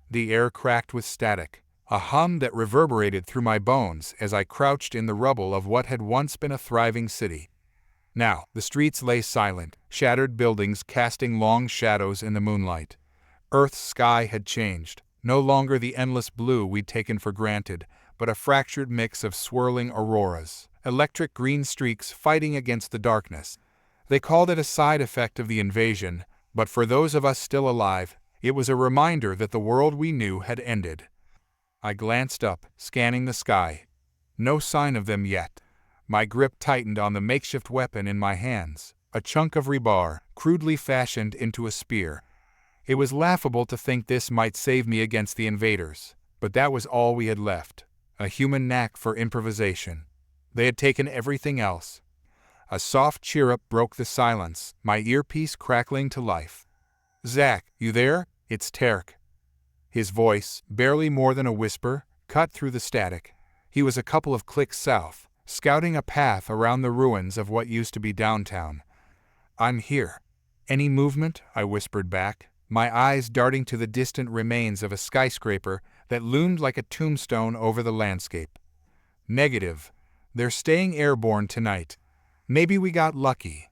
The air cracked with static, a hum that reverberated through my bones as I crouched in the rubble of what had once been a thriving city. Now, the streets lay silent, shattered buildings casting long shadows in the moonlight. Earth's sky had changed, no longer the endless blue we'd taken for granted, but a fractured mix of swirling auroras, electric green streaks fighting against the darkness. They called it a side effect of the invasion, but for those of us still alive, it was a reminder that the world we knew had ended. I glanced up, scanning the sky. No sign of them yet. My grip tightened on the makeshift weapon in my hands, a chunk of rebar, crudely fashioned into a spear. It was laughable to think this might save me against the invaders, but that was all we had left, a human knack for improvisation. They had taken everything else. A soft chirrup broke the silence, my earpiece crackling to life. "Zach, you there? It's Terk." His voice, barely more than a whisper, cut through the static. He was a couple of clicks south, scouting a path around the ruins of what used to be downtown. "I'm here." "Any movement?" I whispered back, my eyes darting to the distant remains of a skyscraper that loomed like a tombstone over the landscape. "Negative. They're staying airborne tonight. Maybe we got lucky."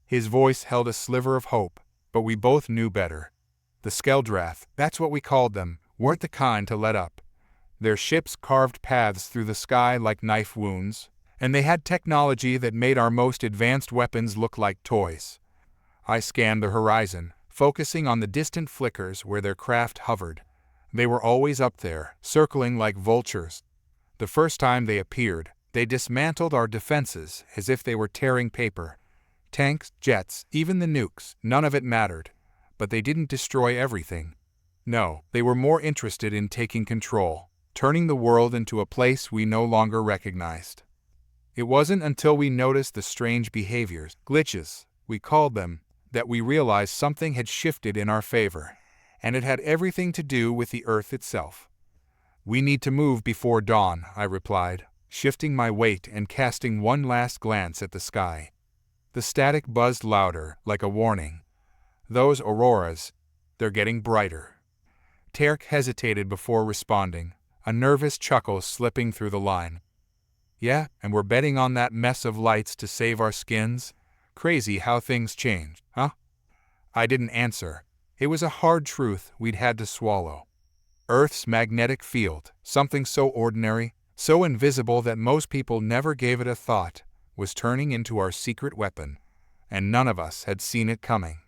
His voice held a sliver of hope, but we both knew better. The Skeldrath, that's what we called them, weren't the kind to let up. Their ships carved paths through the sky like knife wounds, and they had technology that made our most advanced weapons look like toys. I scanned the horizon, focusing on the distant flickers where their craft hovered. They were always up there, circling like vultures. The first time they appeared, they dismantled our defenses as if they were tearing paper. Tanks, jets, even the nukes, none of it mattered. But they didn't destroy everything. No, they were more interested in taking control, turning the world into a place we no longer recognized. It wasn't until we noticed the strange behaviors, glitches, we called them, that we realized something had shifted in our favor, and it had everything to do with the Earth itself. "We need to move before dawn," I replied, shifting my weight and casting one last glance at the sky. The static buzzed louder, like a warning. "Those auroras, they're getting brighter." Terk hesitated before responding, a nervous chuckle slipping through the line. "Yeah, and we're betting on that mess of lights to save our skins? Crazy how things change, huh?" I didn't answer. It was a hard truth we'd had to swallow. Earth's magnetic field, something so ordinary, so invisible that most people never gave it a thought, was turning into our secret weapon, and none of us had seen it coming.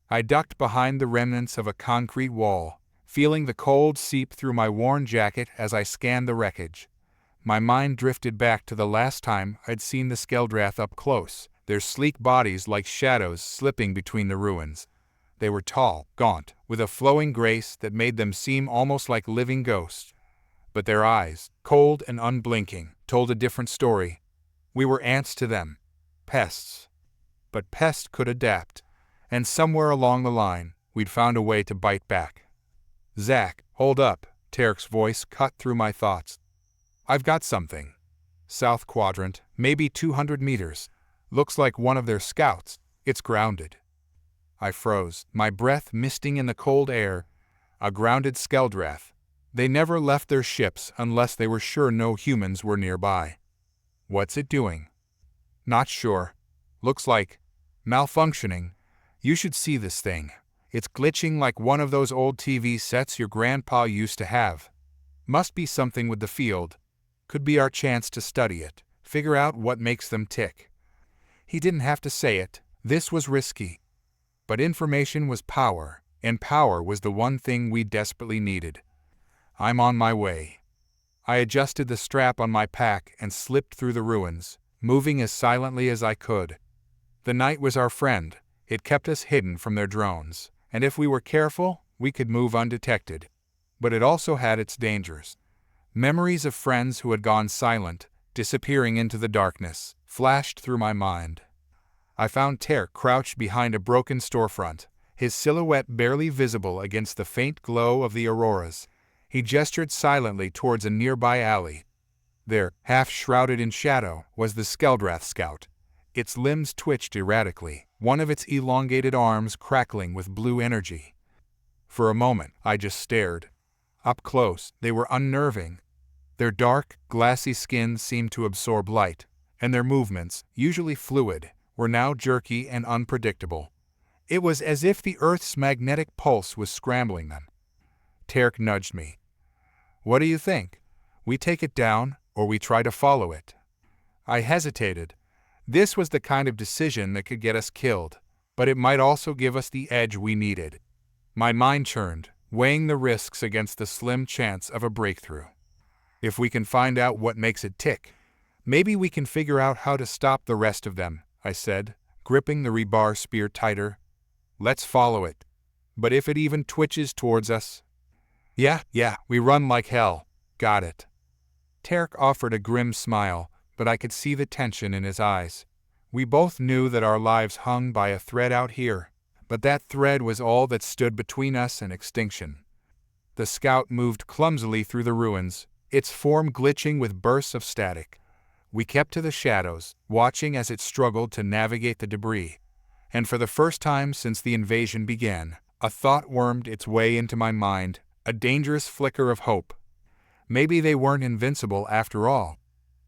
I ducked behind the remnants of a concrete wall, feeling the cold seep through my worn jacket as I scanned the wreckage. My mind drifted back to the last time I'd seen the Skeldrath up close, their sleek bodies like shadows slipping between the ruins. They were tall, gaunt, with a flowing grace that made them seem almost like living ghosts. But their eyes, cold and unblinking, told a different story. We were ants to them. Pests. But pests could adapt. And somewhere along the line, we'd found a way to bite back. "Zach, hold up," Terk's voice cut through my thoughts. "I've got something. South quadrant, maybe 200 meters. Looks like one of their scouts. It's grounded." I froze, my breath misting in the cold air. A grounded Skeldrath. They never left their ships unless they were sure no humans were nearby. "What's it doing?" "Not sure. Looks like malfunctioning. You should see this thing. It's glitching like one of those old TV sets your grandpa used to have. Must be something with the field. Could be our chance to study it, figure out what makes them tick." He didn't have to say it. This was risky. But information was power, and power was the one thing we desperately needed. "I'm on my way." I adjusted the strap on my pack and slipped through the ruins, moving as silently as I could. The night was our friend. It kept us hidden from their drones, and if we were careful, we could move undetected. But it also had its dangers. Memories of friends who had gone silent, disappearing into the darkness, flashed through my mind. I found Terk crouched behind a broken storefront, his silhouette barely visible against the faint glow of the auroras. He gestured silently towards a nearby alley. There, half shrouded in shadow, was the Skeldrath scout. Its limbs twitched erratically, one of its elongated arms crackling with blue energy. For a moment, I just stared. Up close, they were unnerving. Their dark, glassy skin seemed to absorb light, and their movements, usually fluid, were now jerky and unpredictable. It was as if the Earth's magnetic pulse was scrambling them. Tarek nudged me. "What do you think? We take it down, or we try to follow it?" I hesitated. This was the kind of decision that could get us killed, but it might also give us the edge we needed. My mind churned, weighing the risks against the slim chance of a breakthrough. If we can find out what makes it tick, maybe we can figure out how to stop the rest of them, I said, gripping the rebar spear tighter. Let's follow it. But if it even twitches towards us? Yeah, we run like hell. Got it. Tarek offered a grim smile, but I could see the tension in his eyes. We both knew that our lives hung by a thread out here, but that thread was all that stood between us and extinction. The scout moved clumsily through the ruins, its form glitching with bursts of static. We kept to the shadows, watching as it struggled to navigate the debris. And for the first time since the invasion began, a thought wormed its way into my mind, a dangerous flicker of hope. Maybe they weren't invincible after all.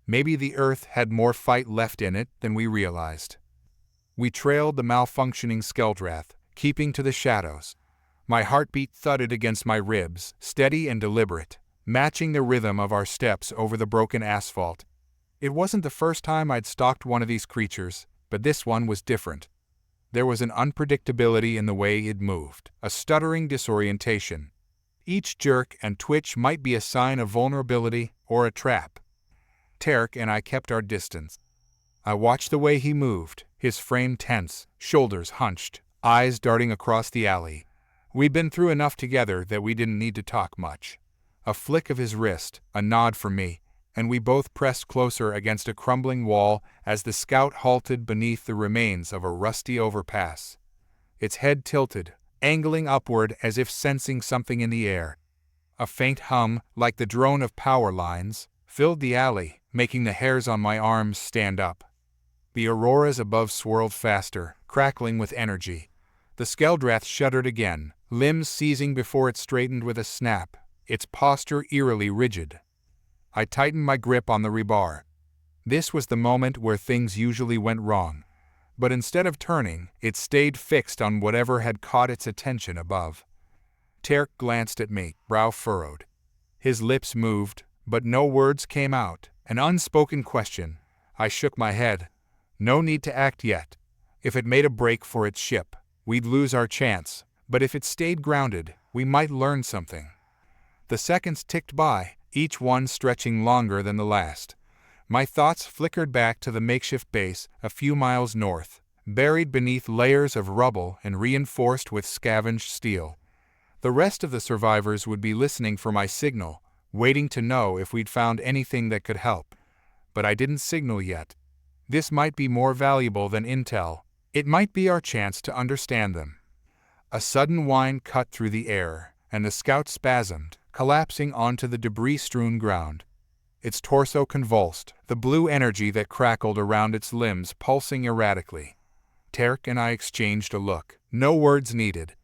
Maybe the Earth had more fight left in it than we realized. We trailed the malfunctioning Skeldrath, keeping to the shadows. My heartbeat thudded against my ribs, steady and deliberate, matching the rhythm of our steps over the broken asphalt. It wasn't the first time I'd stalked one of these creatures, but this one was different. There was an unpredictability in the way it moved, a stuttering disorientation. Each jerk and twitch might be a sign of vulnerability or a trap. Tarek and I kept our distance. I watched the way he moved, his frame tense, shoulders hunched, eyes darting across the alley. We'd been through enough together that we didn't need to talk much. A flick of his wrist, a nod from me, and we both pressed closer against a crumbling wall as the scout halted beneath the remains of a rusty overpass. Its head tilted, angling upward as if sensing something in the air. A faint hum, like the drone of power lines, filled the alley, making the hairs on my arms stand up. The auroras above swirled faster, crackling with energy. The Skeldrath shuddered again, limbs seizing before it straightened with a snap, its posture eerily rigid. I tightened my grip on the rebar. This was the moment where things usually went wrong. But instead of turning, it stayed fixed on whatever had caught its attention above. Tarek glanced at me, brow furrowed. His lips moved, but no words came out, an unspoken question. I shook my head. No need to act yet. If it made a break for its ship, we'd lose our chance, but if it stayed grounded, we might learn something. The seconds ticked by, each one stretching longer than the last. My thoughts flickered back to the makeshift base a few miles north, buried beneath layers of rubble and reinforced with scavenged steel. The rest of the survivors would be listening for my signal, waiting to know if we'd found anything that could help. But I didn't signal yet. This might be more valuable than intel. It might be our chance to understand them. A sudden whine cut through the air, and the scout spasmed, collapsing onto the debris-strewn ground. Its torso convulsed, the blue energy that crackled around its limbs pulsing erratically. Tarek and I exchanged a look. No words needed.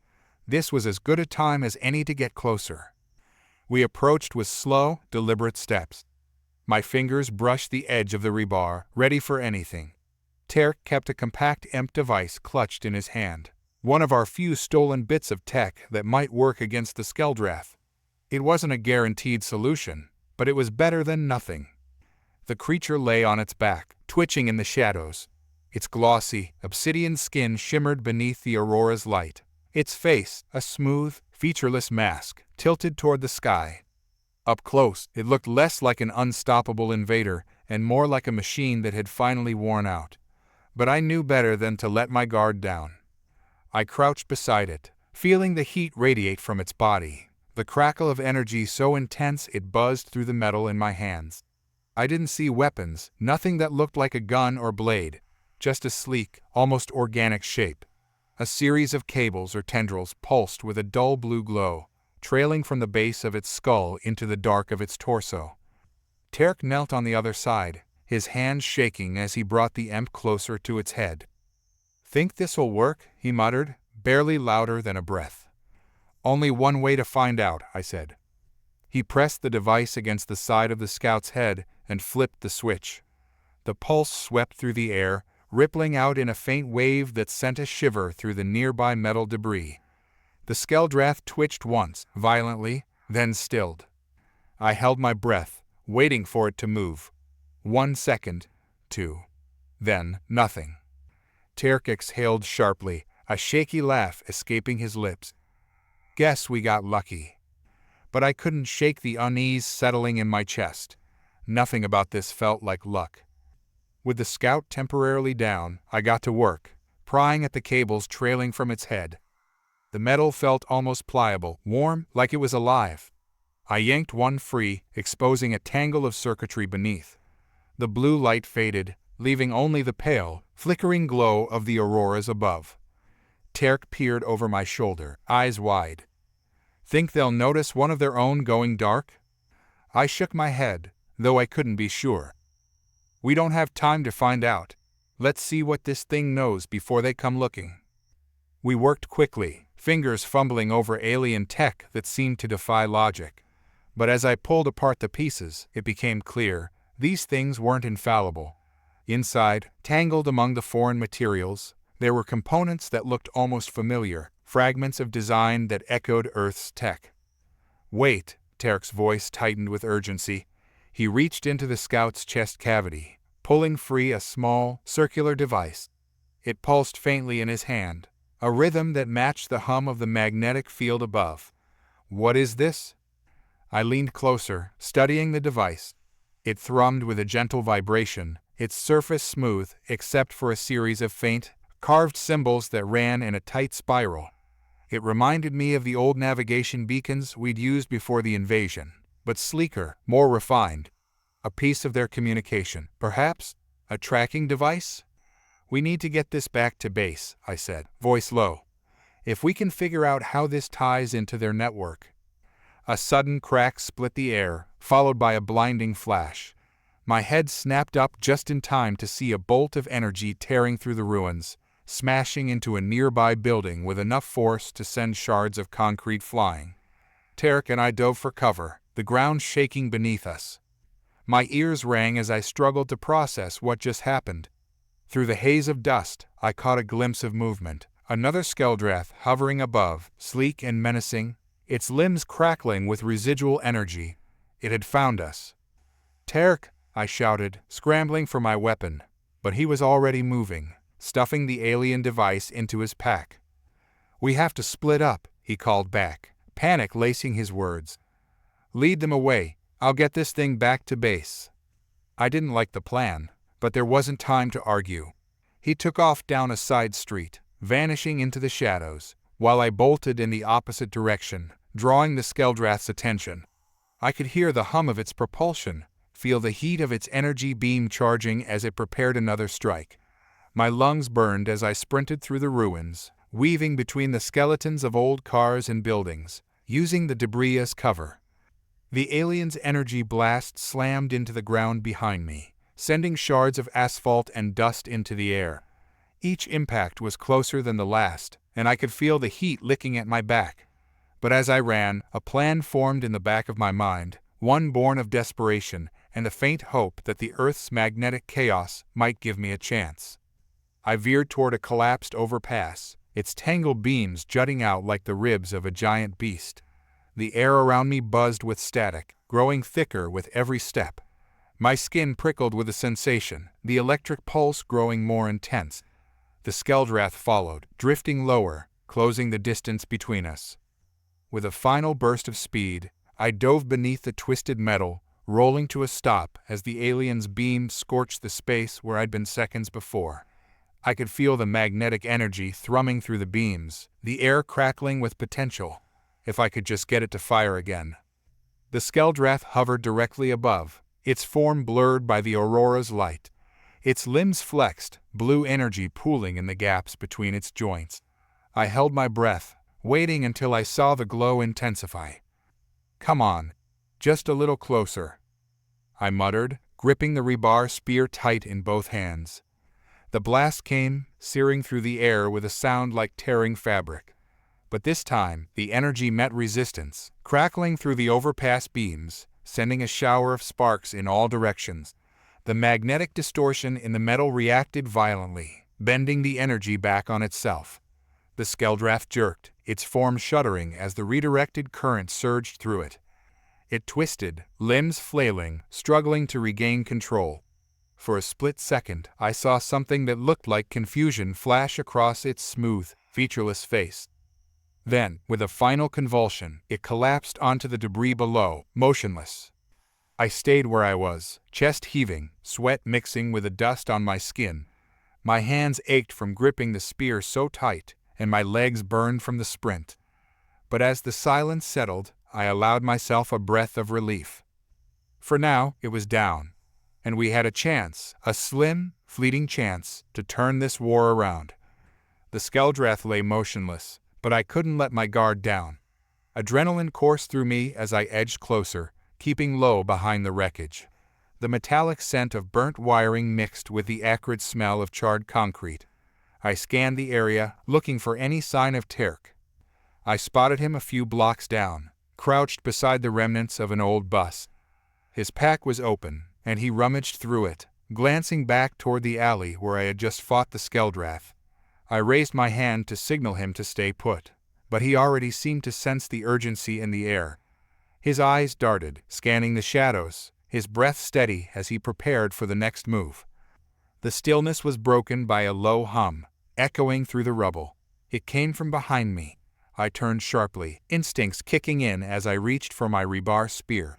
This was as good a time as any to get closer. We approached with slow, deliberate steps. My fingers brushed the edge of the rebar, ready for anything. Tarek kept a compact EMP device clutched in his hand, one of our few stolen bits of tech that might work against the Skeldrath. It wasn't a guaranteed solution, but it was better than nothing. The creature lay on its back, twitching in the shadows. Its glossy, obsidian skin shimmered beneath the aurora's light. Its face, a smooth, featureless mask, tilted toward the sky. Up close, it looked less like an unstoppable invader and more like a machine that had finally worn out. But I knew better than to let my guard down. I crouched beside it, feeling the heat radiate from its body, the crackle of energy so intense it buzzed through the metal in my hands. I didn't see weapons, nothing that looked like a gun or blade, just a sleek, almost organic shape. A series of cables or tendrils pulsed with a dull blue glow, trailing from the base of its skull into the dark of its torso. Tarek knelt on the other side, his hands shaking as he brought the EMP closer to its head. "Think this'll work?" he muttered, barely louder than a breath. Only one way to find out, I said. He pressed the device against the side of the scout's head and flipped the switch. The pulse swept through the air, rippling out in a faint wave that sent a shiver through the nearby metal debris. The Skeldrath twitched once, violently, then stilled. I held my breath, waiting for it to move. 1 second, 2. Then, nothing. Terk exhaled sharply, a shaky laugh escaping his lips. Guess we got lucky. But I couldn't shake the unease settling in my chest. Nothing about this felt like luck. With the scout temporarily down, I got to work, prying at the cables trailing from its head. The metal felt almost pliable, warm, like it was alive. I yanked one free, exposing a tangle of circuitry beneath. The blue light faded, leaving only the pale, flickering glow of the auroras above. Terk peered over my shoulder, eyes wide. Think they'll notice one of their own going dark? I shook my head, though I couldn't be sure. We don't have time to find out. Let's see what this thing knows before they come looking. We worked quickly, fingers fumbling over alien tech that seemed to defy logic. But as I pulled apart the pieces, it became clear, these things weren't infallible. Inside, tangled among the foreign materials, there were components that looked almost familiar, fragments of design that echoed Earth's tech. Wait, Terk's voice tightened with urgency. He reached into the scout's chest cavity, pulling free a small, circular device. It pulsed faintly in his hand, a rhythm that matched the hum of the magnetic field above. What is this? I leaned closer, studying the device. It thrummed with a gentle vibration, its surface smooth except for a series of faint, carved symbols that ran in a tight spiral. It reminded me of the old navigation beacons we'd used before the invasion, but sleeker, more refined. A piece of their communication, perhaps? A tracking device? We need to get this back to base, I said, voice low. If we can figure out how this ties into their network. A sudden crack split the air, followed by a blinding flash. My head snapped up just in time to see a bolt of energy tearing through the ruins, smashing into a nearby building with enough force to send shards of concrete flying. Terk and I dove for cover, the ground shaking beneath us. My ears rang as I struggled to process what just happened. Through the haze of dust, I caught a glimpse of movement, another Skeldrath hovering above, sleek and menacing, its limbs crackling with residual energy. It had found us. Terk, I shouted, scrambling for my weapon, but he was already moving, stuffing the alien device into his pack. We have to split up, he called back, panic lacing his words. Lead them away, I'll get this thing back to base. I didn't like the plan, but there wasn't time to argue. He took off down a side street, vanishing into the shadows, while I bolted in the opposite direction, drawing the Skeldrath's attention. I could hear the hum of its propulsion, feel the heat of its energy beam charging as it prepared another strike. My lungs burned as I sprinted through the ruins, weaving between the skeletons of old cars and buildings, using the debris as cover. The alien's energy blast slammed into the ground behind me, sending shards of asphalt and dust into the air. Each impact was closer than the last, and I could feel the heat licking at my back. But as I ran, a plan formed in the back of my mind, one born of desperation and the faint hope that the Earth's magnetic chaos might give me a chance. I veered toward a collapsed overpass, its tangled beams jutting out like the ribs of a giant beast. The air around me buzzed with static, growing thicker with every step. My skin prickled with a sensation, the electric pulse growing more intense. The Skeldrath followed, drifting lower, closing the distance between us. With a final burst of speed, I dove beneath the twisted metal, rolling to a stop as the alien's beam scorched the space where I'd been seconds before. I could feel the magnetic energy thrumming through the beams, the air crackling with potential, if I could just get it to fire again. The Skeldrath hovered directly above, its form blurred by the aurora's light. Its limbs flexed, blue energy pooling in the gaps between its joints. I held my breath, waiting until I saw the glow intensify. Come on, just a little closer, I muttered, gripping the rebar spear tight in both hands. The blast came, searing through the air with a sound like tearing fabric. But this time, the energy met resistance, crackling through the overpass beams, sending a shower of sparks in all directions. The magnetic distortion in the metal reacted violently, bending the energy back on itself. The Skeldräth jerked, its form shuddering as the redirected current surged through it. It twisted, limbs flailing, struggling to regain control. For a split second, I saw something that looked like confusion flash across its smooth, featureless face. Then, with a final convulsion, it collapsed onto the debris below, motionless. I stayed where I was, chest heaving, sweat mixing with the dust on my skin. My hands ached from gripping the spear so tight, and my legs burned from the sprint. But as the silence settled, I allowed myself a breath of relief. For now, it was down, and we had a chance, a slim, fleeting chance, to turn this war around. The Skeldräth lay motionless, but I couldn't let my guard down. Adrenaline coursed through me as I edged closer, keeping low behind the wreckage. The metallic scent of burnt wiring mixed with the acrid smell of charred concrete. I scanned the area, looking for any sign of Terk. I spotted him a few blocks down, crouched beside the remnants of an old bus. His pack was open, and he rummaged through it, glancing back toward the alley where I had just fought the Skeldräth. I raised my hand to signal him to stay put, but he already seemed to sense the urgency in the air. His eyes darted, scanning the shadows, his breath steady as he prepared for the next move. The stillness was broken by a low hum, echoing through the rubble. It came from behind me. I turned sharply, instincts kicking in as I reached for my rebar spear.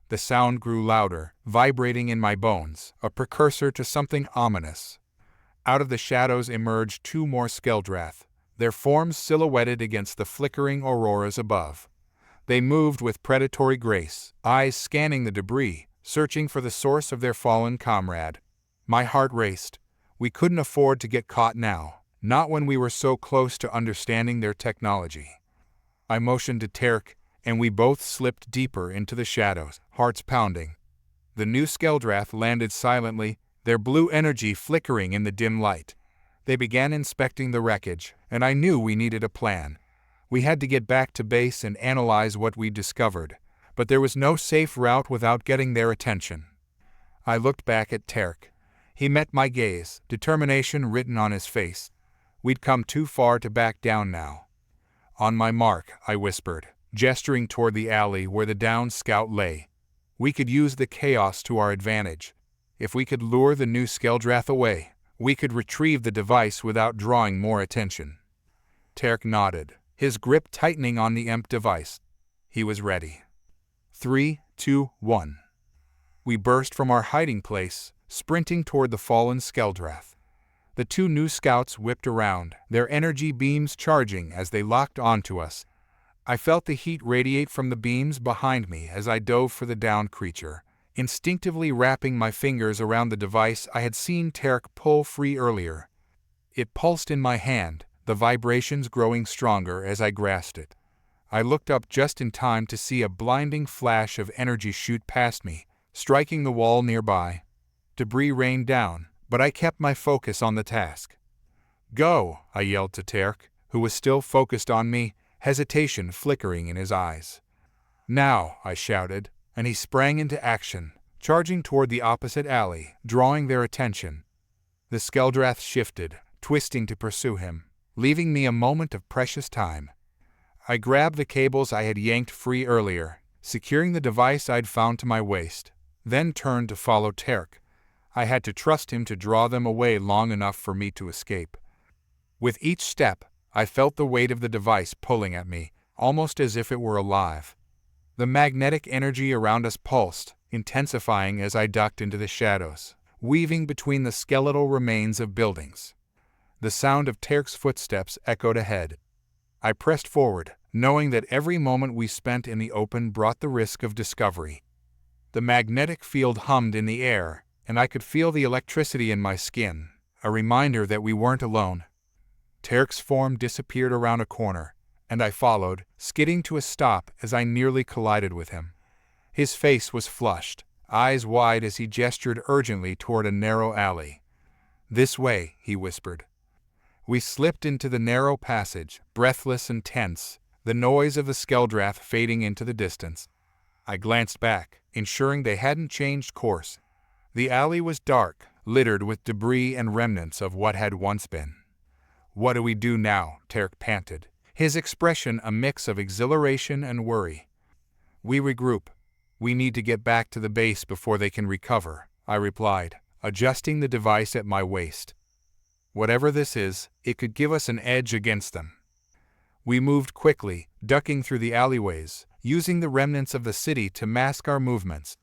The sound grew louder, vibrating in my bones, a precursor to something ominous. Out of the shadows emerged two more Skeldräth, their forms silhouetted against the flickering auroras above. They moved with predatory grace, eyes scanning the debris, searching for the source of their fallen comrade. My heart raced. We couldn't afford to get caught now, not when we were so close to understanding their technology. I motioned to Terk, and we both slipped deeper into the shadows, hearts pounding. The new Skeldräth landed silently, their blue energy flickering in the dim light. They began inspecting the wreckage, and I knew we needed a plan. We had to get back to base and analyze what we'd discovered, but there was no safe route without getting their attention. I looked back at Terk. He met my gaze, determination written on his face. We'd come too far to back down now. On my mark, I whispered, gesturing toward the alley where the downed scout lay. We could use the chaos to our advantage. If we could lure the new Skeldräth away, we could retrieve the device without drawing more attention. Terk nodded, his grip tightening on the EMP device. He was ready. 3, 2, 1. We burst from our hiding place, sprinting toward the fallen Skeldräth. The two new scouts whipped around, their energy beams charging as they locked onto us. I felt the heat radiate from the beams behind me as I dove for the downed creature, instinctively wrapping my fingers around the device I had seen Terk pull free earlier. It pulsed in my hand, the vibrations growing stronger as I grasped it. I looked up just in time to see a blinding flash of energy shoot past me, striking the wall nearby. Debris rained down, but I kept my focus on the task. "Go!" I yelled to Terk, who was still focused on me, hesitation flickering in his eyes. "Now!" I shouted, and he sprang into action, charging toward the opposite alley, drawing their attention. The Skeldräth shifted, twisting to pursue him, leaving me a moment of precious time. I grabbed the cables I had yanked free earlier, securing the device I'd found to my waist, then turned to follow Terk. I had to trust him to draw them away long enough for me to escape. With each step, I felt the weight of the device pulling at me, almost as if it were alive. The magnetic energy around us pulsed, intensifying as I ducked into the shadows, weaving between the skeletal remains of buildings. The sound of Terk's footsteps echoed ahead. I pressed forward, knowing that every moment we spent in the open brought the risk of discovery. The magnetic field hummed in the air, and I could feel the electricity in my skin, a reminder that we weren't alone. Terk's form disappeared around a corner, and I followed, skidding to a stop as I nearly collided with him. His face was flushed, eyes wide as he gestured urgently toward a narrow alley. "This way," he whispered. We slipped into the narrow passage, breathless and tense, the noise of the Skeldrath fading into the distance. I glanced back, ensuring they hadn't changed course. The alley was dark, littered with debris and remnants of what had once been. "What do we do now?" Tarek panted, his expression a mix of exhilaration and worry. "We regroup. We need to get back to the base before they can recover," I replied, adjusting the device at my waist. "Whatever this is, it could give us an edge against them." We moved quickly, ducking through the alleyways, using the remnants of the city to mask our movements.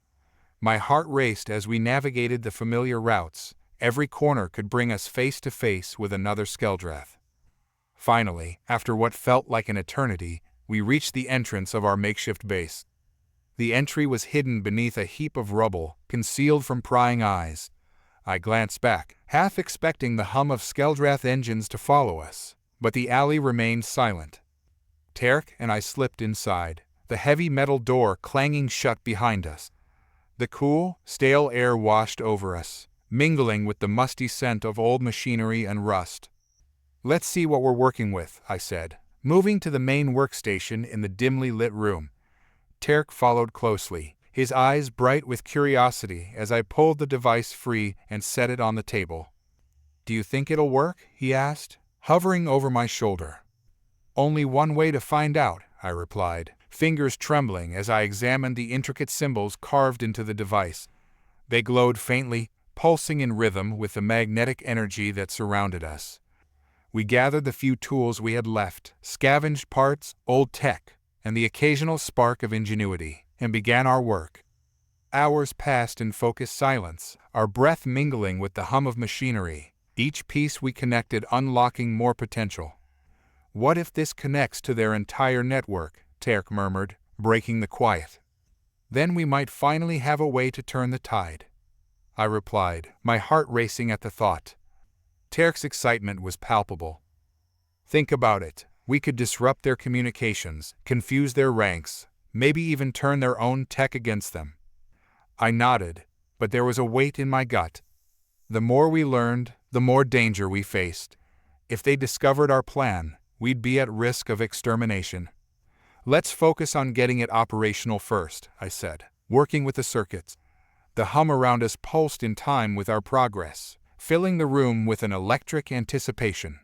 My heart raced as we navigated the familiar routes. Every corner could bring us face to face with another Skeldrath. Finally, after what felt like an eternity, we reached the entrance of our makeshift base. The entry was hidden beneath a heap of rubble, concealed from prying eyes. I glanced back, half expecting the hum of Skeldrath engines to follow us, but the alley remained silent. Tarek and I slipped inside, the heavy metal door clanging shut behind us. The cool, stale air washed over us, mingling with the musty scent of old machinery and rust. "Let's see what we're working with," I said, moving to the main workstation in the dimly lit room. Tarek followed closely, his eyes bright with curiosity as I pulled the device free and set it on the table. "Do you think it'll work?" he asked, hovering over my shoulder. "Only one way to find out," I replied, fingers trembling as I examined the intricate symbols carved into the device. They glowed faintly, pulsing in rhythm with the magnetic energy that surrounded us. We gathered the few tools we had left, scavenged parts, old tech, and the occasional spark of ingenuity, and began our work. Hours passed in focused silence, our breath mingling with the hum of machinery, each piece we connected unlocking more potential. "What if this connects to their entire network?" Tarek murmured, breaking the quiet. "Then we might finally have a way to turn the tide," I replied, my heart racing at the thought. Tarek's excitement was palpable. "Think about it. We could disrupt their communications, confuse their ranks, maybe even turn their own tech against them." I nodded, but there was a weight in my gut. The more we learned, the more danger we faced. If they discovered our plan, we'd be at risk of extermination. "Let's focus on getting it operational first," I said, working with the circuits. The hum around us pulsed in time with our progress, filling the room with an electric anticipation.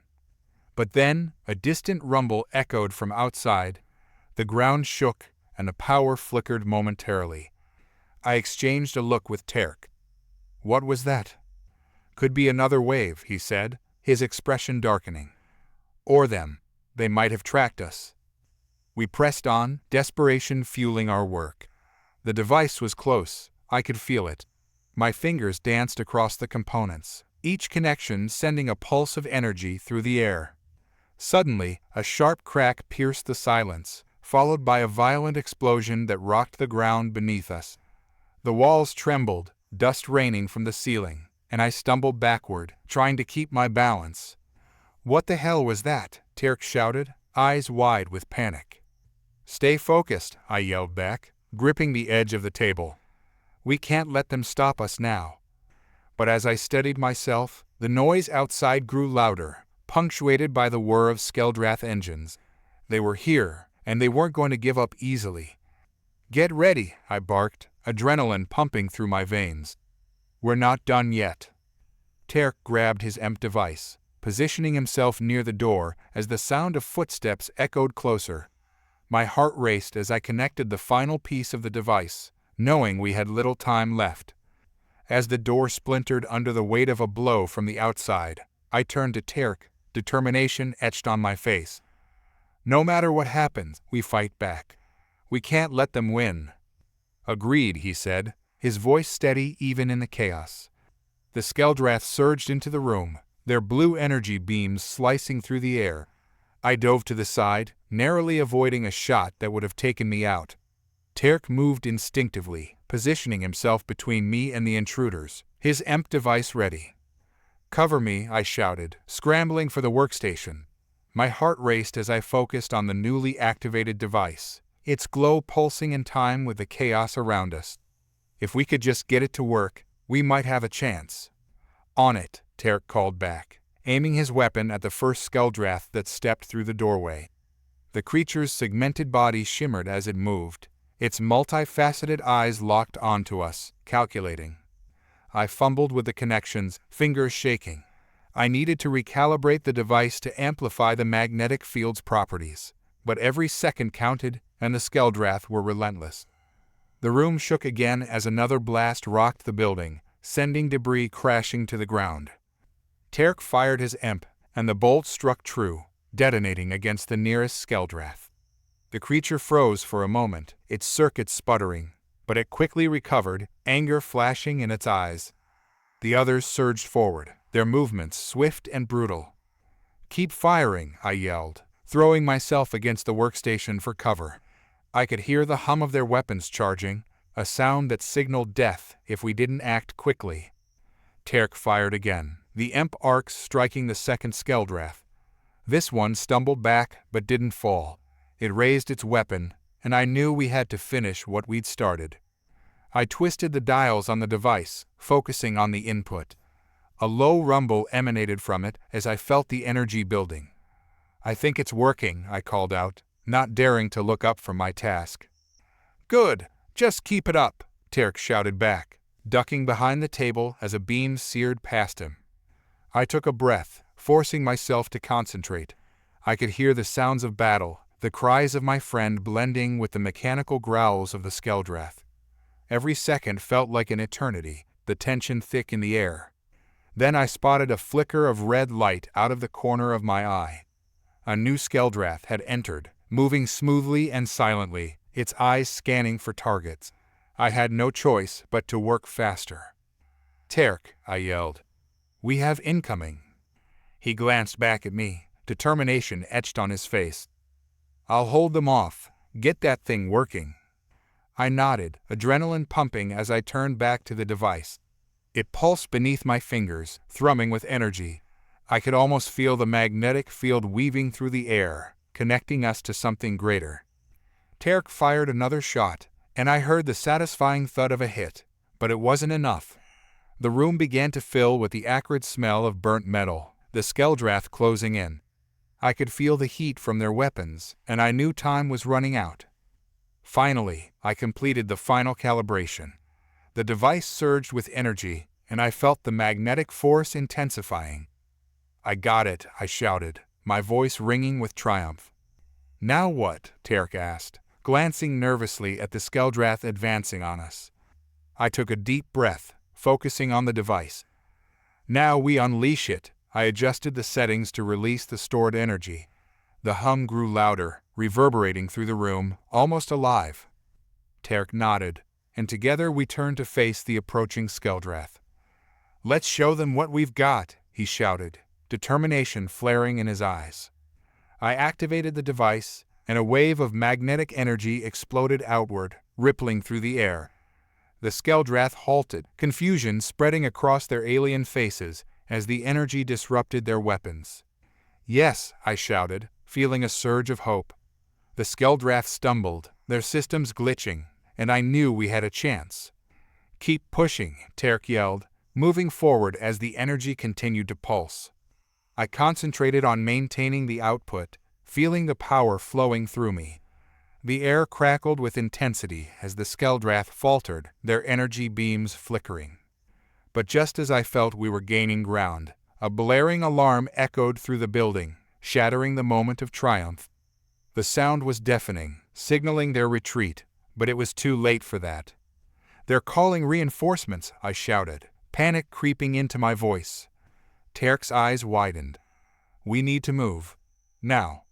But then, a distant rumble echoed from outside. The ground shook, and the power flickered momentarily. I exchanged a look with Tarek. "What was that?" "Could be another wave," he said, his expression darkening. "Or them. They might have tracked us." We pressed on, desperation fueling our work. The device was close. I could feel it. My fingers danced across the components, each connection sending a pulse of energy through the air. Suddenly, a sharp crack pierced the silence, followed by a violent explosion that rocked the ground beneath us. The walls trembled, dust raining from the ceiling, and I stumbled backward, trying to keep my balance. "What the hell was that?" Tarek shouted, eyes wide with panic. "Stay focused," I yelled back, gripping the edge of the table. "We can't let them stop us now." But as I steadied myself, the noise outside grew louder, punctuated by the whir of Skeldrath engines. They were here, and they weren't going to give up easily. "Get ready," I barked, adrenaline pumping through my veins. "We're not done yet." Tarek grabbed his EMP device, positioning himself near the door as the sound of footsteps echoed closer. My heart raced as I connected the final piece of the device, knowing we had little time left. As the door splintered under the weight of a blow from the outside, I turned to Tarek, determination etched on my face. "No matter what happens, we fight back. We can't let them win." "Agreed," he said, his voice steady even in the chaos. The Skeldrath surged into the room, their blue energy beams slicing through the air. I dove to the side, narrowly avoiding a shot that would have taken me out. Tarek moved instinctively, positioning himself between me and the intruders, his EMP device ready. "Cover me," I shouted, scrambling for the workstation. My heart raced as I focused on the newly activated device, its glow pulsing in time with the chaos around us. If we could just get it to work, we might have a chance. "On it," Tarek called back, aiming his weapon at the first Skelddrath that stepped through the doorway. The creature's segmented body shimmered as it moved, its multifaceted eyes locked onto us, calculating. I fumbled with the connections, fingers shaking. I needed to recalibrate the device to amplify the magnetic field's properties, but every second counted, and the Skelddrath were relentless. The room shook again as another blast rocked the building, sending debris crashing to the ground. Terk fired his EMP, and the bolt struck true, detonating against the nearest Skelddrath. The creature froze for a moment, its circuits sputtering, but it quickly recovered, anger flashing in its eyes. The others surged forward, their movements swift and brutal. "Keep firing," I yelled, throwing myself against the workstation for cover. I could hear the hum of their weapons charging, a sound that signaled death if we didn't act quickly. Terk fired again, the EMP arcs striking the second Skelddrath. This one stumbled back but didn't fall. It raised its weapon, and I knew we had to finish what we'd started. I twisted the dials on the device, focusing on the input. A low rumble emanated from it as I felt the energy building. "I think it's working," I called out, not daring to look up from my task. "Good, just keep it up," Terk shouted back, ducking behind the table as a beam seared past him. I took a breath, forcing myself to concentrate. I could hear the sounds of battle, the cries of my friend blending with the mechanical growls of the Skelddrath. Every second felt like an eternity, the tension thick in the air. Then I spotted a flicker of red light out of the corner of my eye. A new Skelddrath had entered, moving smoothly and silently, its eyes scanning for targets. I had no choice but to work faster. "Terk," I yelled. "We have incoming." He glanced back at me, determination etched on his face. "I'll hold them off. Get that thing working." I nodded, adrenaline pumping as I turned back to the device. It pulsed beneath my fingers, thrumming with energy. I could almost feel the magnetic field weaving through the air, connecting us to something greater. Terk fired another shot, and I heard the satisfying thud of a hit, but it wasn't enough. The room began to fill with the acrid smell of burnt metal, the Skelddrath closing in. I could feel the heat from their weapons, and I knew time was running out. Finally, I completed the final calibration. The device surged with energy, and I felt the magnetic force intensifying. "I got it," I shouted, my voice ringing with triumph. "Now what?" Terk asked, glancing nervously at the Skelddrath advancing on us. I took a deep breath, focusing on the device. "Now we unleash it." I adjusted the settings to release the stored energy. The hum grew louder, reverberating through the room, almost alive. Terk nodded, and together we turned to face the approaching Skelddrath. "Let's show them what we've got," he shouted, determination flaring in his eyes. I activated the device, and a wave of magnetic energy exploded outward, rippling through the air. The Skelddrath halted, confusion spreading across their alien faces as the energy disrupted their weapons. "Yes," I shouted, feeling a surge of hope. The Skelddrath stumbled, their systems glitching, and I knew we had a chance. "Keep pushing," Terk yelled, moving forward as the energy continued to pulse. I concentrated on maintaining the output, feeling the power flowing through me. The air crackled with intensity as the Skelddrath faltered, their energy beams flickering. But just as I felt we were gaining ground, a blaring alarm echoed through the building, shattering the moment of triumph. The sound was deafening, signaling their retreat, but it was too late for that. "They're calling reinforcements," I shouted, panic creeping into my voice. Terk's eyes widened. "We need to move. Now."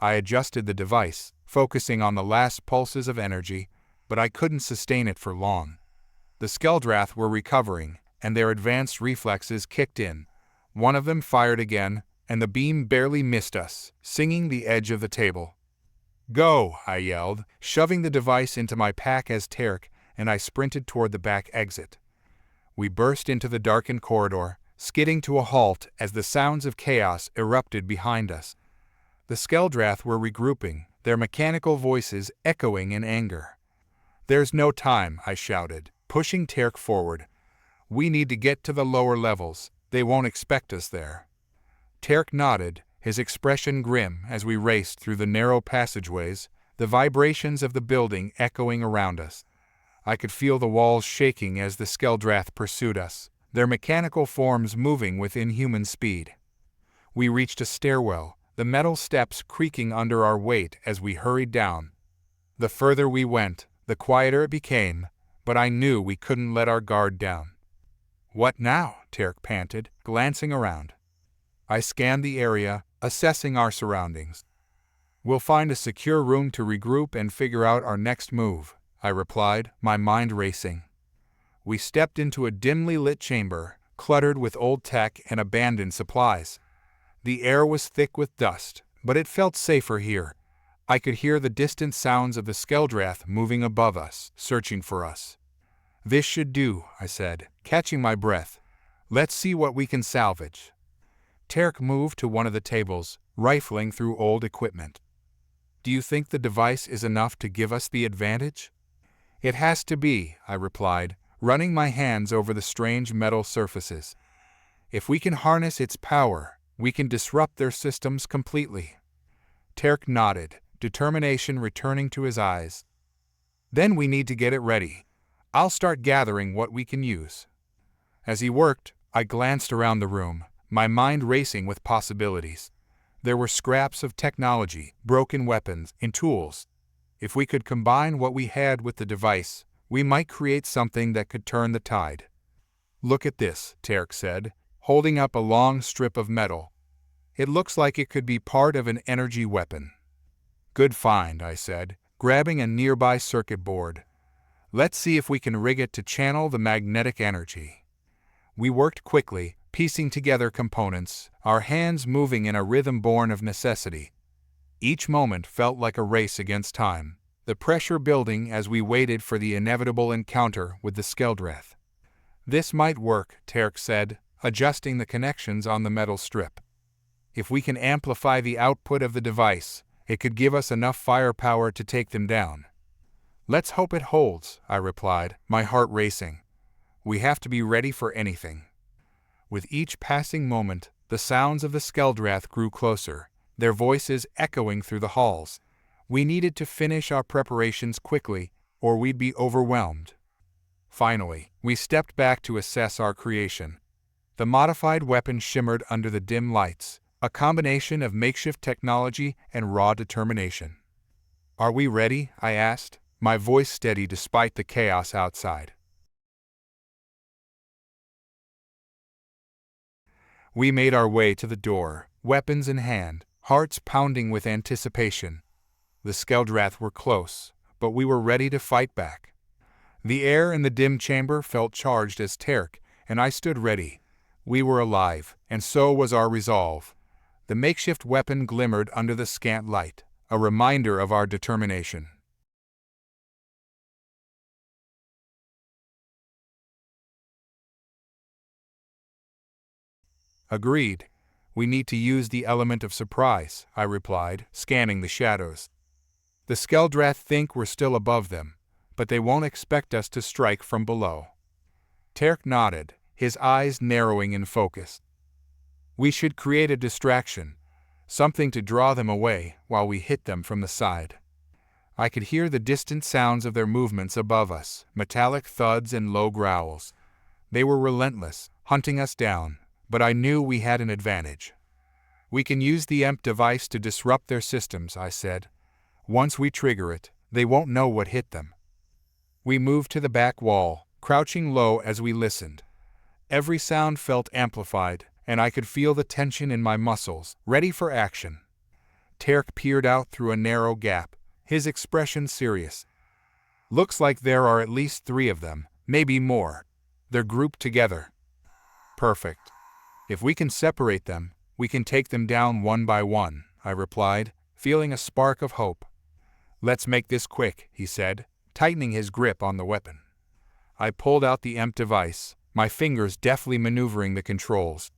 I adjusted the device, focusing on the last pulses of energy, but I couldn't sustain it for long. The Skelddrath were recovering, and their advanced reflexes kicked in. One of them fired again, and the beam barely missed us, singing the edge of the table. "Go!" I yelled, shoving the device into my pack as Terk and I sprinted toward the back exit. We burst into the darkened corridor, skidding to a halt as the sounds of chaos erupted behind us. The Skelddrath were regrouping, their mechanical voices echoing in anger. "There's no time," I shouted, pushing Terk forward. "We need to get to the lower levels. They won't expect us there." Tarek nodded, his expression grim as we raced through the narrow passageways, the vibrations of the building echoing around us. I could feel the walls shaking as the Skeldrath pursued us, their mechanical forms moving with inhuman speed. We reached a stairwell, the metal steps creaking under our weight as we hurried down. The further we went, the quieter it became, but I knew we couldn't let our guard down. "What now?" Tarek panted, glancing around. I scanned the area, assessing our surroundings. "We'll find a secure room to regroup and figure out our next move," I replied, my mind racing. We stepped into a dimly lit chamber, cluttered with old tech and abandoned supplies. The air was thick with dust, but it felt safer here. I could hear the distant sounds of the Skeldrath moving above us, searching for us. "This should do," I said, catching my breath. "Let's see what we can salvage." Tarek moved to one of the tables, rifling through old equipment. "Do you think the device is enough to give us the advantage?" "It has to be," I replied, running my hands over the strange metal surfaces. "If we can harness its power, we can disrupt their systems completely." Tarek nodded, determination returning to his eyes. "Then we need to get it ready. I'll start gathering what we can use." As he worked, I glanced around the room, my mind racing with possibilities. There were scraps of technology, broken weapons, and tools. If we could combine what we had with the device, we might create something that could turn the tide. "Look at this," Tarek said, holding up a long strip of metal. "It looks like it could be part of an energy weapon." "Good find," I said, grabbing a nearby circuit board. "Let's see if we can rig it to channel the magnetic energy." We worked quickly, piecing together components, our hands moving in a rhythm born of necessity. Each moment felt like a race against time, the pressure building as we waited for the inevitable encounter with the Skeldrath. "This might work," Tarek said, adjusting the connections on the metal strip. "If we can amplify the output of the device, it could give us enough firepower to take them down." "Let's hope it holds," I replied, my heart racing. "We have to be ready for anything." With each passing moment, the sounds of the Skeldrath grew closer, their voices echoing through the halls. We needed to finish our preparations quickly, or we'd be overwhelmed. Finally, we stepped back to assess our creation. The modified weapon shimmered under the dim lights, a combination of makeshift technology and raw determination. "Are we ready?" I asked, my voice steady despite the chaos outside. We made our way to the door, weapons in hand, hearts pounding with anticipation. The Skeldrath were close, but we were ready to fight back. The air in the dim chamber felt charged as Tarek and I stood ready. We were alive, and so was our resolve. The makeshift weapon glimmered under the scant light, a reminder of our determination. "Agreed. We need to use the element of surprise," I replied, scanning the shadows. "The Skeldrath think we're still above them, but they won't expect us to strike from below." Tarek nodded, his eyes narrowing in focus. "We should create a distraction, something to draw them away while we hit them from the side." I could hear the distant sounds of their movements above us, metallic thuds and low growls. They were relentless, hunting us down, but I knew we had an advantage. "We can use the EMP device to disrupt their systems," I said. "Once we trigger it, they won't know what hit them." We moved to the back wall, crouching low as we listened. Every sound felt amplified, and I could feel the tension in my muscles, ready for action. Tarek peered out through a narrow gap, his expression serious. "Looks like there are at least 3 of them, maybe more. They're grouped together." "Perfect. If we can separate them, we can take them down one by one," I replied, feeling a spark of hope. "Let's make this quick," he said, tightening his grip on the weapon. I pulled out the EMP device, my fingers deftly maneuvering the controls.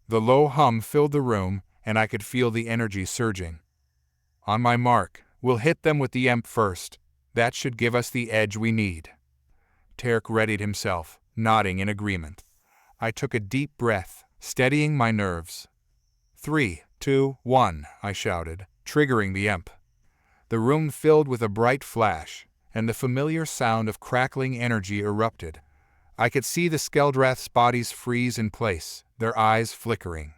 The low hum filled the room, and I could feel the energy surging. "On my mark, we'll hit them with the EMP first. That should give us the edge we need." Tarek readied himself, nodding in agreement. I took a deep breath, steadying my nerves. 3, 2, 1, I shouted, triggering the imp. The room filled with a bright flash, and the familiar sound of crackling energy erupted. I could see the Skeldrath's bodies freeze in place, their eyes flickering.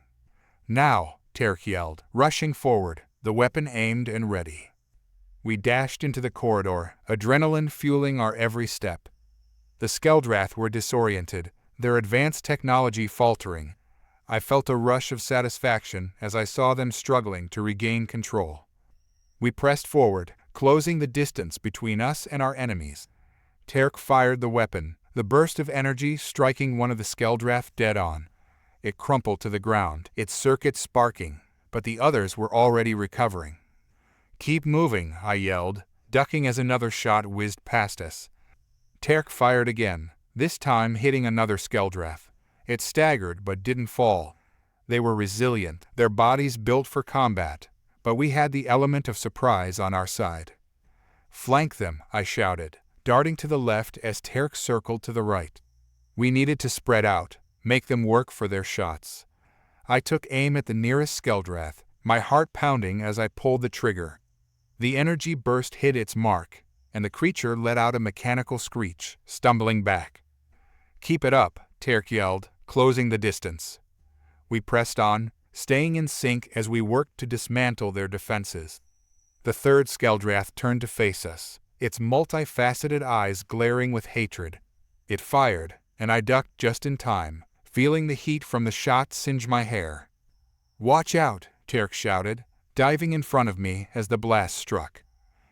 Now, Terk yelled, rushing forward, the weapon aimed and ready. We dashed into the corridor, adrenaline fueling our every step. The Skeldrath were disoriented, their advanced technology faltering. I felt a rush of satisfaction as I saw them struggling to regain control. We pressed forward, closing the distance between us and our enemies. Terk fired the weapon, the burst of energy striking one of the Skeldrath dead on. It crumpled to the ground, its circuits sparking, but the others were already recovering. "Keep moving," I yelled, ducking as another shot whizzed past us. Terk fired again, this time hitting another Skeldrath. It staggered but didn't fall. They were resilient, their bodies built for combat, but we had the element of surprise on our side. "Flank them," I shouted, darting to the left as Terk circled to the right. We needed to spread out, make them work for their shots. I took aim at the nearest Skeldrath, my heart pounding as I pulled the trigger. The energy burst hit its mark, and the creature let out a mechanical screech, stumbling back. "Keep it up," Terk yelled, closing the distance. We pressed on, staying in sync as we worked to dismantle their defenses. The third Skeldrath turned to face us, its multifaceted eyes glaring with hatred. It fired, and I ducked just in time, feeling the heat from the shot singe my hair. "Watch out," Terk shouted, diving in front of me as the blast struck.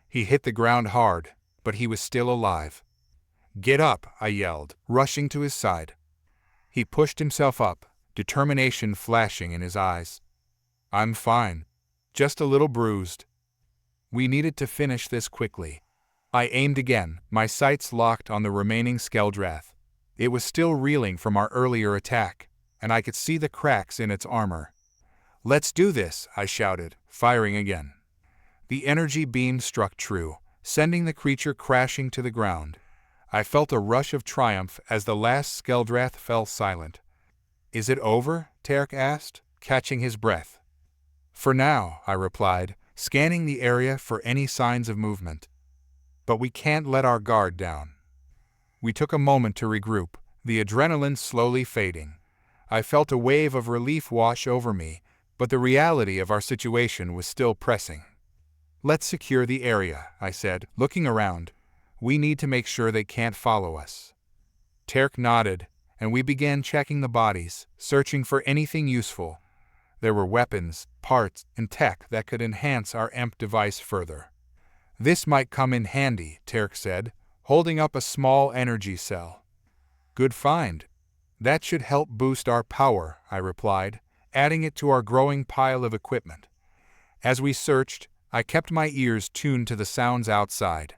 He hit the ground hard, but he was still alive. "Get up," I yelled, rushing to his side. He pushed himself up, determination flashing in his eyes. "I'm fine. Just a little bruised." We needed to finish this quickly. I aimed again, my sights locked on the remaining Skeldrath. It was still reeling from our earlier attack, and I could see the cracks in its armor. "Let's do this," I shouted, firing again. The energy beam struck true, sending the creature crashing to the ground. I felt a rush of triumph as the last Skeldrath fell silent. "Is it over?" Terk asked, catching his breath. "For now," I replied, scanning the area for any signs of movement. "But we can't let our guard down." We took a moment to regroup, the adrenaline slowly fading. I felt a wave of relief wash over me, but the reality of our situation was still pressing. "Let's secure the area," I said, looking around. "We need to make sure they can't follow us." Terk nodded, and we began checking the bodies, searching for anything useful. There were weapons, parts, and tech that could enhance our EMP device further. "This might come in handy," Terk said, holding up a small energy cell. "Good find. That should help boost our power," I replied, adding it to our growing pile of equipment. As we searched, I kept my ears tuned to the sounds outside.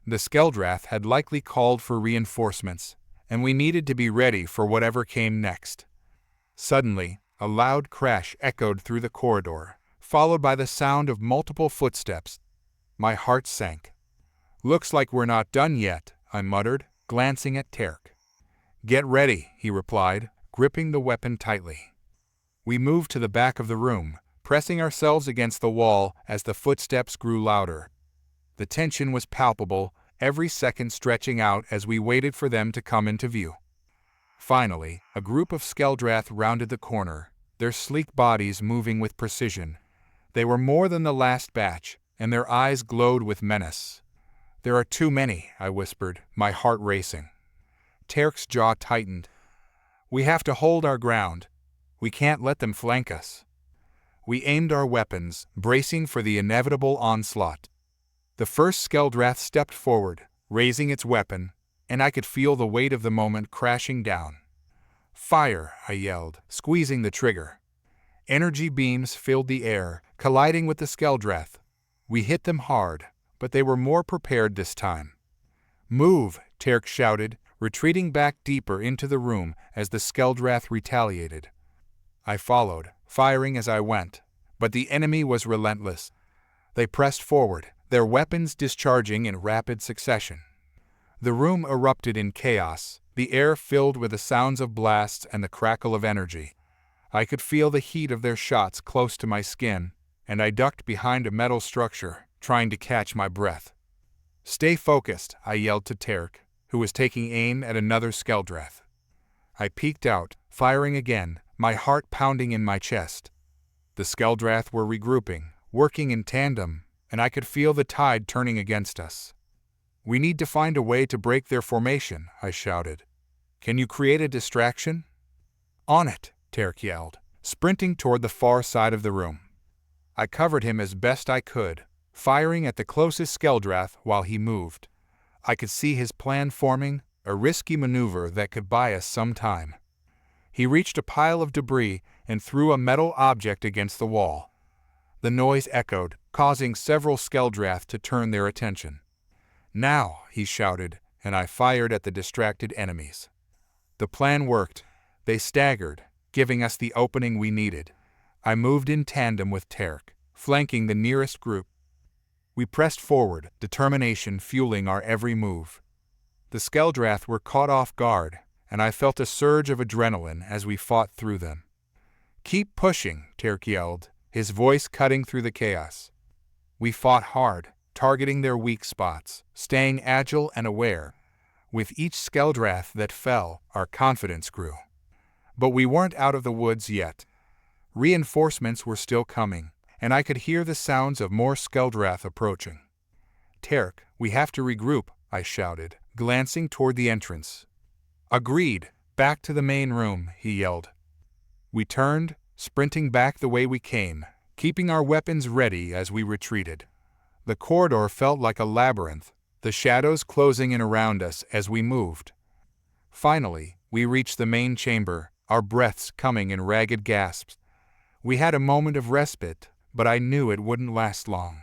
The Skeldrath had likely called for reinforcements, and we needed to be ready for whatever came next. Suddenly, a loud crash echoed through the corridor, followed by the sound of multiple footsteps. My heart sank. "Looks like we're not done yet," I muttered, glancing at Terk. "Get ready," he replied, gripping the weapon tightly. We moved to the back of the room, pressing ourselves against the wall as the footsteps grew louder. The tension was palpable, every second stretching out as we waited for them to come into view. Finally, a group of Skeldrath rounded the corner, their sleek bodies moving with precision. They were more than the last batch, and their eyes glowed with menace. "There are too many," I whispered, my heart racing. Terk's jaw tightened. "We have to hold our ground. We can't let them flank us." We aimed our weapons, bracing for the inevitable onslaught. The first Skeldrath stepped forward, raising its weapon, and I could feel the weight of the moment crashing down. "Fire!" I yelled, squeezing the trigger. Energy beams filled the air, colliding with the Skeldrath. We hit them hard, but they were more prepared this time. "Move!" Terk shouted, retreating back deeper into the room as the Skeldrath retaliated. I followed, firing as I went, but the enemy was relentless. They pressed forward, their weapons discharging in rapid succession. The room erupted in chaos, the air filled with the sounds of blasts and the crackle of energy. I could feel the heat of their shots close to my skin, and I ducked behind a metal structure, trying to catch my breath. "Stay focused," I yelled to Terk, who was taking aim at another Skeldreath. I peeked out, firing again, my heart pounding in my chest. The Skeldreath were regrouping, working in tandem, and I could feel the tide turning against us. "We need to find a way to break their formation," I shouted. "Can you create a distraction?" "On it," Terk yelled, sprinting toward the far side of the room. I covered him as best I could, firing at the closest Skeldreath while he moved. I could see his plan forming, a risky maneuver that could buy us some time. He reached a pile of debris and threw a metal object against the wall. The noise echoed, causing several Skeldreath to turn their attention. "Now," he shouted, and I fired at the distracted enemies. The plan worked. They staggered, giving us the opening we needed. I moved in tandem with Terk, flanking the nearest group. We pressed forward, determination fueling our every move. The Skeldreath were caught off guard, and I felt a surge of adrenaline as we fought through them. "Keep pushing," Terk yelled, his voice cutting through the chaos. We fought hard, targeting their weak spots, staying agile and aware. With each Skeldreath that fell, our confidence grew. But we weren't out of the woods yet. Reinforcements were still coming, and I could hear the sounds of more Skeldreath approaching. "Terk, we have to regroup," I shouted, glancing toward the entrance. "Agreed. Back to the main room," he yelled. We turned, sprinting back the way we came, keeping our weapons ready as we retreated. The corridor felt like a labyrinth, the shadows closing in around us as we moved. Finally, we reached the main chamber, our breaths coming in ragged gasps. We had a moment of respite, but I knew it wouldn't last long.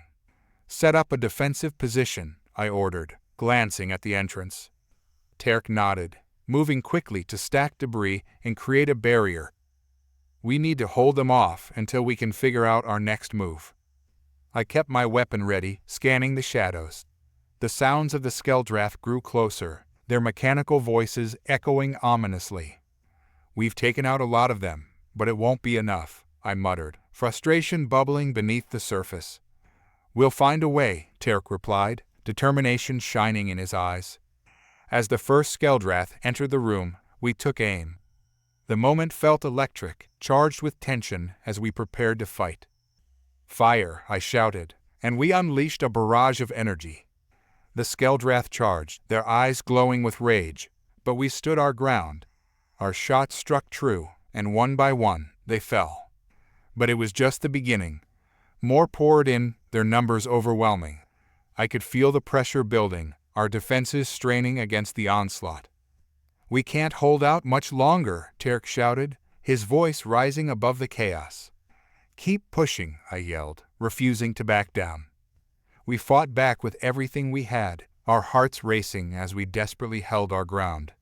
"Set up a defensive position," I ordered, glancing at the entrance. Terk nodded, moving quickly to stack debris and create a barrier. "We need to hold them off until we can figure out our next move." I kept my weapon ready, scanning the shadows. The sounds of the Skeldreath grew closer, their mechanical voices echoing ominously. "We've taken out a lot of them, but it won't be enough," I muttered, frustration bubbling beneath the surface. "We'll find a way," Terk replied, determination shining in his eyes. As the first Skeldreath entered the room, we took aim. The moment felt electric, charged with tension as we prepared to fight. "Fire," I shouted, and we unleashed a barrage of energy. The Skeldreath charged, their eyes glowing with rage, but we stood our ground. Our shots struck true, and one by one, they fell. But it was just the beginning. More poured in, their numbers overwhelming. I could feel the pressure building, our defenses straining against the onslaught. "We can't hold out much longer," Terk shouted, his voice rising above the chaos. "Keep pushing," I yelled, refusing to back down. We fought back with everything we had, our hearts racing as we desperately held our ground.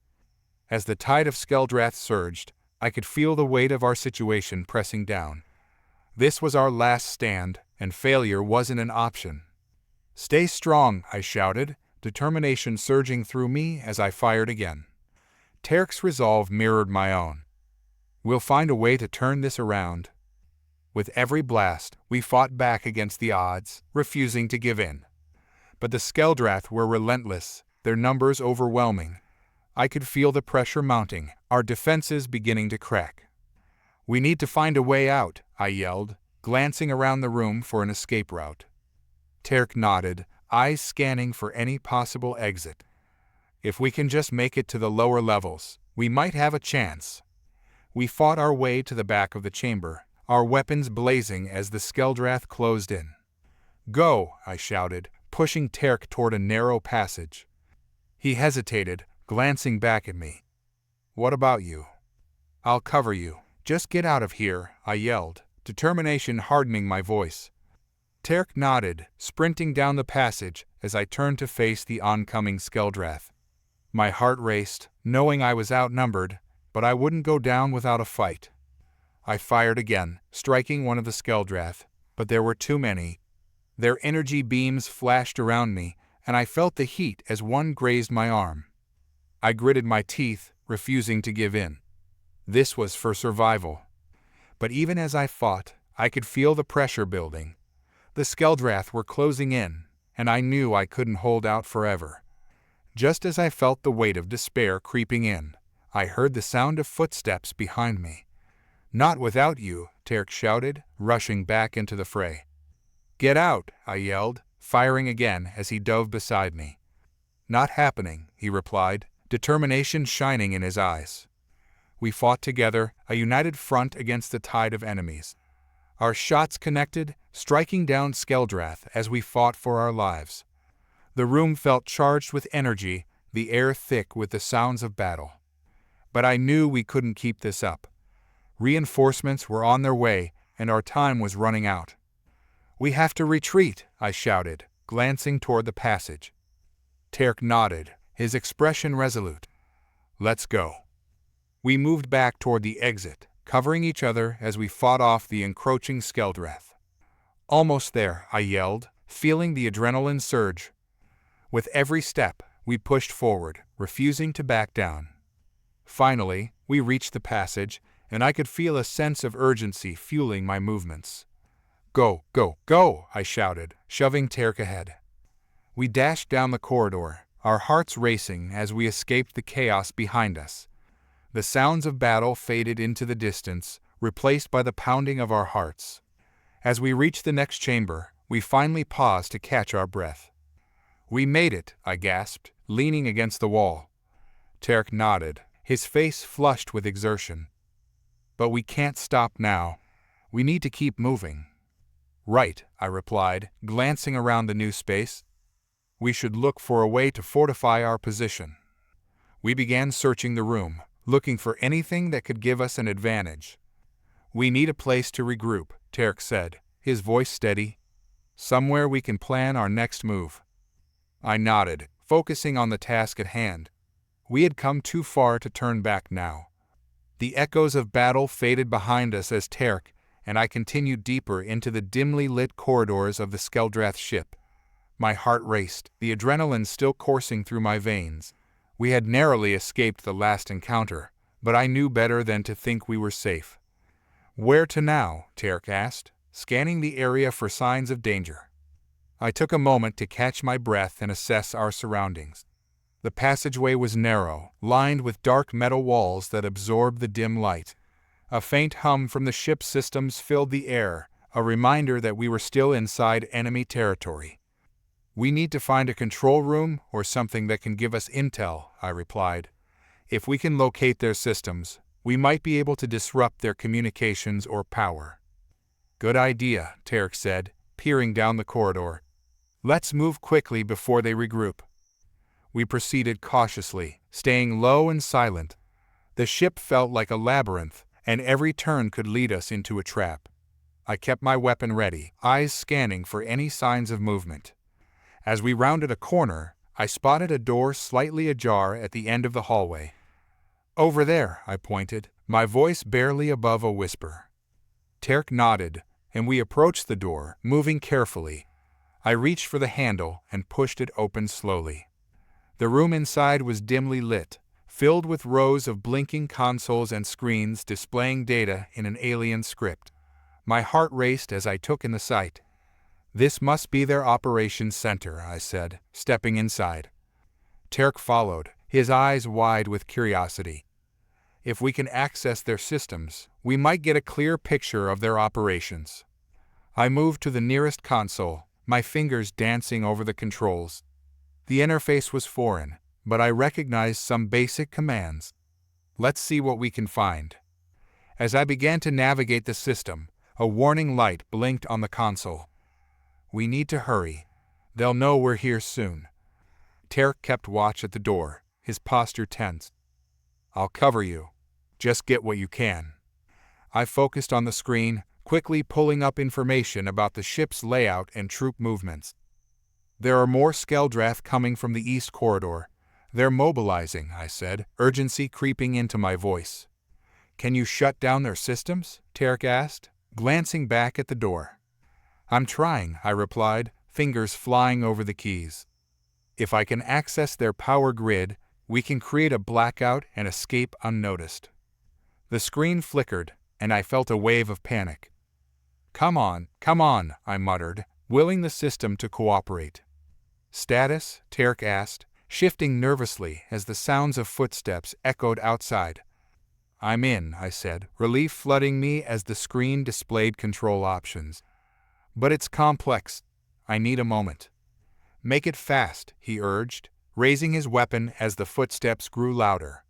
As the tide of Skeldreath surged, I could feel the weight of our situation pressing down. This was our last stand, and failure wasn't an option. "Stay strong," I shouted, determination surging through me as I fired again. Terk's resolve mirrored my own. "We'll find a way to turn this around." With every blast, we fought back against the odds, refusing to give in. But the Skeldreath were relentless, their numbers overwhelming. I could feel the pressure mounting, our defenses beginning to crack. "We need to find a way out," I yelled, glancing around the room for an escape route. Terk nodded, eyes scanning for any possible exit. "If we can just make it to the lower levels, we might have a chance." We fought our way to the back of the chamber, our weapons blazing as the Skeldreath closed in. "Go," I shouted, pushing Terk toward a narrow passage. He hesitated, glancing back at me. "What about you?" "I'll cover you. Just get out of here," I yelled, determination hardening my voice. Terk nodded, sprinting down the passage as I turned to face the oncoming Skeldreath. My heart raced, knowing I was outnumbered, but I wouldn't go down without a fight. I fired again, striking one of the Skeldreath, but there were too many. Their energy beams flashed around me, and I felt the heat as one grazed my arm. I gritted my teeth, refusing to give in. This was for survival. But even as I fought, I could feel the pressure building. The Skeldrath were closing in, and I knew I couldn't hold out forever. Just as I felt the weight of despair creeping in, I heard the sound of footsteps behind me. "Not without you," Terk shouted, rushing back into the fray. "Get out," I yelled, firing again as he dove beside me. "Not happening," he replied, determination shining in his eyes. We fought together, a united front against the tide of enemies. Our shots connected, striking down Skeldrath as we fought for our lives. The room felt charged with energy, the air thick with the sounds of battle. But I knew we couldn't keep this up. Reinforcements were on their way, and our time was running out. "We have to retreat," I shouted, glancing toward the passage. Terk nodded, his expression resolute. "Let's go." We moved back toward the exit, covering each other as we fought off the encroaching Skeldrath. "Almost there," I yelled, feeling the adrenaline surge. With every step, we pushed forward, refusing to back down. Finally, we reached the passage, and I could feel a sense of urgency fueling my movements. "Go, go, go!" I shouted, shoving Terk ahead. We dashed down the corridor, our hearts racing as we escaped the chaos behind us. The sounds of battle faded into the distance, replaced by the pounding of our hearts. As we reached the next chamber, we finally paused to catch our breath. "We made it," I gasped, leaning against the wall. Terk nodded, his face flushed with exertion. "But we can't stop now. We need to keep moving." "Right," I replied, glancing around the new space. "We should look for a way to fortify our position." We began searching the room, looking for anything that could give us an advantage. "We need a place to regroup," Terk said, his voice steady. "Somewhere we can plan our next move." I nodded, focusing on the task at hand. We had come too far to turn back now. The echoes of battle faded behind us as Terk and I continued deeper into the dimly lit corridors of the Skeldrath ship. My heart raced, the adrenaline still coursing through my veins. We had narrowly escaped the last encounter, but I knew better than to think we were safe. "Where to now?" Terk asked, scanning the area for signs of danger. I took a moment to catch my breath and assess our surroundings. The passageway was narrow, lined with dark metal walls that absorbed the dim light. A faint hum from the ship's systems filled the air, a reminder that we were still inside enemy territory. "We need to find a control room or something that can give us intel," I replied. "If we can locate their systems, we might be able to disrupt their communications or power." "Good idea," Terk said, peering down the corridor. "Let's move quickly before they regroup." We proceeded cautiously, staying low and silent. The ship felt like a labyrinth, and every turn could lead us into a trap. I kept my weapon ready, eyes scanning for any signs of movement. As we rounded a corner, I spotted a door slightly ajar at the end of the hallway. "Over there," I pointed, my voice barely above a whisper. Terk nodded, and we approached the door, moving carefully. I reached for the handle and pushed it open slowly. The room inside was dimly lit, filled with rows of blinking consoles and screens displaying data in an alien script. My heart raced as I took in the sight. "This must be their operations center," I said, stepping inside. Terk followed, his eyes wide with curiosity. "If we can access their systems, we might get a clear picture of their operations." I moved to the nearest console, my fingers dancing over the controls. The interface was foreign, but I recognized some basic commands. "Let's see what we can find." As I began to navigate the system, a warning light blinked on the console. "We need to hurry. They'll know we're here soon." Terk kept watch at the door, his posture tense. "I'll cover you. Just get what you can." I focused on the screen, quickly pulling up information about the ship's layout and troop movements. "There are more Skeldrath coming from the east corridor. They're mobilizing," I said, urgency creeping into my voice. "Can you shut down their systems?" Terk asked, glancing back at the door. "I'm trying," I replied, fingers flying over the keys. "If I can access their power grid, we can create a blackout and escape unnoticed." The screen flickered, and I felt a wave of panic. Come on, I muttered, willing the system to cooperate. Status? Tarek asked, shifting nervously as the sounds of footsteps echoed outside. I'm in, I said, relief flooding me as the screen displayed control options. But it's complex. I need a moment. Make it fast, he urged, raising his weapon as the footsteps grew louder.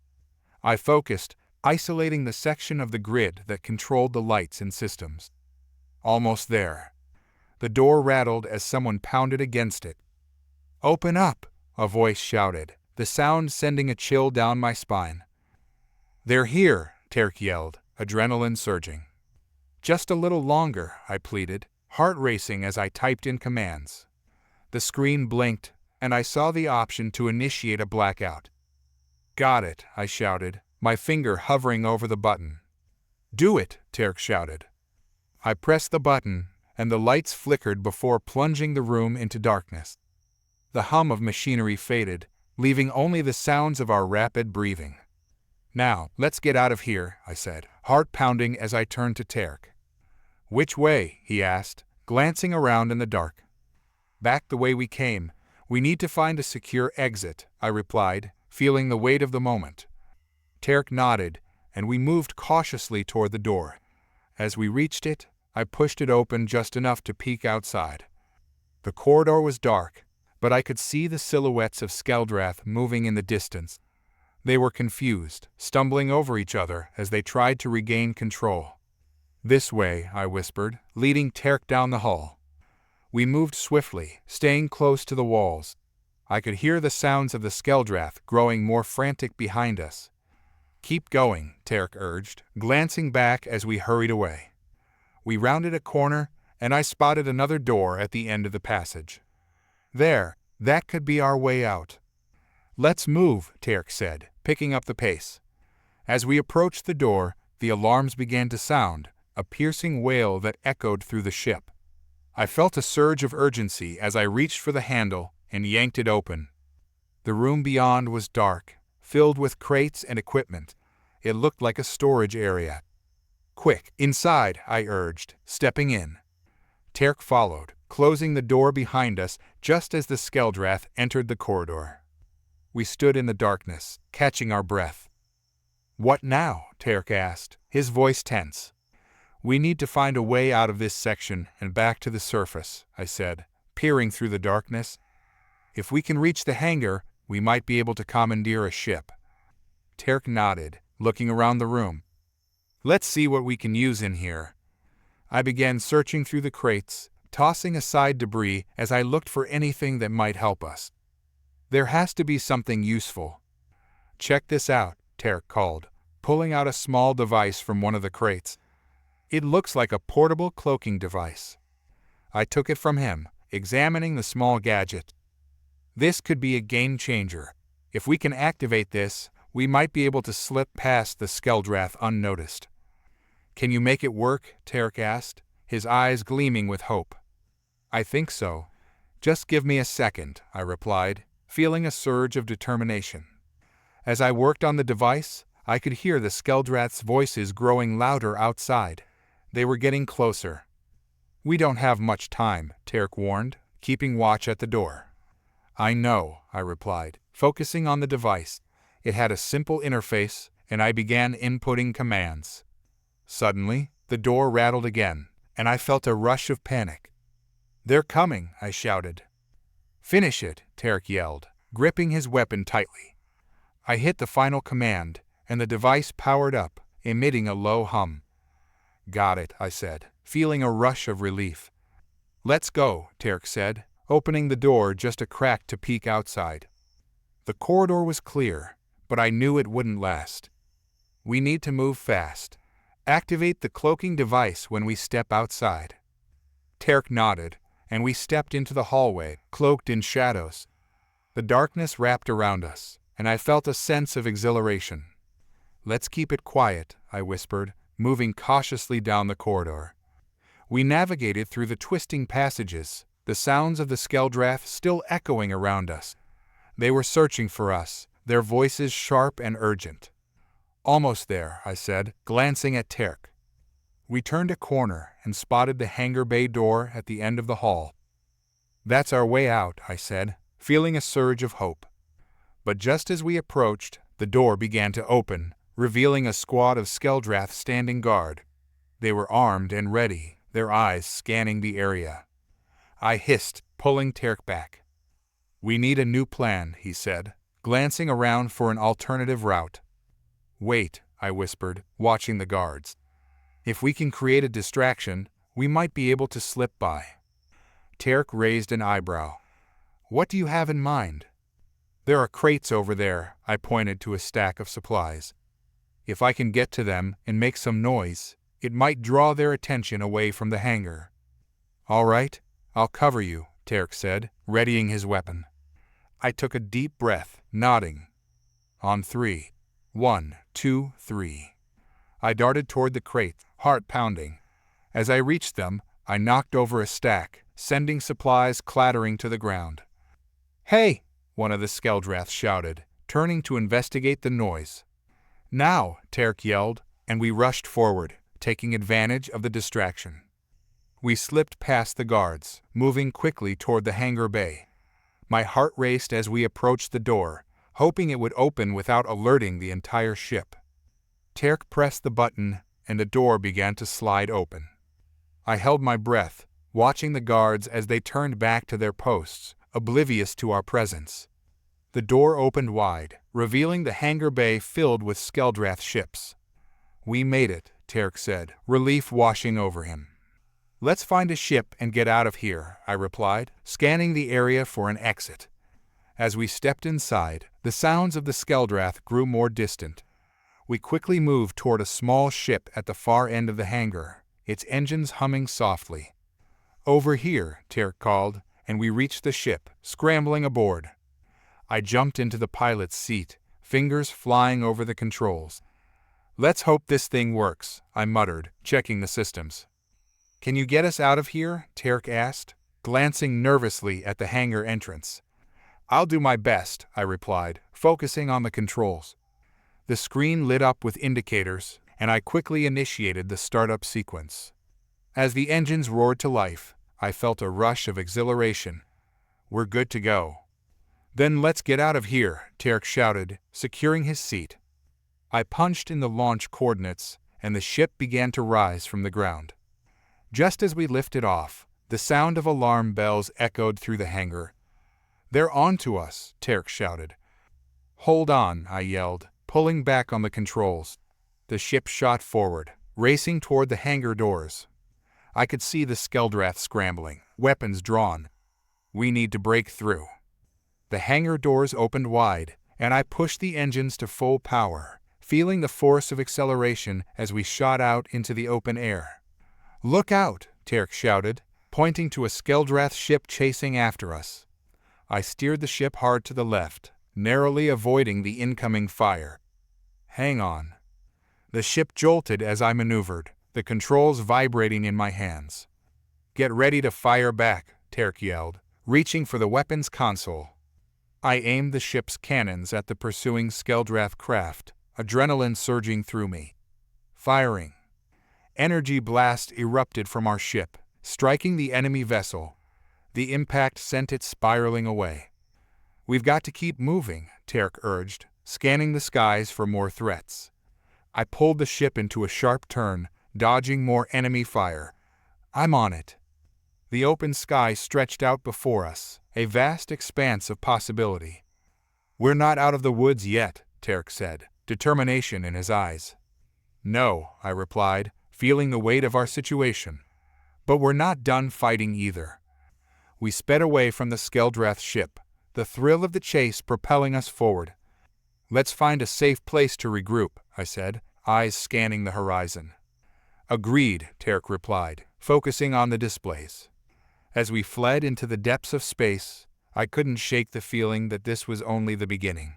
I focused, isolating the section of the grid that controlled the lights and systems. Almost there. The door rattled as someone pounded against it. Open up, a voice shouted, the sound sending a chill down my spine. They're here, Tarek yelled, adrenaline surging. Just a little longer, I pleaded, heart racing as I typed in commands. The screen blinked, and I saw the option to initiate a blackout. Got it, I shouted, my finger hovering over the button. Do it, Tarek shouted. I pressed the button, and the lights flickered before plunging the room into darkness. The hum of machinery faded, leaving only the sounds of our rapid breathing. Now, let's get out of here, I said, heart pounding as I turned to Tarek. Which way? He asked, glancing around in the dark. Back the way we came. We need to find a secure exit, I replied, feeling the weight of the moment. Tarek nodded, and we moved cautiously toward the door. As we reached it, I pushed it open just enough to peek outside. The corridor was dark, but I could see the silhouettes of Skeldrath moving in the distance. They were confused, stumbling over each other as they tried to regain control. This way, I whispered, leading Tarek down the hall. We moved swiftly, staying close to the walls. I could hear the sounds of the Skeldrath growing more frantic behind us. Keep going, Tarek urged, glancing back as we hurried away. We rounded a corner, and I spotted another door at the end of the passage. There, that could be our way out. Let's move, Tarek said, picking up the pace. As we approached the door, the alarms began to sound, a piercing wail that echoed through the ship. I felt a surge of urgency as I reached for the handle and yanked it open. The room beyond was dark, filled with crates and equipment. It looked like a storage area. Quick, inside, I urged, stepping in. Tarek followed, closing the door behind us just as the Skeldrath entered the corridor. We stood in the darkness, catching our breath. What now? Tarek asked, his voice tense. We need to find a way out of this section and back to the surface, I said, peering through the darkness. If we can reach the hangar, we might be able to commandeer a ship. Tarek nodded, looking around the room. Let's see what we can use in here. I began searching through the crates, tossing aside debris as I looked for anything that might help us. There has to be something useful. Check this out, Tarek called, pulling out a small device from one of the crates. It looks like a portable cloaking device. I took it from him, examining the small gadget. This could be a game changer. If we can activate this, we might be able to slip past the Skeldrath unnoticed. Can you make it work? Tarek asked, his eyes gleaming with hope. I think so. Just give me a second, I replied, feeling a surge of determination. As I worked on the device, I could hear the Skeldrath's voices growing louder outside. They were getting closer. We don't have much time, Tarek warned, keeping watch at the door. I know, I replied, focusing on the device. It had a simple interface, and I began inputting commands. Suddenly, the door rattled again, and I felt a rush of panic. They're coming, I shouted. Finish it, Tarek yelled, gripping his weapon tightly. I hit the final command, and the device powered up, emitting a low hum. Got it, I said, feeling a rush of relief. Let's go, Tarek said, opening the door just a crack to peek outside. The corridor was clear, but I knew it wouldn't last. We need to move fast. Activate the cloaking device when we step outside. Tarek nodded, and we stepped into the hallway, cloaked in shadows. The darkness wrapped around us, and I felt a sense of exhilaration. Let's keep it quiet, I whispered, moving cautiously down the corridor. We navigated through the twisting passages, the sounds of the Skeldrath still echoing around us. They were searching for us, their voices sharp and urgent. Almost there, I said, glancing at Tarek. We turned a corner and spotted the hangar bay door at the end of the hall. "That's our way out," I said, feeling a surge of hope. But just as we approached, the door began to open, revealing a squad of Skeldrath standing guard. They were armed and ready, their eyes scanning the area. I hissed, pulling Terk back. "We need a new plan," he said, glancing around for an alternative route. "Wait," I whispered, watching the guards. "If we can create a distraction, we might be able to slip by." Terk raised an eyebrow. "What do you have in mind?" "There are crates over there," I pointed to a stack of supplies. "If I can get to them and make some noise, it might draw their attention away from the hangar." "All right, I'll cover you," Terk said, readying his weapon. I took a deep breath, nodding. "On 3. 1, 2, 3. I darted toward the crate, heart pounding. As I reached them, I knocked over a stack, sending supplies clattering to the ground. "Hey!" one of the Skeldrath shouted, turning to investigate the noise. "Now!" Terk yelled, and we rushed forward, taking advantage of the distraction. We slipped past the guards, moving quickly toward the hangar bay. My heart raced as we approached the door, hoping it would open without alerting the entire ship. Terk pressed the button, and the door began to slide open. I held my breath, watching the guards as they turned back to their posts, oblivious to our presence. The door opened wide, revealing the hangar bay filled with Skeldrath ships. "We made it," Terk said, relief washing over him. "Let's find a ship and get out of here," I replied, scanning the area for an exit. As we stepped inside, the sounds of the Skeldrath grew more distant. We quickly moved toward a small ship at the far end of the hangar, its engines humming softly. "Over here," Terk called, and we reached the ship, scrambling aboard. I jumped into the pilot's seat, fingers flying over the controls. "Let's hope this thing works," I muttered, checking the systems. "Can you get us out of here?" Terk asked, glancing nervously at the hangar entrance. "I'll do my best," I replied, focusing on the controls. The screen lit up with indicators, and I quickly initiated the startup sequence. As the engines roared to life, I felt a rush of exhilaration. "We're good to go." "Then let's get out of here," Terk shouted, securing his seat. I punched in the launch coordinates, and the ship began to rise from the ground. Just as we lifted off, the sound of alarm bells echoed through the hangar. "They're on to us," Terk shouted. "Hold on," I yelled, pulling back on the controls. The ship shot forward, racing toward the hangar doors. I could see the Skeldrath scrambling, weapons drawn. "We need to break through." The hangar doors opened wide, and I pushed the engines to full power, feeling the force of acceleration as we shot out into the open air. "Look out!" Terk shouted, pointing to a Skeldrath ship chasing after us. I steered the ship hard to the left, narrowly avoiding the incoming fire. "Hang on." The ship jolted as I maneuvered, the controls vibrating in my hands. "Get ready to fire back," Terk yelled, reaching for the weapons console. I aimed the ship's cannons at the pursuing Skeldrath craft, adrenaline surging through me. Firing. Energy blasts erupted from our ship, striking the enemy vessel. The impact sent it spiraling away. "We've got to keep moving," Terk urged, scanning the skies for more threats. I pulled the ship into a sharp turn, dodging more enemy fire. "I'm on it." The open sky stretched out before us, a vast expanse of possibility. "We're not out of the woods yet," Terk said, determination in his eyes. "No," I replied, feeling the weight of our situation. "But we're not done fighting either." We sped away from the Skeldrath ship, the thrill of the chase propelling us forward. "Let's find a safe place to regroup," I said, eyes scanning the horizon. "Agreed," Terk replied, focusing on the displays. As we fled into the depths of space, I couldn't shake the feeling that this was only the beginning.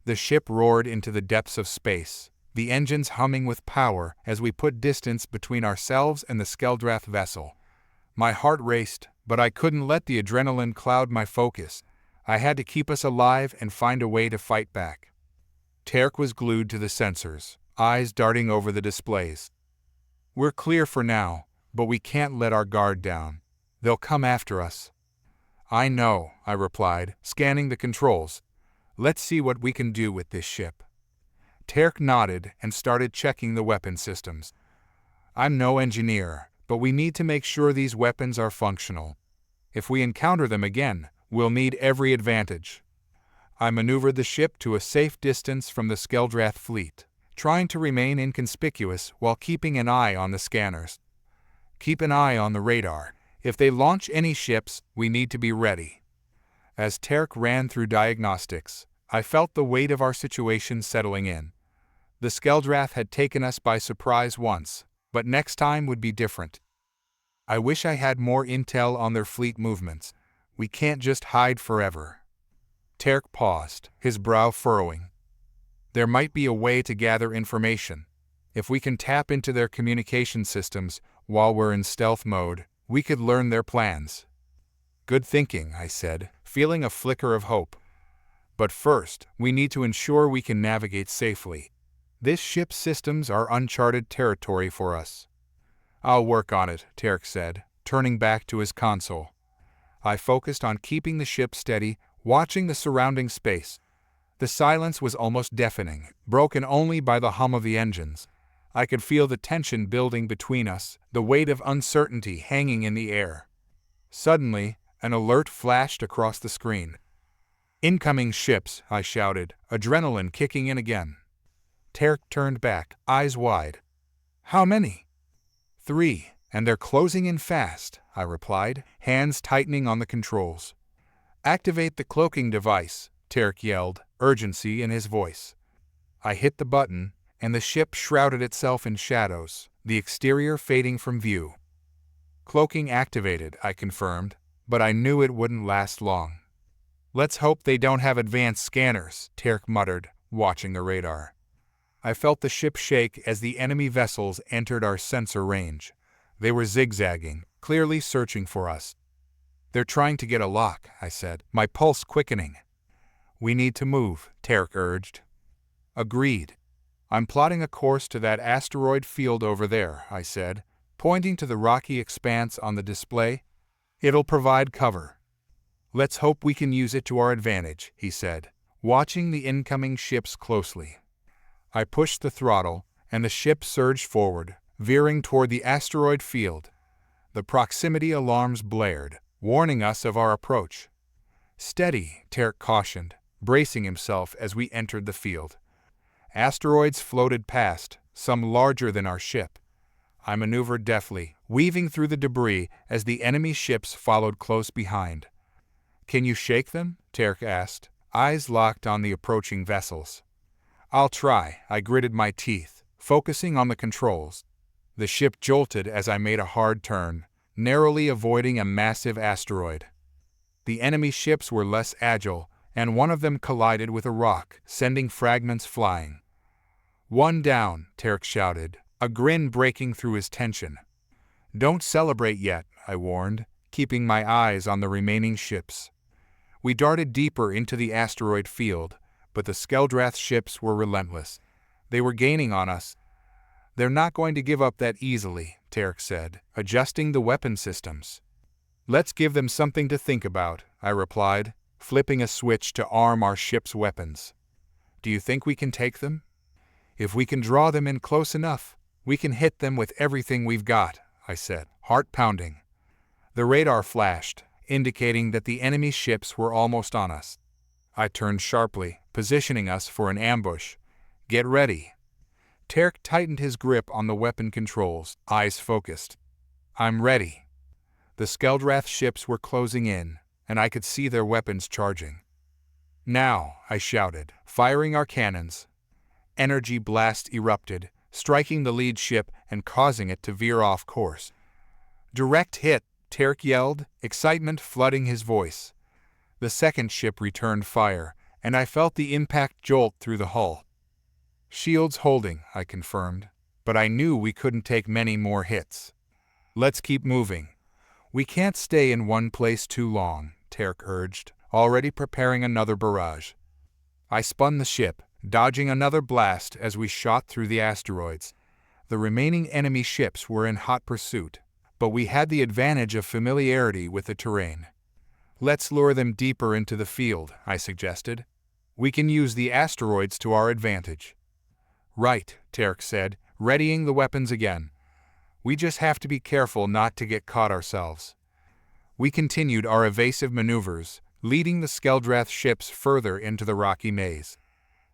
The ship roared into the depths of space, the engines humming with power as we put distance between ourselves and the Skeldrath vessel. My heart raced, but I couldn't let the adrenaline cloud my focus. I had to keep us alive and find a way to fight back. Terk was glued to the sensors, eyes darting over the displays. We're clear for now, but we can't let our guard down. They'll come after us. I know, I replied, scanning the controls. Let's see what we can do with this ship. Terk nodded and started checking the weapon systems. I'm no engineer, but we need to make sure these weapons are functional. If we encounter them again, we'll need every advantage. I maneuvered the ship to a safe distance from the Skeldrath fleet, trying to remain inconspicuous while keeping an eye on the scanners. Keep an eye on the radar. If they launch any ships, we need to be ready. As Terk ran through diagnostics, I felt the weight of our situation settling in. The Skeldrath had taken us by surprise once, but next time would be different. I wish I had more intel on their fleet movements. We can't just hide forever. Terk paused, his brow furrowing. There might be a way to gather information. If we can tap into their communication systems while we're in stealth mode, we could learn their plans. Good thinking, I said, feeling a flicker of hope. But first, we need to ensure we can navigate safely. This ship's systems are uncharted territory for us. I'll work on it, Terk said, turning back to his console. I focused on keeping the ship steady, watching the surrounding space. The silence was almost deafening, broken only by the hum of the engines. I could feel the tension building between us, the weight of uncertainty hanging in the air. Suddenly, an alert flashed across the screen. Incoming ships, I shouted, adrenaline kicking in again. Terk turned back, eyes wide. How many? 3, and they're closing in fast, I replied, hands tightening on the controls. Activate the cloaking device, Terk yelled, urgency in his voice. I hit the button, and the ship shrouded itself in shadows, the exterior fading from view. Cloaking activated, I confirmed, but I knew it wouldn't last long. Let's hope they don't have advanced scanners, Terk muttered, watching the radar. I felt the ship shake as the enemy vessels entered our sensor range. They were zigzagging, clearly searching for us. They're trying to get a lock, I said, my pulse quickening. We need to move, Terk urged. Agreed. I'm plotting a course to that asteroid field over there, I said, pointing to the rocky expanse on the display. It'll provide cover. Let's hope we can use it to our advantage, he said, watching the incoming ships closely. I pushed the throttle, and the ship surged forward, veering toward the asteroid field. The proximity alarms blared, warning us of our approach. Steady, Terk cautioned, bracing himself as we entered the field. Asteroids floated past, some larger than our ship. I maneuvered deftly, weaving through the debris as the enemy ships followed close behind. Can you shake them? Terk asked, eyes locked on the approaching vessels. I'll try, I gritted my teeth, focusing on the controls. The ship jolted as I made a hard turn, narrowly avoiding a massive asteroid. The enemy ships were less agile, and one of them collided with a rock, sending fragments flying. One down, Terk shouted, a grin breaking through his tension. Don't celebrate yet, I warned, keeping my eyes on the remaining ships. We darted deeper into the asteroid field, but the Skeldrath ships were relentless. They were gaining on us. They're not going to give up that easily, Terk said, adjusting the weapon systems. Let's give them something to think about, I replied, flipping a switch to arm our ship's weapons. Do you think we can take them? If we can draw them in close enough, we can hit them with everything we've got, I said, heart pounding. The radar flashed, indicating that the enemy ships were almost on us. I turned sharply, positioning us for an ambush. Get ready. Terk tightened his grip on the weapon controls, eyes focused. I'm ready. The Skeldrath ships were closing in, and I could see their weapons charging. Now, I shouted, firing our cannons. Energy blast erupted, striking the lead ship and causing it to veer off course. Direct hit, Terk yelled, excitement flooding his voice. The second ship returned fire, and I felt the impact jolt through the hull. Shields holding, I confirmed, but I knew we couldn't take many more hits. Let's keep moving. We can't stay in one place too long, Terk urged, already preparing another barrage. I spun the ship, dodging another blast as we shot through the asteroids. The remaining enemy ships were in hot pursuit, but we had the advantage of familiarity with the terrain. Let's lure them deeper into the field, I suggested. We can use the asteroids to our advantage. Right, Tarek said, readying the weapons again. We just have to be careful not to get caught ourselves. We continued our evasive maneuvers, leading the Skeldrath ships further into the rocky maze.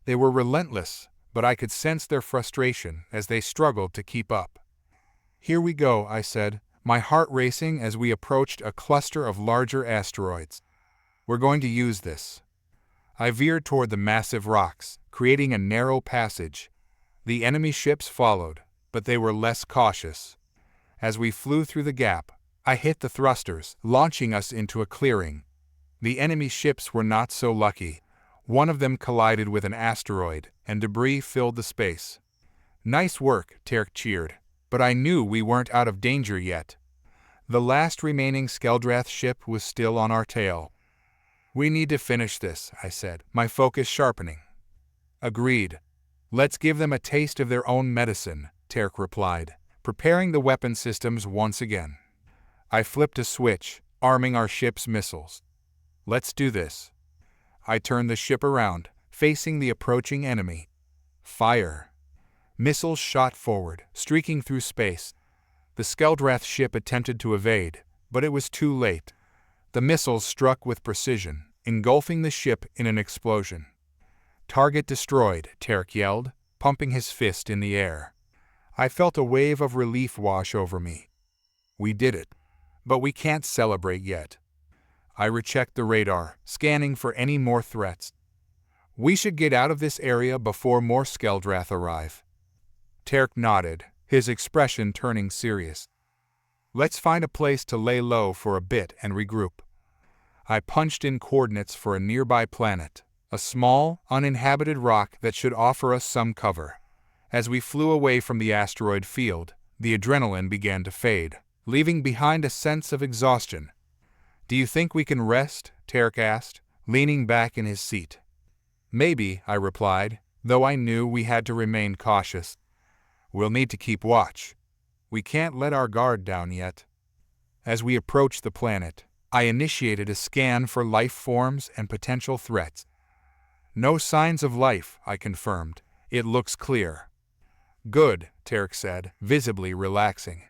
They were relentless, but I could sense their frustration as they struggled to keep up. Here we go, I said, my heart racing as we approached a cluster of larger asteroids. We're going to use this. I veered toward the massive rocks, creating a narrow passage. The enemy ships followed, but they were less cautious. As we flew through the gap, I hit the thrusters, launching us into a clearing. The enemy ships were not so lucky. One of them collided with an asteroid, and debris filled the space. Nice work, Tarek cheered, but I knew we weren't out of danger yet. The last remaining Skeldrath ship was still on our tail. We need to finish this, I said, my focus sharpening. Agreed. Let's give them a taste of their own medicine, Tarek replied, preparing the weapon systems once again. I flipped a switch, arming our ship's missiles. Let's do this. I turned the ship around, facing the approaching enemy. Fire. Missiles shot forward, streaking through space. The Skeldrath ship attempted to evade, but it was too late. The missiles struck with precision, engulfing the ship in an explosion. Target destroyed, Tarek yelled, pumping his fist in the air. I felt a wave of relief wash over me. We did it, but we can't celebrate yet. I rechecked the radar, scanning for any more threats. We should get out of this area before more Skeldrath arrive. Tarek nodded, his expression turning serious. Let's find a place to lay low for a bit and regroup. I punched in coordinates for a nearby planet, a small, uninhabited rock that should offer us some cover. As we flew away from the asteroid field, the adrenaline began to fade, leaving behind a sense of exhaustion. Do you think we can rest? Tarek asked, leaning back in his seat. Maybe, I replied, though I knew we had to remain cautious. We'll need to keep watch. We can't let our guard down yet. As we approached the planet, I initiated a scan for life forms and potential threats. No signs of life, I confirmed. It looks clear. Good, Tarek said, visibly relaxing.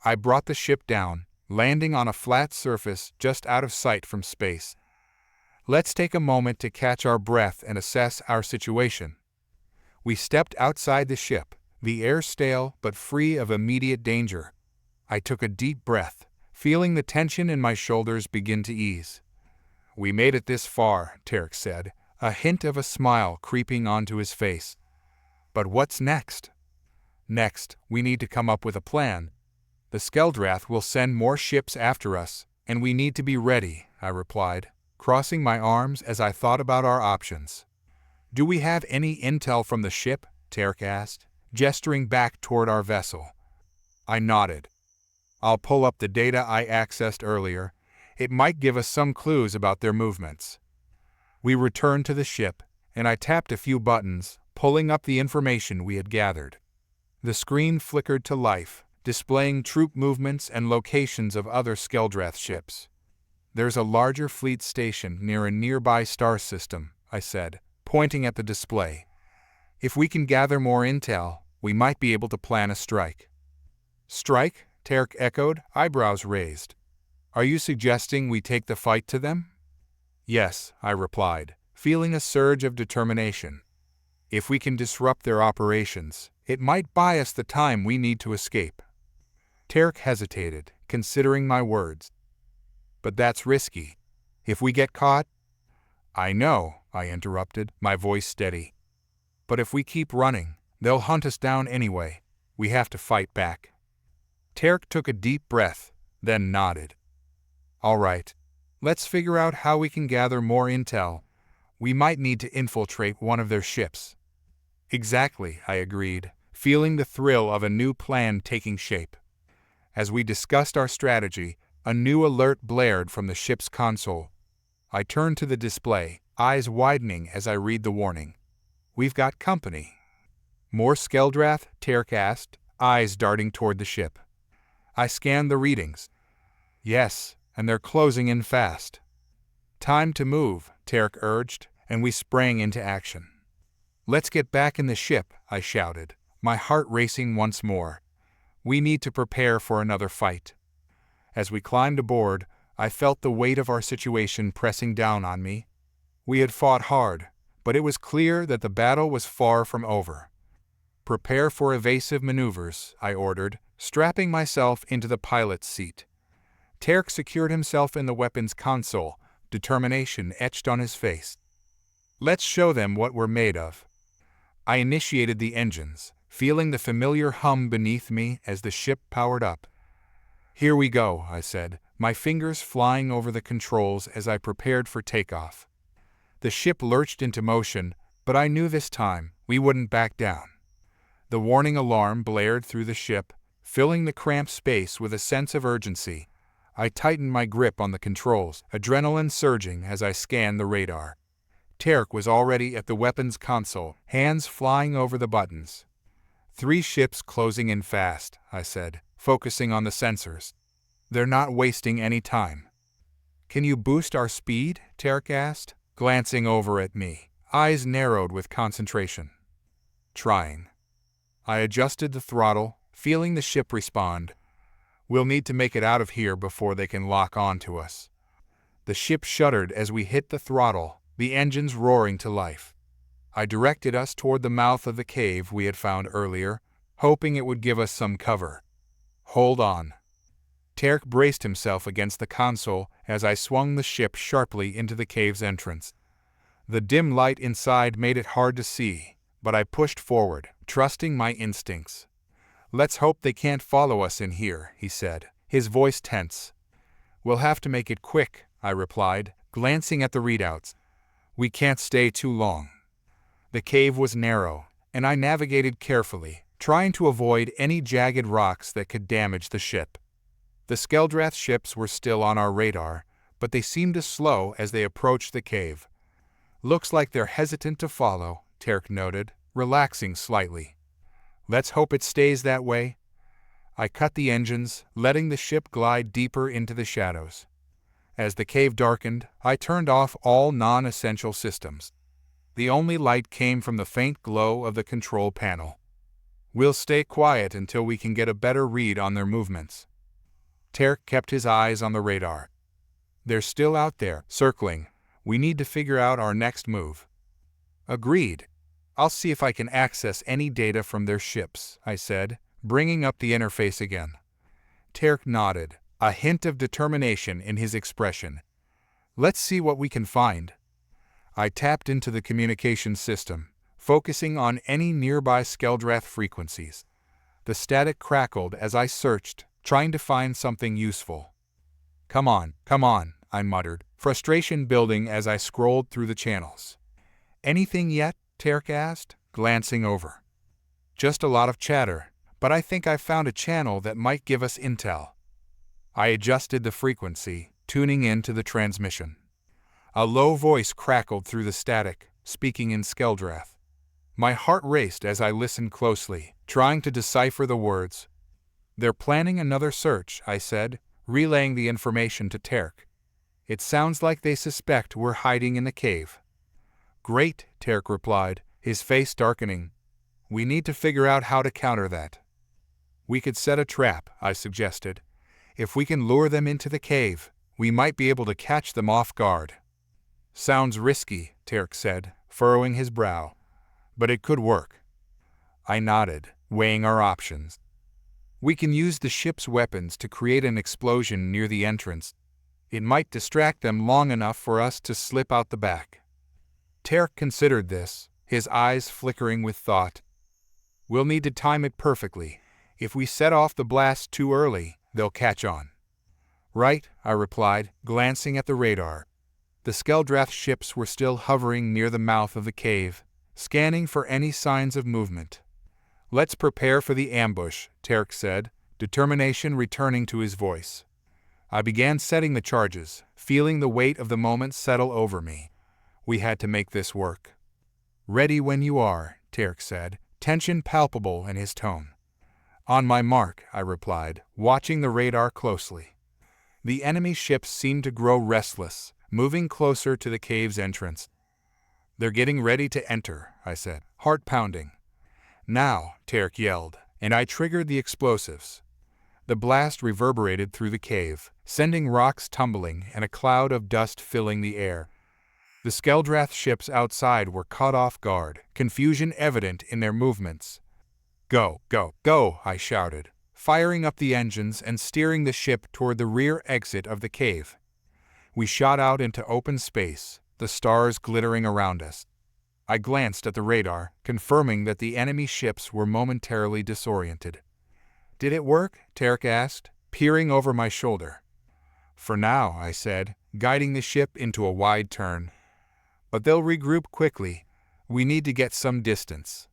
I brought the ship down, landing on a flat surface just out of sight from space. Let's take a moment to catch our breath and assess our situation. We stepped outside the ship, the air stale but free of immediate danger. I took a deep breath, feeling the tension in my shoulders begin to ease. We made it this far, Tarek said, a hint of a smile creeping onto his face. But what's next? Next, we need to come up with a plan. The Skeldrath will send more ships after us, and we need to be ready, I replied, crossing my arms as I thought about our options. Do we have any intel from the ship? Tarek asked, gesturing back toward our vessel. I nodded. I'll pull up the data I accessed earlier. It might give us some clues about their movements. We returned to the ship, and I tapped a few buttons, pulling up the information we had gathered. The screen flickered to life, displaying troop movements and locations of other Skeldrath ships. There's a larger fleet station near a nearby star system, I said, pointing at the display. If we can gather more intel, we might be able to plan a strike. Strike? Tarek echoed, eyebrows raised. Are you suggesting we take the fight to them? Yes, I replied, feeling a surge of determination. If we can disrupt their operations, it might buy us the time we need to escape. Tarek hesitated, considering my words. But that's risky. If we get caught? I know, I interrupted, my voice steady. But if we keep running, they'll hunt us down anyway. We have to fight back. Tarek took a deep breath, then nodded. All right, let's figure out how we can gather more intel. We might need to infiltrate one of their ships. Exactly, I agreed, feeling the thrill of a new plan taking shape. As we discussed our strategy, a new alert blared from the ship's console. I turned to the display, eyes widening as I read the warning. We've got company. More Skeldrath? Tarek asked, eyes darting toward the ship. I scanned the readings. Yes, and they're closing in fast. Time to move, Tarek urged, and we sprang into action. Let's get back in the ship, I shouted, my heart racing once more. We need to prepare for another fight. As we climbed aboard, I felt the weight of our situation pressing down on me. We had fought hard, but it was clear that the battle was far from over. Prepare for evasive maneuvers, I ordered, strapping myself into the pilot's seat. Tarek secured himself in the weapons console, determination etched on his face. Let's show them what we're made of. I initiated the engines, feeling the familiar hum beneath me as the ship powered up. Here we go, I said, my fingers flying over the controls as I prepared for takeoff. The ship lurched into motion, but I knew this time we wouldn't back down. The warning alarm blared through the ship, filling the cramped space with a sense of urgency. I tightened my grip on the controls, adrenaline surging as I scanned the radar. Tarek was already at the weapons console, hands flying over the buttons. 3 ships closing in fast, I said, focusing on the sensors. They're not wasting any time. Can you boost our speed? Tarek asked, glancing over at me, eyes narrowed with concentration. Trying. I adjusted the throttle, feeling the ship respond. We'll need to make it out of here before they can lock on to us. The ship shuddered as we hit the throttle, the engines roaring to life. I directed us toward the mouth of the cave we had found earlier, hoping it would give us some cover. Hold on. Tarek braced himself against the console as I swung the ship sharply into the cave's entrance. The dim light inside made it hard to see, but I pushed forward, trusting my instincts. Let's hope they can't follow us in here, he said, his voice tense. We'll have to make it quick, I replied, glancing at the readouts. We can't stay too long. The cave was narrow, and I navigated carefully, trying to avoid any jagged rocks that could damage the ship. The Skeldrath ships were still on our radar, but they seemed to slow as they approached the cave. Looks like they're hesitant to follow, Tarek noted, relaxing slightly. Let's hope it stays that way. I cut the engines, letting the ship glide deeper into the shadows. As the cave darkened, I turned off all non-essential systems. The only light came from the faint glow of the control panel. We'll stay quiet until we can get a better read on their movements. Tarek kept his eyes on the radar. They're still out there, circling. We need to figure out our next move. Agreed. I'll see if I can access any data from their ships, I said, bringing up the interface again. Tarek nodded, a hint of determination in his expression. Let's see what we can find. I tapped into the communication system, focusing on any nearby Skeldrath frequencies. The static crackled as I searched, trying to find something useful. Come on, I muttered, frustration building as I scrolled through the channels. Anything yet? Tarek asked, glancing over. Just a lot of chatter, but I think I found a channel that might give us intel. I adjusted the frequency, tuning in to the transmission. A low voice crackled through the static, speaking in Skeldrath. My heart raced as I listened closely, trying to decipher the words. They're planning another search, I said, relaying the information to Tarek. It sounds like they suspect we're hiding in the cave. Great, Tarek replied, his face darkening. We need to figure out how to counter that. We could set a trap, I suggested. If we can lure them into the cave, we might be able to catch them off guard. Sounds risky, Tarek said, furrowing his brow. But it could work. I nodded, weighing our options. We can use the ship's weapons to create an explosion near the entrance. It might distract them long enough for us to slip out the back. Tarek considered this, his eyes flickering with thought. We'll need to time it perfectly. If we set off the blast too early, they'll catch on. Right, I replied, glancing at the radar. The Skeldrath ships were still hovering near the mouth of the cave, scanning for any signs of movement. Let's prepare for the ambush, Tarek said, determination returning to his voice. I began setting the charges, feeling the weight of the moment settle over me. We had to make this work. Ready when you are, Tarek said, tension palpable in his tone. On my mark, I replied, watching the radar closely. The enemy ships seemed to grow restless, moving closer to the cave's entrance. They're getting ready to enter, I said, heart pounding. Now, Tarek yelled, and I triggered the explosives. The blast reverberated through the cave, sending rocks tumbling and a cloud of dust filling the air. The Skeldrath ships outside were caught off guard, confusion evident in their movements. Go, go, go, I shouted, firing up the engines and steering the ship toward the rear exit of the cave. We shot out into open space, the stars glittering around us. I glanced at the radar, confirming that the enemy ships were momentarily disoriented. Did it work? Tarek asked, peering over my shoulder. For now, I said, guiding the ship into a wide turn. But they'll regroup quickly. We need to get some distance.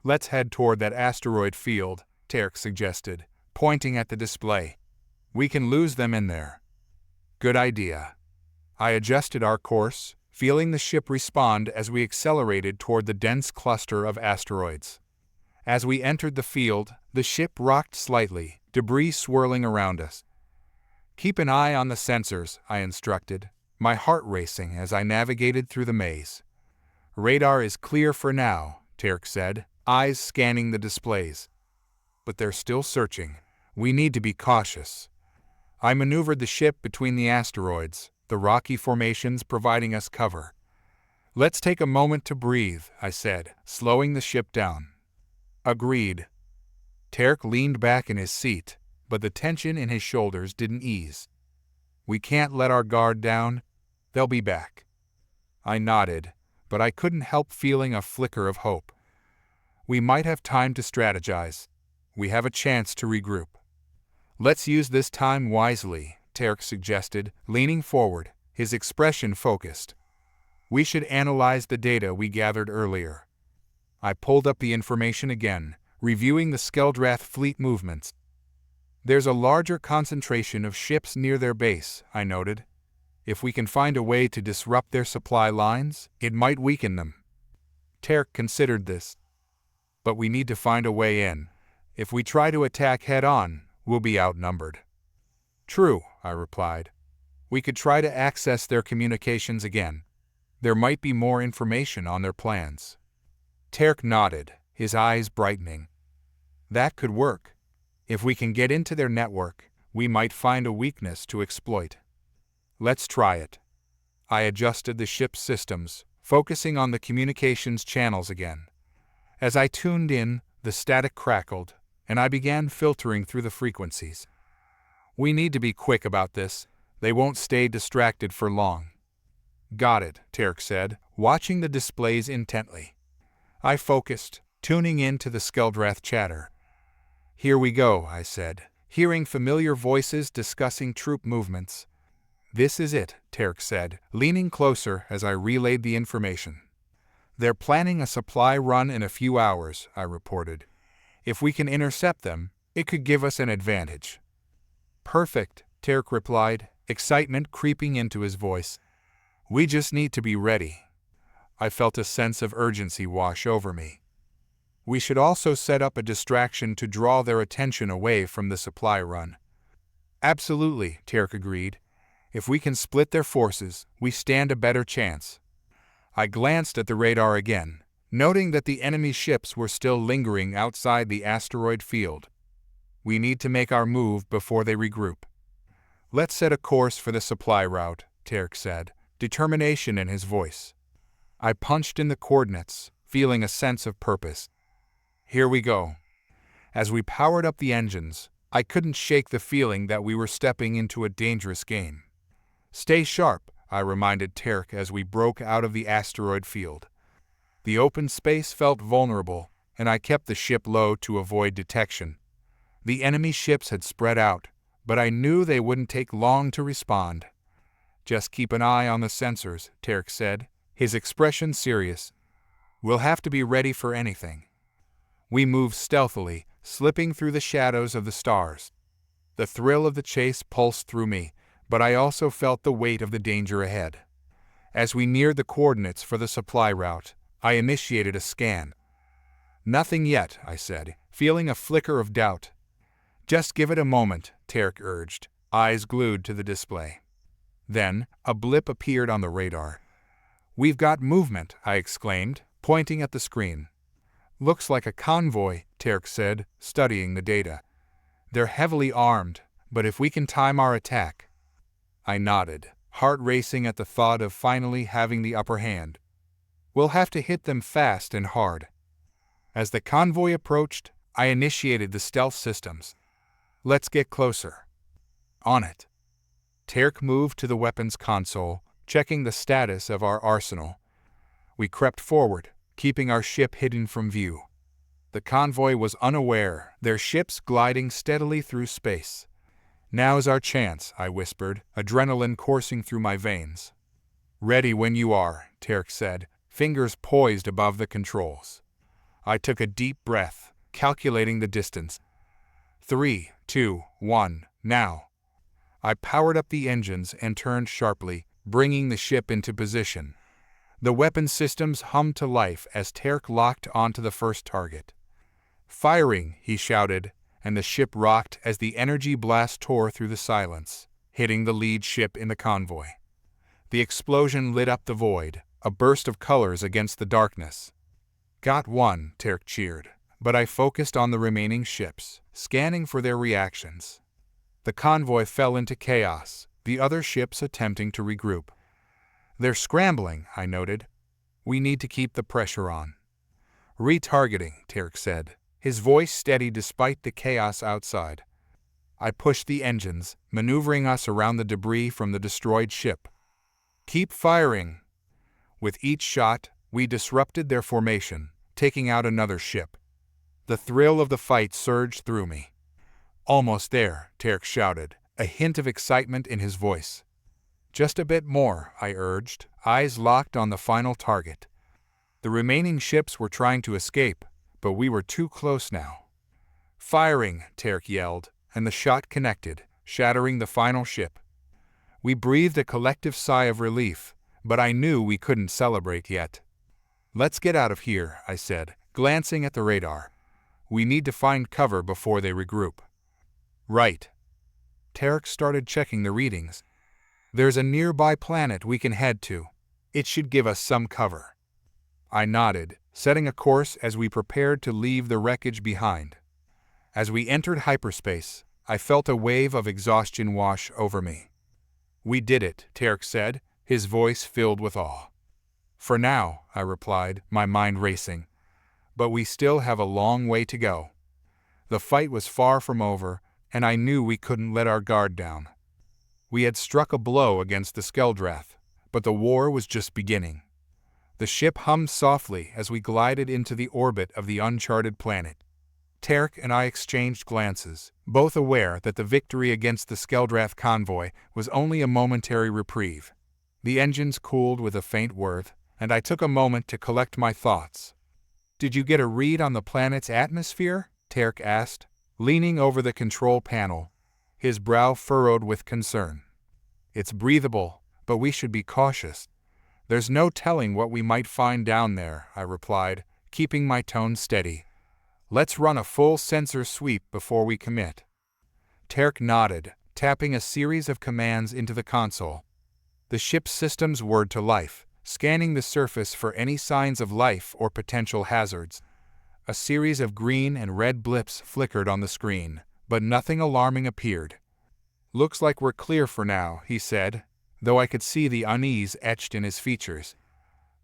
Let's head toward that asteroid field, Tarek suggested, pointing at the display. We can lose them in there. Good idea. I adjusted our course, feeling the ship respond as we accelerated toward the dense cluster of asteroids. As we entered the field, the ship rocked slightly, debris swirling around us. Keep an eye on the sensors, I instructed, my heart racing as I navigated through the maze. Radar is clear for now, Tarek said, eyes scanning the displays. But they're still searching. We need to be cautious. I maneuvered the ship between the asteroids, the rocky formations providing us cover. Let's take a moment to breathe, I said, slowing the ship down. Agreed. Tarek leaned back in his seat, but the tension in his shoulders didn't ease. We can't let our guard down. They'll be back. I nodded, but I couldn't help feeling a flicker of hope. We might have time to strategize. We have a chance to regroup. Let's use this time wisely, Tarek suggested, leaning forward, his expression focused. We should analyze the data we gathered earlier. I pulled up the information again, reviewing the Skeldrath fleet movements. There's a larger concentration of ships near their base, I noted. If we can find a way to disrupt their supply lines, it might weaken them. Tarek considered this. But we need to find a way in. If we try to attack head-on, we'll be outnumbered. True, I replied. We could try to access their communications again. There might be more information on their plans. Tarek nodded, his eyes brightening. That could work. If we can get into their network, we might find a weakness to exploit. Let's try it. I adjusted the ship's systems, focusing on the communications channels again. As I tuned in, the static crackled, and I began filtering through the frequencies. We need to be quick about this. They won't stay distracted for long. Got it, Tarek said, watching the displays intently. I focused, tuning in to the Skeldrath chatter. Here we go, I said, hearing familiar voices discussing troop movements. This is it, Tarek said, leaning closer as I relayed the information. They're planning a supply run in a few hours, I reported. If we can intercept them, it could give us an advantage. Perfect, Tarek replied, excitement creeping into his voice. We just need to be ready. I felt a sense of urgency wash over me. We should also set up a distraction to draw their attention away from the supply run. Absolutely, Tarek agreed. If we can split their forces, we stand a better chance. I glanced at the radar again, noting that the enemy ships were still lingering outside the asteroid field. We need to make our move before they regroup. Let's set a course for the supply route, Tarek said, determination in his voice. I punched in the coordinates, feeling a sense of purpose. Here we go. As we powered up the engines, I couldn't shake the feeling that we were stepping into a dangerous game. Stay sharp, I reminded Tarek as we broke out of the asteroid field. The open space felt vulnerable, and I kept the ship low to avoid detection. The enemy ships had spread out, but I knew they wouldn't take long to respond. Just keep an eye on the sensors, Tarek said, his expression serious. We'll have to be ready for anything. We moved stealthily, slipping through the shadows of the stars. The thrill of the chase pulsed through me, but I also felt the weight of the danger ahead. As we neared the coordinates for the supply route, I initiated a scan. Nothing yet, I said, feeling a flicker of doubt. Just give it a moment, Tarek urged, eyes glued to the display. Then, a blip appeared on the radar. We've got movement, I exclaimed, pointing at the screen. Looks like a convoy, Tarek said, studying the data. They're heavily armed, but if we can time our attack. I nodded, heart racing at the thought of finally having the upper hand. We'll have to hit them fast and hard. As the convoy approached, I initiated the stealth systems. Let's get closer. On it. Tarek moved to the weapons console, checking the status of our arsenal. We crept forward, keeping our ship hidden from view. The convoy was unaware, their ships gliding steadily through space. Now's our chance, I whispered, adrenaline coursing through my veins. Ready when you are, Tarek said, fingers poised above the controls. I took a deep breath, calculating the distance. 3, 2, 1, now. I powered up the engines and turned sharply, bringing the ship into position. The weapon systems hummed to life as Tarek locked onto the first target. Firing, he shouted, and the ship rocked as the energy blast tore through the silence, hitting the lead ship in the convoy. The explosion lit up the void, a burst of colors against the darkness. Got one, Tarek cheered, but I focused on the remaining ships, scanning for their reactions. The convoy fell into chaos, the other ships attempting to regroup. They're scrambling, I noted. We need to keep the pressure on. Retargeting, Tarek said, his voice steady despite the chaos outside. I pushed the engines, maneuvering us around the debris from the destroyed ship. Keep firing. With each shot, we disrupted their formation, taking out another ship. The thrill of the fight surged through me. Almost there, Tarek shouted, a hint of excitement in his voice. Just a bit more, I urged, eyes locked on the final target. The remaining ships were trying to escape, but we were too close now. Firing, Tarek yelled, and the shot connected, shattering the final ship. We breathed a collective sigh of relief, but I knew we couldn't celebrate yet. Let's get out of here, I said, glancing at the radar. We need to find cover before they regroup. Right. Tarek started checking the readings. There's a nearby planet we can head to. It should give us some cover. I nodded, setting a course as we prepared to leave the wreckage behind. As we entered hyperspace, I felt a wave of exhaustion wash over me. We did it, Tarek said, his voice filled with awe. For now, I replied, my mind racing. But we still have a long way to go. The fight was far from over, and I knew we couldn't let our guard down. We had struck a blow against the Skeldrath, but the war was just beginning. The ship hummed softly as we glided into the orbit of the uncharted planet. Tarek and I exchanged glances, both aware that the victory against the Skeldrath convoy was only a momentary reprieve. The engines cooled with a faint whir, and I took a moment to collect my thoughts. Did you get a read on the planet's atmosphere? Tarek asked, leaning over the control panel, his brow furrowed with concern. It's breathable, but we should be cautious. There's no telling what we might find down there, I replied, keeping my tone steady. Let's run a full sensor sweep before we commit. Tarek nodded, tapping a series of commands into the console. The ship's systems whirred to life, scanning the surface for any signs of life or potential hazards. A series of green and red blips flickered on the screen, but nothing alarming appeared. Looks like we're clear for now, he said, though I could see the unease etched in his features.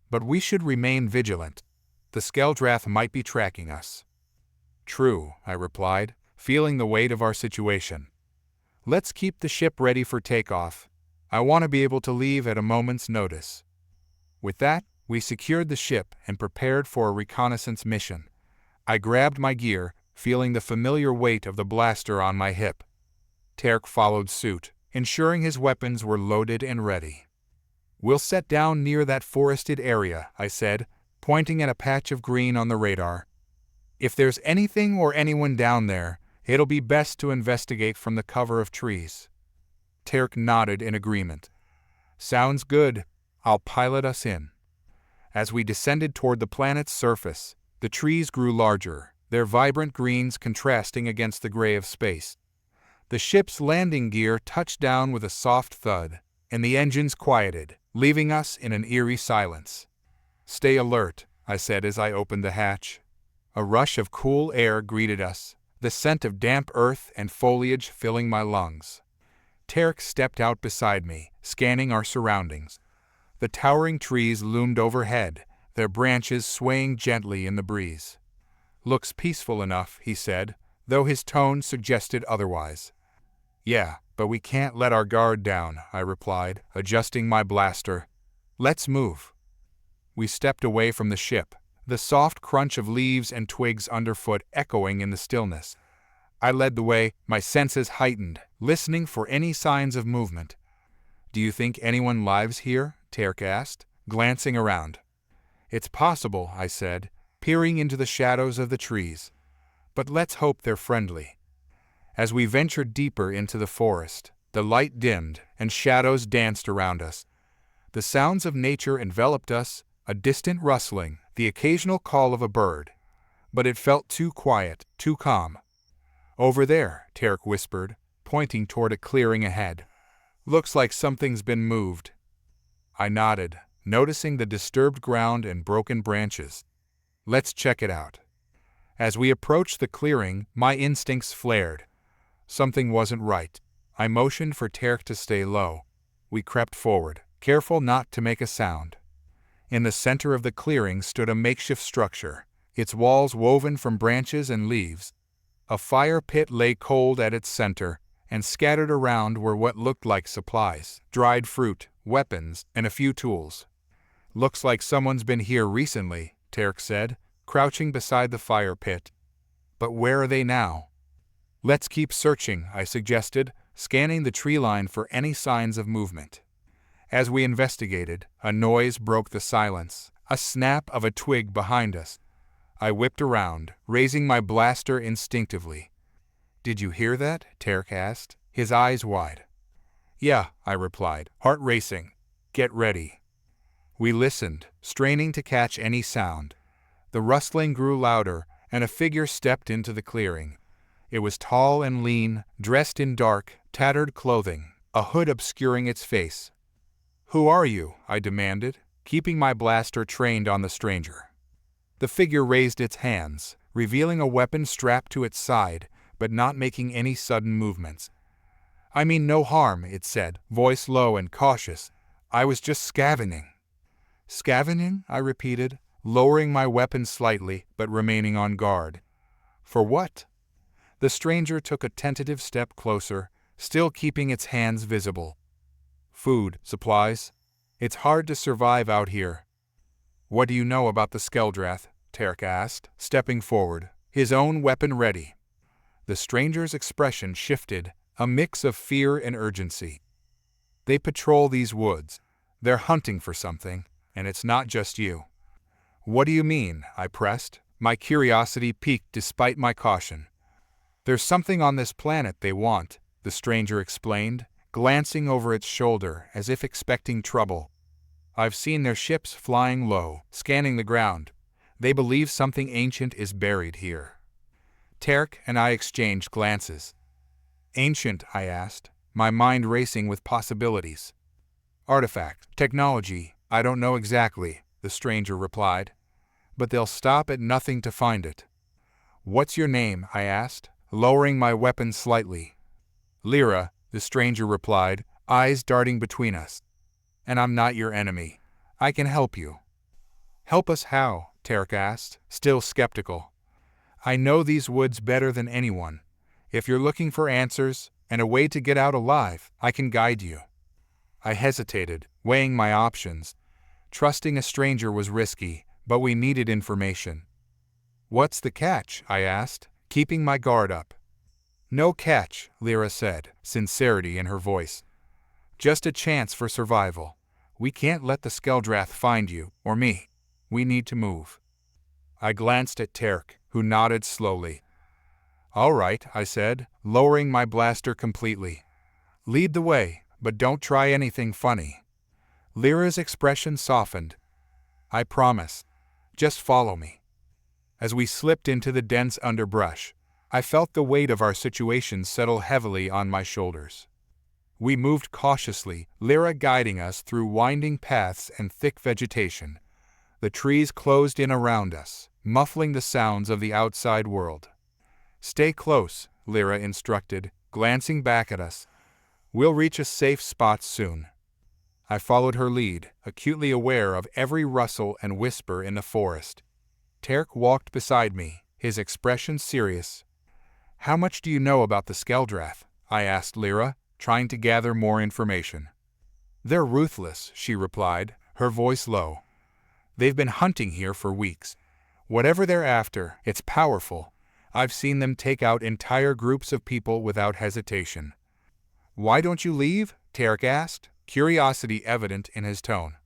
But we should remain vigilant. The Skeldrath might be tracking us. True, I replied, feeling the weight of our situation. Let's keep the ship ready for takeoff. I want to be able to leave at a moment's notice. With that, we secured the ship and prepared for a reconnaissance mission. I grabbed my gear, feeling the familiar weight of the blaster on my hip. Tarek followed suit, ensuring his weapons were loaded and ready. We'll set down near that forested area, I said, pointing at a patch of green on the radar. If there's anything or anyone down there, it'll be best to investigate from the cover of trees. Tarek nodded in agreement. Sounds good. I'll pilot us in. As we descended toward the planet's surface, The trees grew larger, their vibrant greens contrasting against the gray of space. The ship's landing gear touched down with a soft thud, and the engines quieted, leaving us in an eerie silence. "Stay alert," I said as I opened the hatch. A rush of cool air greeted us, the scent of damp earth and foliage filling my lungs. Tarek stepped out beside me, scanning our surroundings. The towering trees loomed overhead, their branches swaying gently in the breeze. "Looks peaceful enough," he said, though his tone suggested otherwise. "Yeah, but we can't let our guard down," I replied, adjusting my blaster. "Let's move." We stepped away from the ship, the soft crunch of leaves and twigs underfoot echoing in the stillness. I led the way, my senses heightened, listening for any signs of movement. "Do you think anyone lives here?" Tarek asked, glancing around. "It's possible," I said, peering into the shadows of the trees. "But let's hope they're friendly." As we ventured deeper into the forest, the light dimmed and shadows danced around us. The sounds of nature enveloped us, a distant rustling, the occasional call of a bird. But it felt too quiet, too calm. "Over there," Tarek whispered, pointing toward a clearing ahead. "Looks like something's been moved." I nodded, noticing the disturbed ground and broken branches. "Let's check it out." As we approached the clearing, my instincts flared. Something wasn't right. I motioned for Tarek to stay low. We crept forward, careful not to make a sound. In the center of the clearing stood a makeshift structure, its walls woven from branches and leaves. A fire pit lay cold at its center, and scattered around were what looked like supplies, dried fruit, weapons, and a few tools. "Looks like someone's been here recently," Tarek said, crouching beside the fire pit. "But where are they now?" "Let's keep searching," I suggested, scanning the tree line for any signs of movement. As we investigated, a noise broke the silence, a snap of a twig behind us. I whipped around, raising my blaster instinctively. "Did you hear that?" Tarek asked, his eyes wide. "Yeah," I replied, heart racing. "Get ready." We listened, straining to catch any sound. The rustling grew louder, and a figure stepped into the clearing. It was tall and lean, dressed in dark, tattered clothing, a hood obscuring its face. "Who are you?" I demanded, keeping my blaster trained on the stranger. The figure raised its hands, revealing a weapon strapped to its side, but not making any sudden movements. "I mean no harm," it said, voice low and cautious. "I was just scavenging." "Scavenging?" I repeated, lowering my weapon slightly, but remaining on guard. "For what?" The stranger took a tentative step closer, still keeping its hands visible. "Food, supplies. It's hard to survive out here." "What do you know about the Skeldrath?" Tarek asked, stepping forward, his own weapon ready. The stranger's expression shifted, a mix of fear and urgency. "They patrol these woods. They're hunting for something, and it's not just you." "What do you mean?" I pressed, my curiosity piqued despite my caution. "There's something on this planet they want," the stranger explained, glancing over its shoulder as if expecting trouble. "I've seen their ships flying low, scanning the ground. They believe something ancient is buried here." Tarek and I exchanged glances. "Ancient?" I asked, my mind racing with possibilities. "Artifact, technology, I don't know exactly," the stranger replied. "But they'll stop at nothing to find it." "What's your name?" I asked, lowering my weapon slightly. "Lyra," the stranger replied, eyes darting between us. "And I'm not your enemy. I can help you." "Help us how?" Tarek asked, still skeptical. "I know these woods better than anyone. If you're looking for answers and a way to get out alive, I can guide you." I hesitated, weighing my options. Trusting a stranger was risky, but we needed information. "What's the catch?" I asked, keeping my guard up. "No catch," Lyra said, sincerity in her voice. "Just a chance for survival. We can't let the Skeldrath find you, or me. We need to move." I glanced at Tarek, who nodded slowly. "All right," I said, lowering my blaster completely. "Lead the way, but don't try anything funny." Lyra's expression softened. "I promise. Just follow me." As we slipped into the dense underbrush, I felt the weight of our situation settle heavily on my shoulders. We moved cautiously, Lyra guiding us through winding paths and thick vegetation. The trees closed in around us, muffling the sounds of the outside world. "Stay close," Lyra instructed, glancing back at us. "We'll reach a safe spot soon." I followed her lead, acutely aware of every rustle and whisper in the forest. Terk walked beside me, his expression serious. "How much do you know about the Skeldrath?" I asked Lyra, trying to gather more information. "They're ruthless," she replied, her voice low. "They've been hunting here for weeks. Whatever they're after, it's powerful. I've seen them take out entire groups of people without hesitation." "Why don't you leave?" Terk asked, curiosity evident in his tone.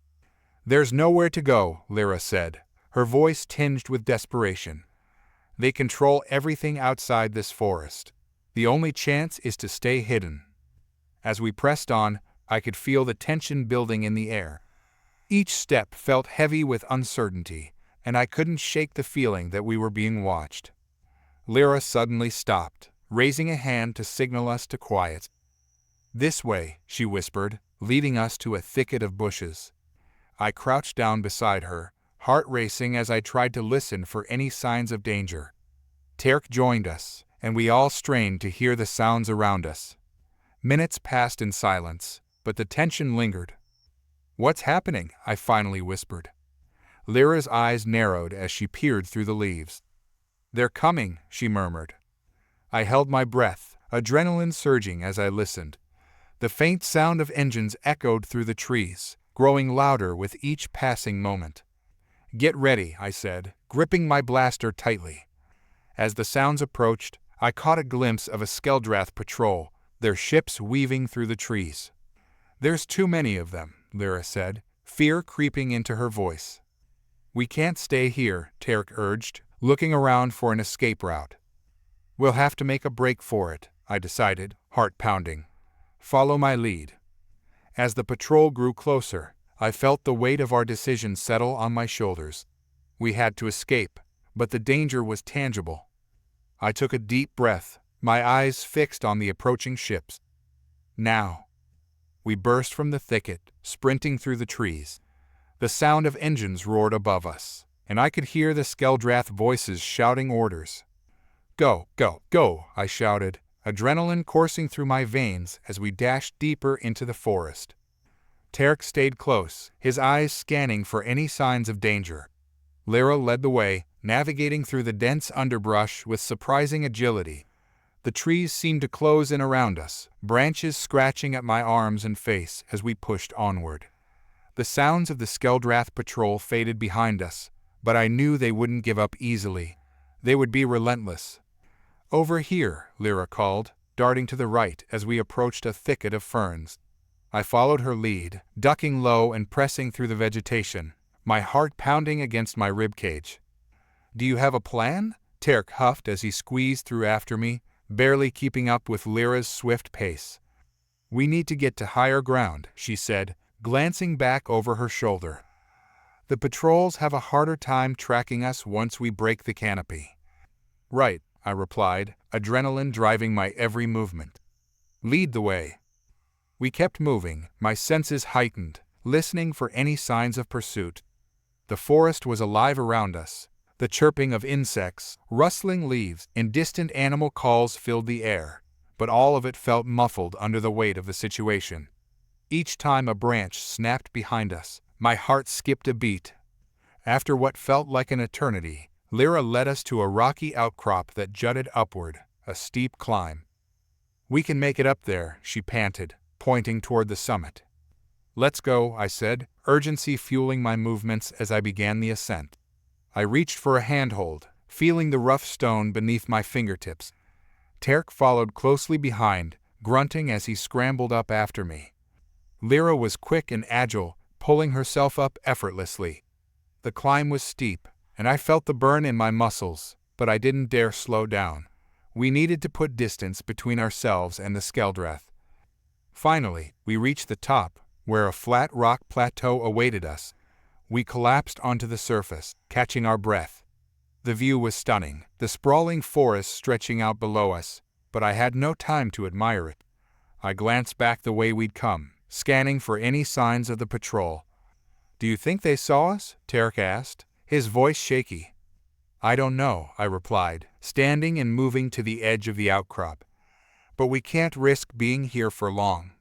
"There's nowhere to go," Lyra said, her voice tinged with desperation. "They control everything outside this forest. The only chance is to stay hidden." As we pressed on, I could feel the tension building in the air. Each step felt heavy with uncertainty, and I couldn't shake the feeling that we were being watched. Lyra suddenly stopped, raising a hand to signal us to quiet. "This way," she whispered, leading us to a thicket of bushes. I crouched down beside her, heart racing as I tried to listen for any signs of danger. Terk joined us, and we all strained to hear the sounds around us. Minutes passed in silence, but the tension lingered. "What's happening?" I finally whispered. Lyra's eyes narrowed as she peered through the leaves. "They're coming," she murmured. I held my breath, adrenaline surging as I listened. The faint sound of engines echoed through the trees, growing louder with each passing moment. "Get ready," I said, gripping my blaster tightly. As the sounds approached, I caught a glimpse of a Skeldrath patrol, their ships weaving through the trees. "There's too many of them," Lyra said, fear creeping into her voice. "We can't stay here," Terk urged, looking around for an escape route. "We'll have to make a break for it," I decided, heart pounding. "Follow my lead." As the patrol grew closer, I felt the weight of our decision settle on my shoulders. We had to escape, but the danger was tangible. I took a deep breath, my eyes fixed on the approaching ships. Now. We burst from the thicket, sprinting through the trees. The sound of engines roared above us, and I could hear the Skeldrath voices shouting orders. "Go, go, go," I shouted, adrenaline coursing through my veins as we dashed deeper into the forest. Terk stayed close, his eyes scanning for any signs of danger. Lyra led the way, navigating through the dense underbrush with surprising agility. The trees seemed to close in around us, branches scratching at my arms and face as we pushed onward. The sounds of the Skeldrath patrol faded behind us, but I knew they wouldn't give up easily. They would be relentless. "Over here," Lyra called, darting to the right as we approached a thicket of ferns. I followed her lead, ducking low and pressing through the vegetation, my heart pounding against my ribcage. "Do you have a plan?" Terk huffed as he squeezed through after me, barely keeping up with Lyra's swift pace. "We need to get to higher ground," she said, glancing back over her shoulder. "The patrols have a harder time tracking us once we break the canopy." "Right," I replied, adrenaline driving my every movement. "Lead the way." We kept moving, my senses heightened, listening for any signs of pursuit. The forest was alive around us. The chirping of insects, rustling leaves, and distant animal calls filled the air, but all of it felt muffled under the weight of the situation. Each time a branch snapped behind us, my heart skipped a beat. After what felt like an eternity, Lyra led us to a rocky outcrop that jutted upward, a steep climb. "We can make it up there," she panted, pointing toward the summit. "Let's go," I said, urgency fueling my movements as I began the ascent. I reached for a handhold, feeling the rough stone beneath my fingertips. Terk followed closely behind, grunting as he scrambled up after me. Lyra was quick and agile, pulling herself up effortlessly. The climb was steep, and I felt the burn in my muscles, but I didn't dare slow down. We needed to put distance between ourselves and the Skeldrath. Finally, we reached the top, where a flat rock plateau awaited us. We collapsed onto the surface, catching our breath. The view was stunning, the sprawling forest stretching out below us, but I had no time to admire it. I glanced back the way we'd come, scanning for any signs of the patrol. "Do you think they saw us?" Tarek asked, his voice shaky. "I don't know," I replied, standing and moving to the edge of the outcrop. "But we can't risk being here for long."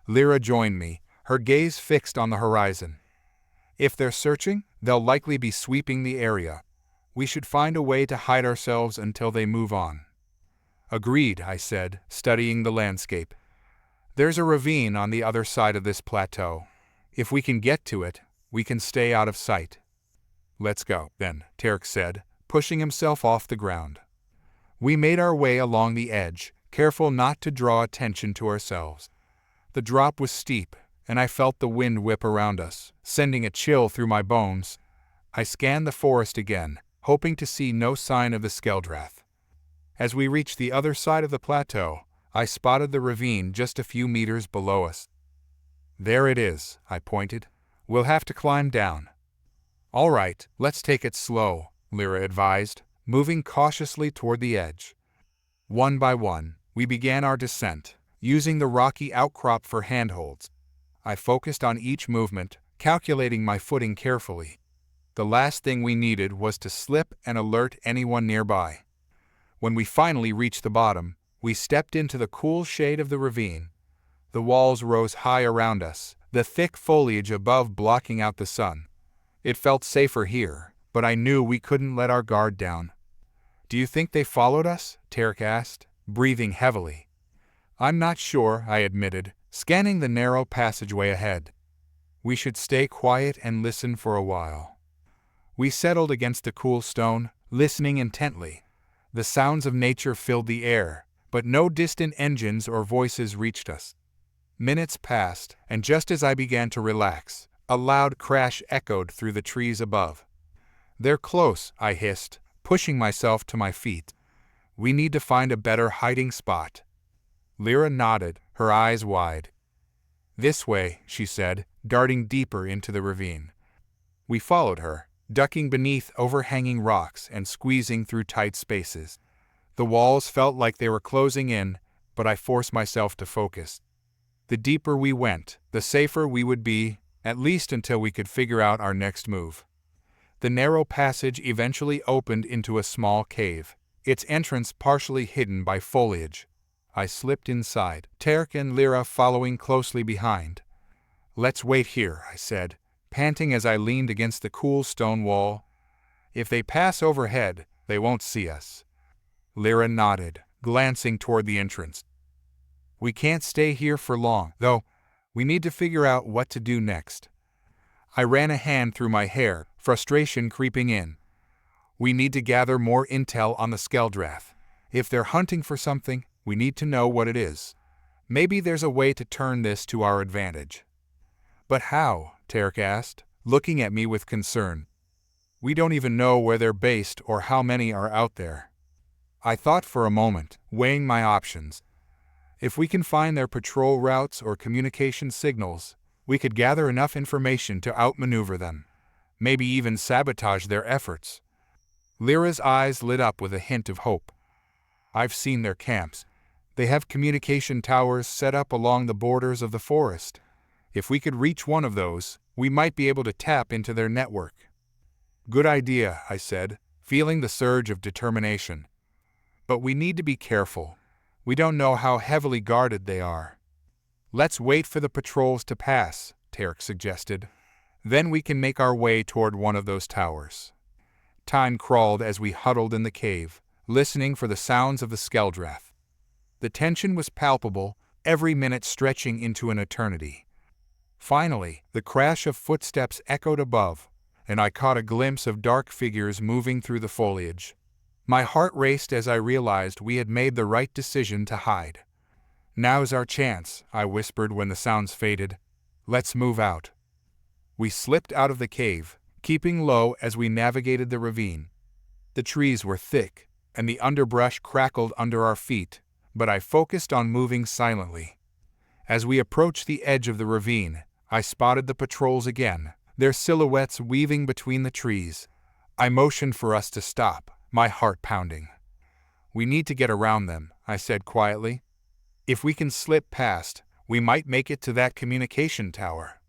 Lyra joined me, her gaze fixed on the horizon. "If they're searching, they'll likely be sweeping the area. We should find a way to hide ourselves until they move on." "Agreed," I said, studying the landscape. "There's a ravine on the other side of this plateau. If we can get to it, we can stay out of sight." "Let's go, then," Tarek said, pushing himself off the ground. We made our way along the edge, careful not to draw attention to ourselves. The drop was steep, and I felt the wind whip around us, sending a chill through my bones. I scanned the forest again, hoping to see no sign of the Skeldrath. As we reached the other side of the plateau, I spotted the ravine just a few meters below us. "There it is," I pointed. "We'll have to climb down." "All right, let's take it slow," Lyra advised, moving cautiously toward the edge. One by one, we began our descent, using the rocky outcrop for handholds. I focused on each movement, calculating my footing carefully. The last thing we needed was to slip and alert anyone nearby. When we finally reached the bottom, we stepped into the cool shade of the ravine. The walls rose high around us, the thick foliage above blocking out the sun. It felt safer here, but I knew we couldn't let our guard down. "Do you think they followed us?" Tarek asked, breathing heavily. "I'm not sure," I admitted, scanning the narrow passageway ahead. "We should stay quiet and listen for a while." We settled against the cool stone, listening intently. The sounds of nature filled the air, but no distant engines or voices reached us. Minutes passed, and just as I began to relax, a loud crash echoed through the trees above. "They're close," I hissed, pushing myself to my feet. "We need to find a better hiding spot." Lyra nodded, her eyes wide. "This way," she said, darting deeper into the ravine. We followed her, ducking beneath overhanging rocks and squeezing through tight spaces. The walls felt like they were closing in, but I forced myself to focus. The deeper we went, the safer we would be, at least until we could figure out our next move. The narrow passage eventually opened into a small cave, its entrance partially hidden by foliage. I slipped inside, Tarek and Lyra following closely behind. "Let's wait here," I said, panting as I leaned against the cool stone wall. "If they pass overhead, they won't see us." Lyra nodded, glancing toward the entrance. "We can't stay here for long, though. We need to figure out what to do next." I ran a hand through my hair, frustration creeping in. "We need to gather more intel on the Skeldrath. If they're hunting for something, we need to know what it is. Maybe there's a way to turn this to our advantage." "But how?" Tarek asked, looking at me with concern. "We don't even know where they're based or how many are out there." I thought for a moment, weighing my options. If we can find their patrol routes or communication signals, we could gather enough information to outmaneuver them, maybe even sabotage their efforts. Lyra's eyes lit up with a hint of hope. "I've seen their camps. They have communication towers set up along the borders of the forest. If we could reach one of those, we might be able to tap into their network." "Good idea," I said, feeling the surge of determination. "But we need to be careful. We don't know how heavily guarded they are." "Let's wait for the patrols to pass," Tarek suggested. "Then we can make our way toward one of those towers." Time crawled as we huddled in the cave, listening for the sounds of the Skeldrath. The tension was palpable, every minute stretching into an eternity. Finally, the crash of footsteps echoed above, and I caught a glimpse of dark figures moving through the foliage. My heart raced as I realized we had made the right decision to hide. "Now's our chance," I whispered when the sounds faded. "Let's move out." We slipped out of the cave, keeping low as we navigated the ravine. The trees were thick, and the underbrush crackled under our feet, but I focused on moving silently. As we approached the edge of the ravine, I spotted the patrols again, their silhouettes weaving between the trees. I motioned for us to stop, my heart pounding. We need to get around them, I said quietly. If we can slip past, we might make it to that communication tower.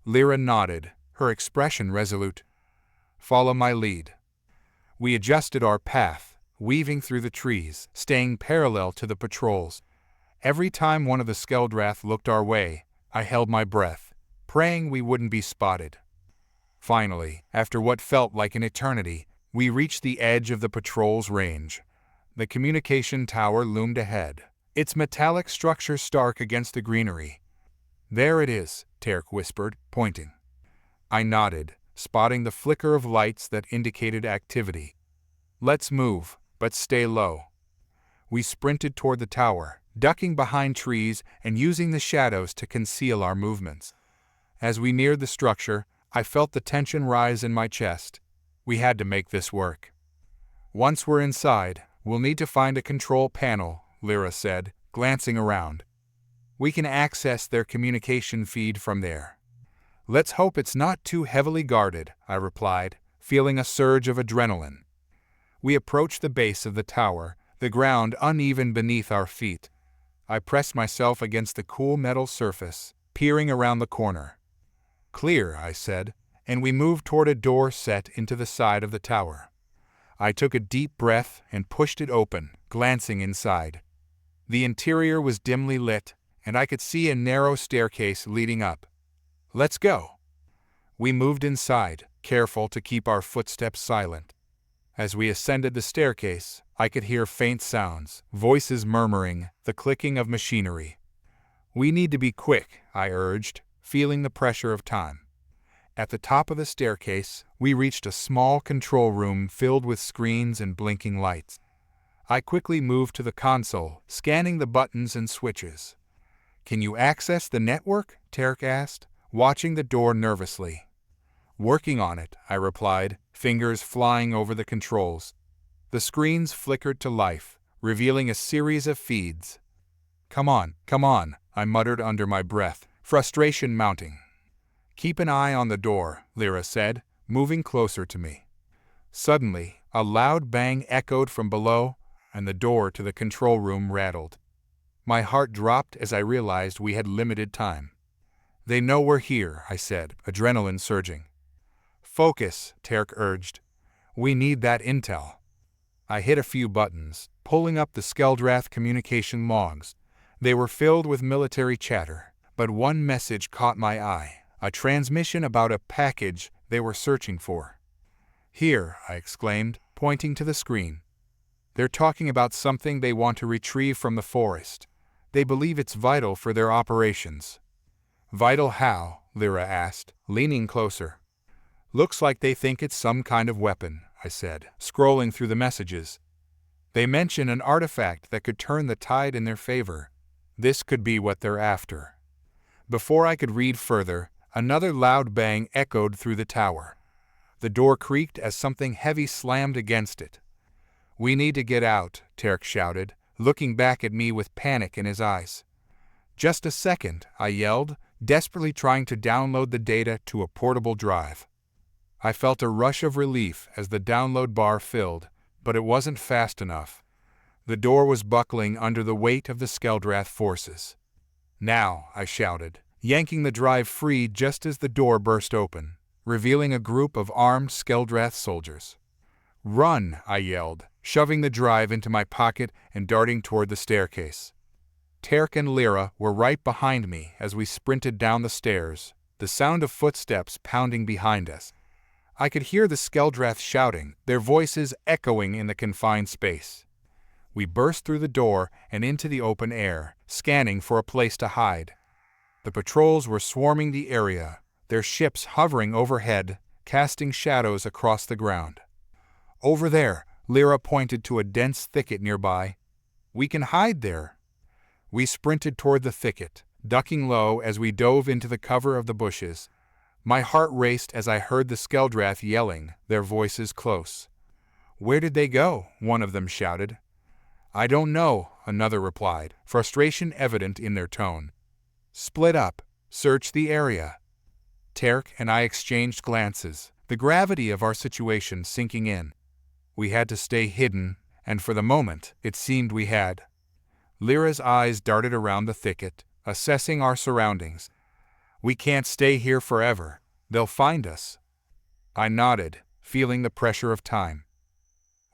Lyra nodded, her expression resolute. Follow my lead. We adjusted our path, weaving through the trees, staying parallel to the patrols. Every time one of the Skeldrath looked our way, I held my breath, praying we wouldn't be spotted. Finally, after what felt like an eternity, we reached the edge of the patrol's range. The communication tower loomed ahead, its metallic structure stark against the greenery. There it is, Terk whispered, pointing. I nodded, spotting the flicker of lights that indicated activity. Let's move, but stay low. We sprinted toward the tower, ducking behind trees and using the shadows to conceal our movements. As we neared the structure, I felt the tension rise in my chest. We had to make this work. Once we're inside, we'll need to find a control panel, Lyra said, glancing around. We can access their communication feed from there. Let's hope it's not too heavily guarded, I replied, feeling a surge of adrenaline. We approached the base of the tower, the ground uneven beneath our feet. I pressed myself against the cool metal surface, peering around the corner. Clear, I said, and we moved toward a door set into the side of the tower. I took a deep breath and pushed it open, glancing inside. The interior was dimly lit, and I could see a narrow staircase leading up. Let's go. We moved inside, careful to keep our footsteps silent. As we ascended the staircase, I could hear faint sounds, voices murmuring, the clicking of machinery. We need to be quick, I urged, feeling the pressure of time. At the top of the staircase, we reached a small control room filled with screens and blinking lights. I quickly moved to the console, scanning the buttons and switches. Can you access the network? Terk asked, watching the door nervously. Working on it, I replied, fingers flying over the controls. The screens flickered to life, revealing a series of feeds. Come on, I muttered under my breath, frustration mounting. Keep an eye on the door, Lyra said, moving closer to me. Suddenly, a loud bang echoed from below, and the door to the control room rattled. My heart dropped as I realized we had limited time. They know we're here, I said, adrenaline surging. Focus, Terk urged. We need that intel. I hit a few buttons, pulling up the Skeldrath communication logs. They were filled with military chatter, but one message caught my eye, a transmission about a package they were searching for. Here, I exclaimed, pointing to the screen. They're talking about something they want to retrieve from the forest. They believe it's vital for their operations. Vital how? Lyra asked, leaning closer. Looks like they think it's some kind of weapon, I said, scrolling through the messages. They mention an artifact that could turn the tide in their favor. This could be what they're after. Before I could read further, another loud bang echoed through the tower. The door creaked as something heavy slammed against it. We need to get out, Terk shouted, looking back at me with panic in his eyes. Just a second, I yelled, desperately trying to download the data to a portable drive. I felt a rush of relief as the download bar filled, but it wasn't fast enough. The door was buckling under the weight of the Skeldrath forces. Now, I shouted, yanking the drive free just as the door burst open, revealing a group of armed Skeldrath soldiers. Run, I yelled, shoving the drive into my pocket and darting toward the staircase. Terk and Lyra were right behind me as we sprinted down the stairs, the sound of footsteps pounding behind us. I could hear the Skeldrath shouting, their voices echoing in the confined space. We burst through the door and into the open air, scanning for a place to hide. The patrols were swarming the area, their ships hovering overhead, casting shadows across the ground. Over there, Lyra pointed to a dense thicket nearby. We can hide there. We sprinted toward the thicket, ducking low as we dove into the cover of the bushes. My heart raced as I heard the Skeldrath yelling, their voices close. Where did they go? One of them shouted. I don't know, another replied, frustration evident in their tone. Split up. Search the area. Terk and I exchanged glances, the gravity of our situation sinking in. We had to stay hidden, and for the moment, it seemed we had. Lyra's eyes darted around the thicket, assessing our surroundings. We can't stay here forever. They'll find us. I nodded, feeling the pressure of time.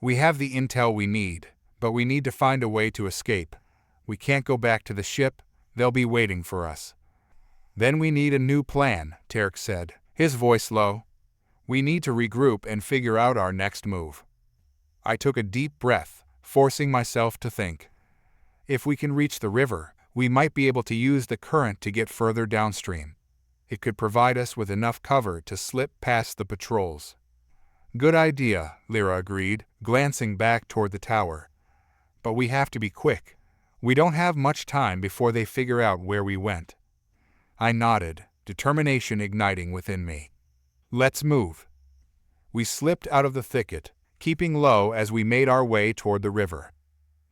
We have the intel we need, but we need to find a way to escape. We can't go back to the ship. They'll be waiting for us. Then we need a new plan, Tarek said, his voice low. We need to regroup and figure out our next move. I took a deep breath, forcing myself to think. If we can reach the river, we might be able to use the current to get further downstream. It could provide us with enough cover to slip past the patrols. Good idea, Lyra agreed, glancing back toward the tower. But we have to be quick. We don't have much time before they figure out where we went. I nodded, determination igniting within me. Let's move. We slipped out of the thicket, keeping low as we made our way toward the river.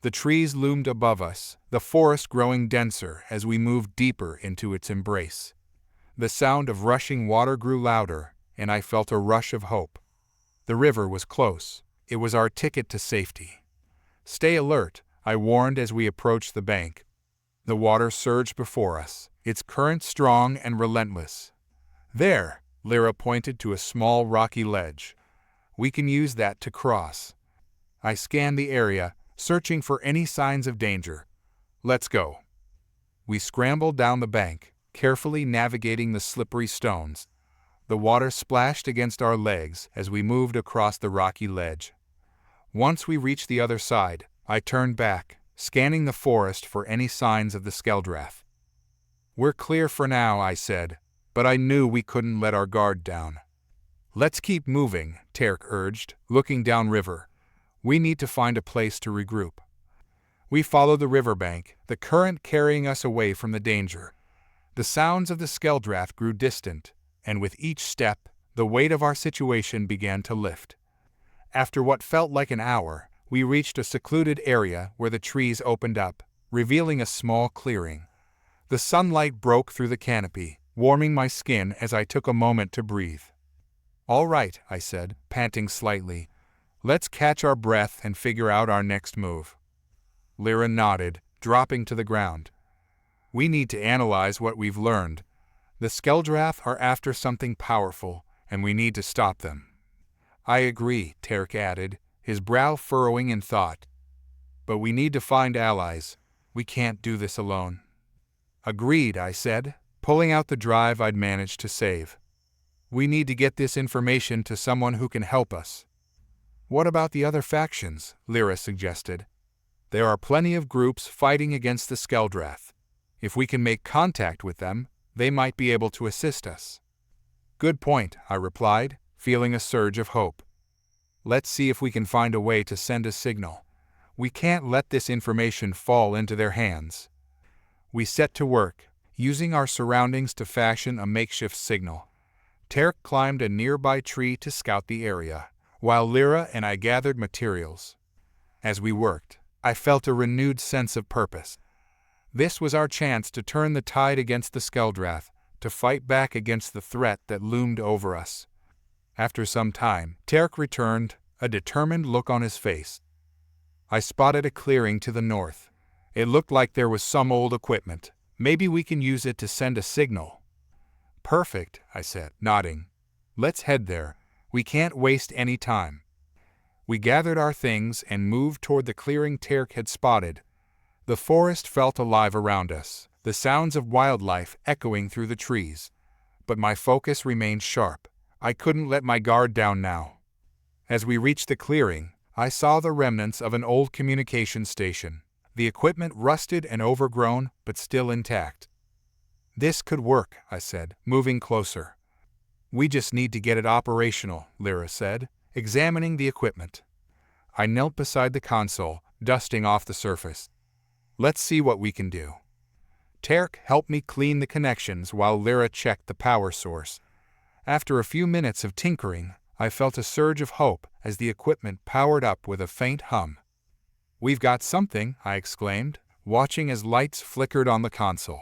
The trees loomed above us, the forest growing denser as we moved deeper into its embrace. The sound of rushing water grew louder, and I felt a rush of hope. The river was close. It was our ticket to safety. Stay alert, I warned as we approached the bank. The water surged before us, its current strong and relentless. There, Lyra pointed to a small rocky ledge. We can use that to cross. I scanned the area, searching for any signs of danger. Let's go. We scrambled down the bank, carefully navigating the slippery stones. The water splashed against our legs as we moved across the rocky ledge. Once we reached the other side, I turned back, scanning the forest for any signs of the Skeldrath. We're clear for now, I said, but I knew we couldn't let our guard down. Let's keep moving, Tarek urged, looking downriver. We need to find a place to regroup. We followed the riverbank, the current carrying us away from the danger. The sounds of the Skeldrath grew distant, and with each step, the weight of our situation began to lift. After what felt like an hour, we reached a secluded area where the trees opened up, revealing a small clearing. The sunlight broke through the canopy, warming my skin as I took a moment to breathe. All right, I said, panting slightly. Let's catch our breath and figure out our next move. Lyra nodded, dropping to the ground. We need to analyze what we've learned. The Skeldrath are after something powerful, and we need to stop them. I agree, Tarek added, his brow furrowing in thought. But we need to find allies. We can't do this alone. Agreed, I said, pulling out the drive I'd managed to save. We need to get this information to someone who can help us. What about the other factions? Lyra suggested. There are plenty of groups fighting against the Skeldrath. If we can make contact with them, they might be able to assist us. Good point, I replied, feeling a surge of hope. Let's see if we can find a way to send a signal. We can't let this information fall into their hands. We set to work, using our surroundings to fashion a makeshift signal. Tarek climbed a nearby tree to scout the area, while Lyra and I gathered materials. As we worked, I felt a renewed sense of purpose. This was our chance to turn the tide against the Skeldrath, to fight back against the threat that loomed over us. After some time, Tarek returned, a determined look on his face. I spotted a clearing to the north. It looked like there was some old equipment. Maybe we can use it to send a signal. Perfect, I said, nodding. Let's head there. We can't waste any time. We gathered our things and moved toward the clearing Tarek had spotted. The forest felt alive around us, the sounds of wildlife echoing through the trees. But my focus remained sharp. I couldn't let my guard down now. As we reached the clearing, I saw the remnants of an old communication station. The equipment rusted and overgrown, but still intact. This could work, I said, moving closer. We just need to get it operational, Lyra said, examining the equipment. I knelt beside the console, dusting off the surface. Let's see what we can do. Tarek helped me clean the connections while Lyra checked the power source. After a few minutes of tinkering, I felt a surge of hope as the equipment powered up with a faint hum. We've got something, I exclaimed, watching as lights flickered on the console.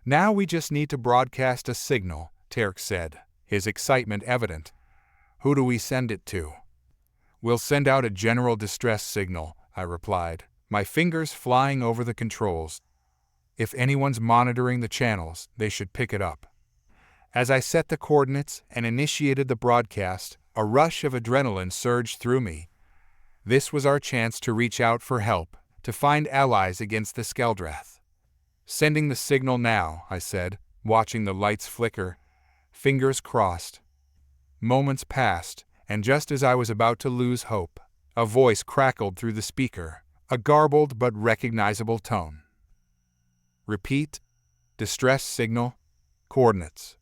Now we just need to broadcast a signal, Tarek said, his excitement evident. Who do we send it to? We'll send out a general distress signal, I replied, my fingers flying over the controls. If anyone's monitoring the channels, they should pick it up. As I set the coordinates and initiated the broadcast, a rush of adrenaline surged through me. This was our chance to reach out for help, to find allies against the Skeldrath. Sending the signal now, I said, watching the lights flicker, fingers crossed. Moments passed, and just as I was about to lose hope, a voice crackled through the speaker, a garbled but recognizable tone. Repeat, distress signal, coordinates.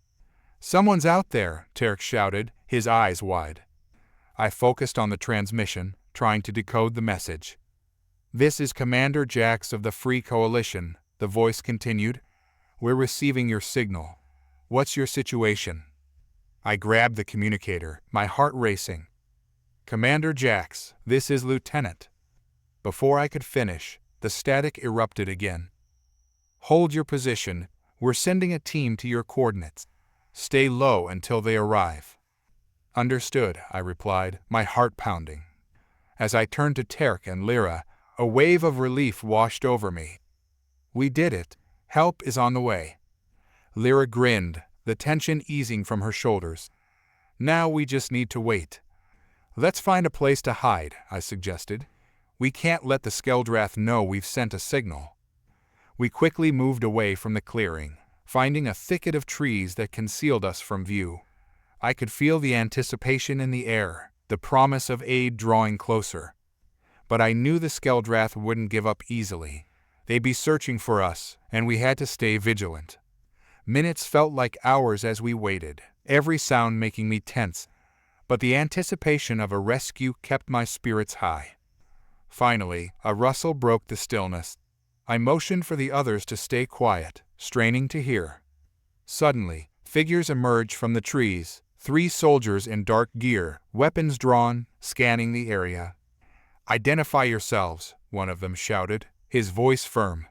Someone's out there, Tarek shouted, his eyes wide. I focused on the transmission, trying to decode the message. This is Commander Jax of the Free Coalition, the voice continued. We're receiving your signal. What's your situation? I grabbed the communicator, my heart racing. Commander Jax, this is Lieutenant. Before I could finish, the static erupted again. Hold your position. We're sending a team to your coordinates. Stay low until they arrive. Understood, I replied, my heart pounding. As I turned to Tarek and Lyra, a wave of relief washed over me. We did it. Help is on the way. Lyra grinned, the tension easing from her shoulders. Now we just need to wait. Let's find a place to hide, I suggested. We can't let the Skeldrath know we've sent a signal. We quickly moved away from the clearing, finding a thicket of trees that concealed us from view. I could feel the anticipation in the air, the promise of aid drawing closer. But I knew the Skeldrath wouldn't give up easily. They'd be searching for us, and we had to stay vigilant. Minutes felt like hours as we waited, every sound making me tense, but the anticipation of a rescue kept my spirits high. Finally, a rustle broke the stillness. I motioned for the others to stay quiet, straining to hear. Suddenly, figures emerged from the trees, 3 soldiers in dark gear, weapons drawn, scanning the area. Identify yourselves, one of them shouted, his voice firm.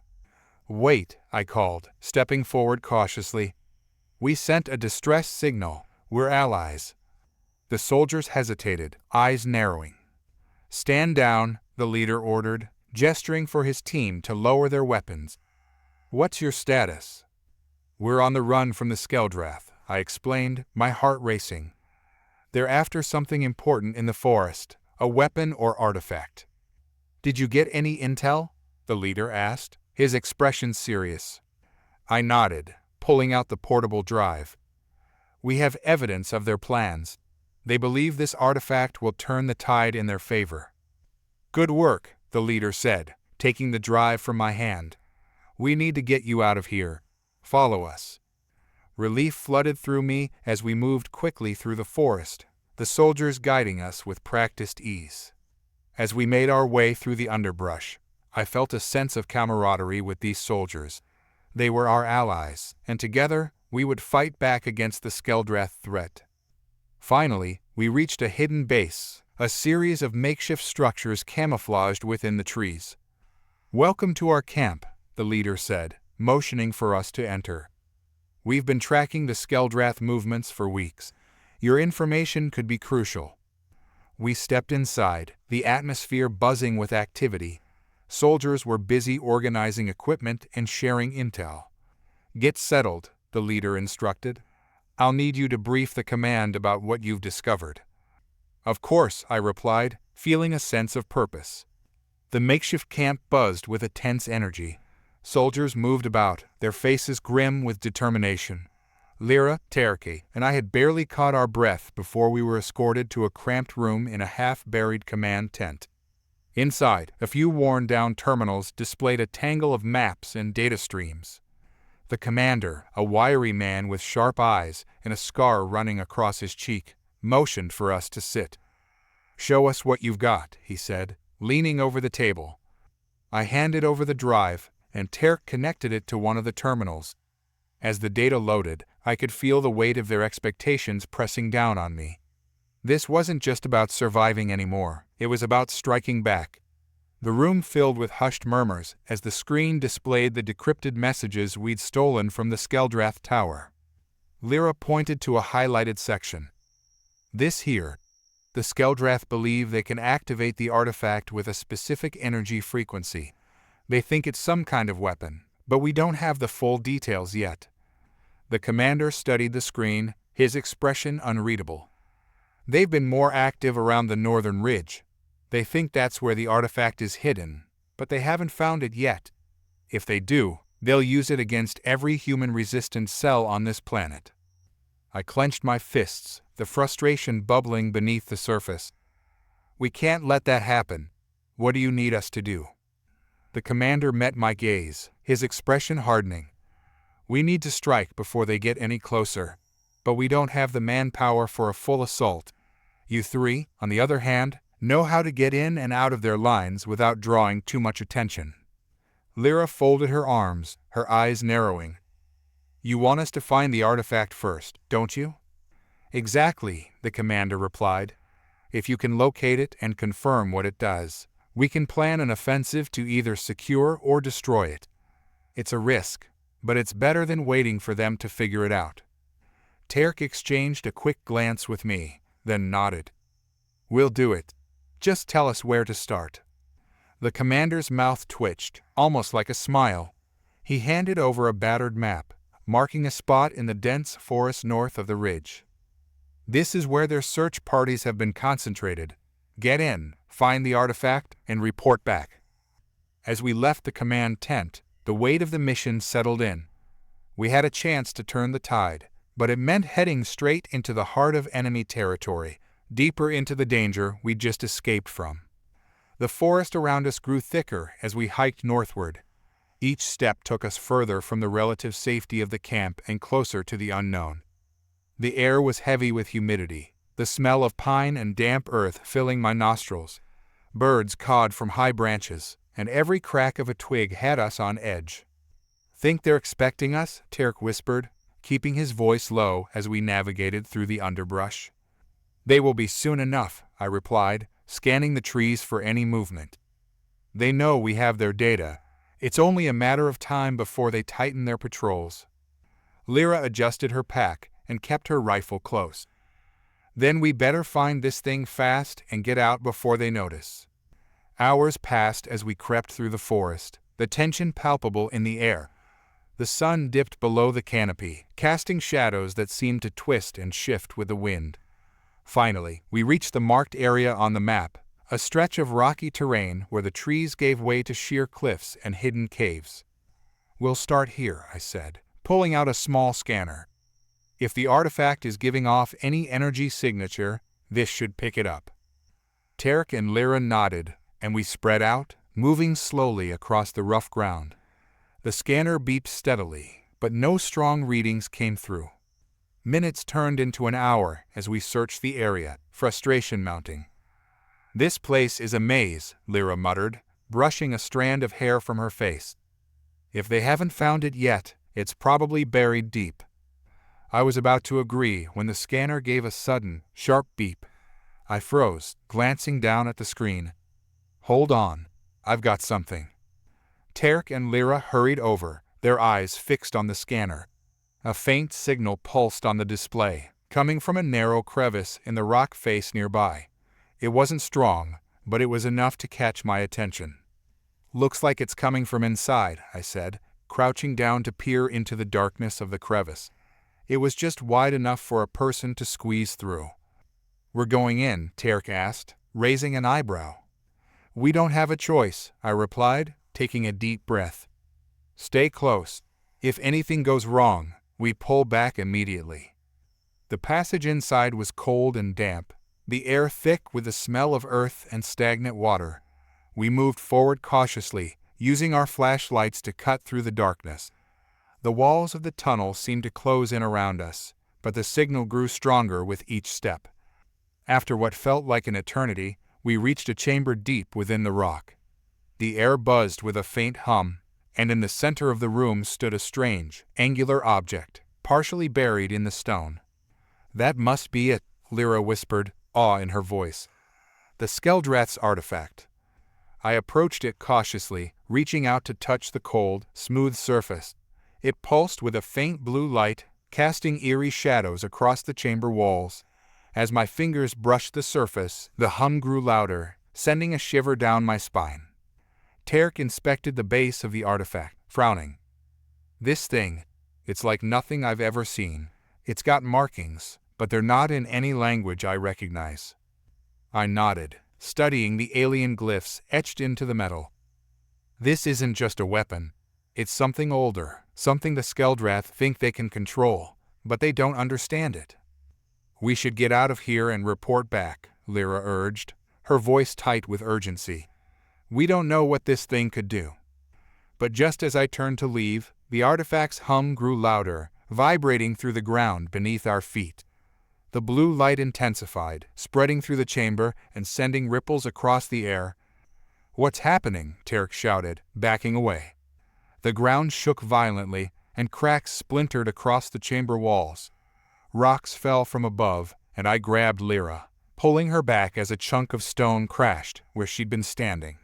Wait, I called, stepping forward cautiously. We sent a distress signal. We're allies. The soldiers hesitated, eyes narrowing. Stand down, the leader ordered, gesturing for his team to lower their weapons. What's your status? We're on the run from the Skeldrath, I explained, my heart racing. They're after something important in the forest, a weapon or artifact. Did you get any intel? The leader asked, his expression serious. I nodded, pulling out the portable drive. We have evidence of their plans. They believe this artifact will turn the tide in their favor. Good work, the leader said, taking the drive from my hand. We need to get you out of here. Follow us. Relief flooded through me as we moved quickly through the forest, the soldiers guiding us with practiced ease. As we made our way through the underbrush, I felt a sense of camaraderie with these soldiers. They were our allies, and together we would fight back against the Skeldrath threat. Finally, we reached a hidden base, a series of makeshift structures camouflaged within the trees. Welcome to our camp, the leader said, motioning for us to enter. We've been tracking the Skeldrath movements for weeks. Your information could be crucial. We stepped inside, the atmosphere buzzing with activity. Soldiers were busy organizing equipment and sharing intel. Get settled, the leader instructed. I'll need you to brief the command about what you've discovered. Of course, I replied, feeling a sense of purpose. The makeshift camp buzzed with a tense energy. Soldiers moved about, their faces grim with determination. Lyra, Tarek, and I had barely caught our breath before we were escorted to a cramped room in a half-buried command tent. Inside, a few worn-down terminals displayed a tangle of maps and data streams. The commander, a wiry man with sharp eyes and a scar running across his cheek, motioned for us to sit. Show us what you've got, he said, leaning over the table. I handed over the drive, and Tarek connected it to one of the terminals. As the data loaded, I could feel the weight of their expectations pressing down on me. This wasn't just about surviving anymore, it was about striking back. The room filled with hushed murmurs as the screen displayed the decrypted messages we'd stolen from the Skeldrath Tower. Lyra pointed to a highlighted section. This here. The Skeldrath believe they can activate the artifact with a specific energy frequency. They think it's some kind of weapon, but we don't have the full details yet. The commander studied the screen, his expression unreadable. They've been more active around the northern ridge. They think that's where the artifact is hidden, but they haven't found it yet. If they do, they'll use it against every human-resistant cell on this planet. I clenched my fists, the frustration bubbling beneath the surface. We can't let that happen. What do you need us to do? The commander met my gaze, his expression hardening. We need to strike before they get any closer, but we don't have the manpower for a full assault. You three, on the other hand, know how to get in and out of their lines without drawing too much attention. Lyra folded her arms, her eyes narrowing. You want us to find the artifact first, don't you? Exactly, the commander replied. If you can locate it and confirm what it does, we can plan an offensive to either secure or destroy it. It's a risk, but it's better than waiting for them to figure it out. Tarek exchanged a quick glance with me, then nodded. We'll do it. Just tell us where to start. The commander's mouth twitched, almost like a smile. He handed over a battered map, marking a spot in the dense forest north of the ridge. This is where their search parties have been concentrated. Get in, find the artifact, and report back. As we left the command tent, the weight of the mission settled in. We had a chance to turn the tide, but it meant heading straight into the heart of enemy territory, deeper into the danger we'd just escaped from. The forest around us grew thicker as we hiked northward. Each step took us further from the relative safety of the camp and closer to the unknown. The air was heavy with humidity, the smell of pine and damp earth filling my nostrils. Birds cawed from high branches, and every crack of a twig had us on edge. Think they're expecting us? Tarek whispered, keeping his voice low as we navigated through the underbrush. They will be soon enough, I replied, scanning the trees for any movement. They know we have their data. It's only a matter of time before they tighten their patrols. Lyra adjusted her pack and kept her rifle close. Then we better find this thing fast and get out before they notice. Hours passed as we crept through the forest, the tension palpable in the air. The sun dipped below the canopy, casting shadows that seemed to twist and shift with the wind. Finally, we reached the marked area on the map, a stretch of rocky terrain where the trees gave way to sheer cliffs and hidden caves. We'll start here, I said, pulling out a small scanner. If the artifact is giving off any energy signature, this should pick it up. Tarek and Lyra nodded, and we spread out, moving slowly across the rough ground. The scanner beeped steadily, but no strong readings came through. Minutes turned into an hour as we searched the area, frustration mounting. This place is a maze, Lyra muttered, brushing a strand of hair from her face. If they haven't found it yet, it's probably buried deep. I was about to agree when the scanner gave a sudden, sharp beep. I froze, glancing down at the screen. Hold on, I've got something. Tarek and Lyra hurried over, their eyes fixed on the scanner. A faint signal pulsed on the display, coming from a narrow crevice in the rock face nearby. It wasn't strong, but it was enough to catch my attention. Looks like it's coming from inside, I said, crouching down to peer into the darkness of the crevice. It was just wide enough for a person to squeeze through. We're going in, Tarek asked, raising an eyebrow. We don't have a choice, I replied, taking a deep breath. Stay close. If anything goes wrong, we pull back immediately. The passage inside was cold and damp, the air thick with the smell of earth and stagnant water. We moved forward cautiously, using our flashlights to cut through the darkness. The walls of the tunnel seemed to close in around us, but the signal grew stronger with each step. After what felt like an eternity, we reached a chamber deep within the rock. The air buzzed with a faint hum, and in the center of the room stood a strange, angular object, partially buried in the stone. That must be it, Lyra whispered, awe in her voice. The Skeldrath's artifact. I approached it cautiously, reaching out to touch the cold, smooth surface. It pulsed with a faint blue light, casting eerie shadows across the chamber walls. As my fingers brushed the surface, the hum grew louder, sending a shiver down my spine. Tarek inspected the base of the artifact, frowning. "This thing, it's like nothing I've ever seen. It's got markings, but they're not in any language I recognize." I nodded, studying the alien glyphs etched into the metal. "This isn't just a weapon. It's something older, something the Skeldrath think they can control, but they don't understand it." "We should get out of here and report back," Lyra urged, her voice tight with urgency. "We don't know what this thing could do." But just as I turned to leave, the artifact's hum grew louder, vibrating through the ground beneath our feet. The blue light intensified, spreading through the chamber and sending ripples across the air. "What's happening?" Tarek shouted, backing away. The ground shook violently, and cracks splintered across the chamber walls. Rocks fell from above, and I grabbed Lyra, pulling her back as a chunk of stone crashed where she'd been standing.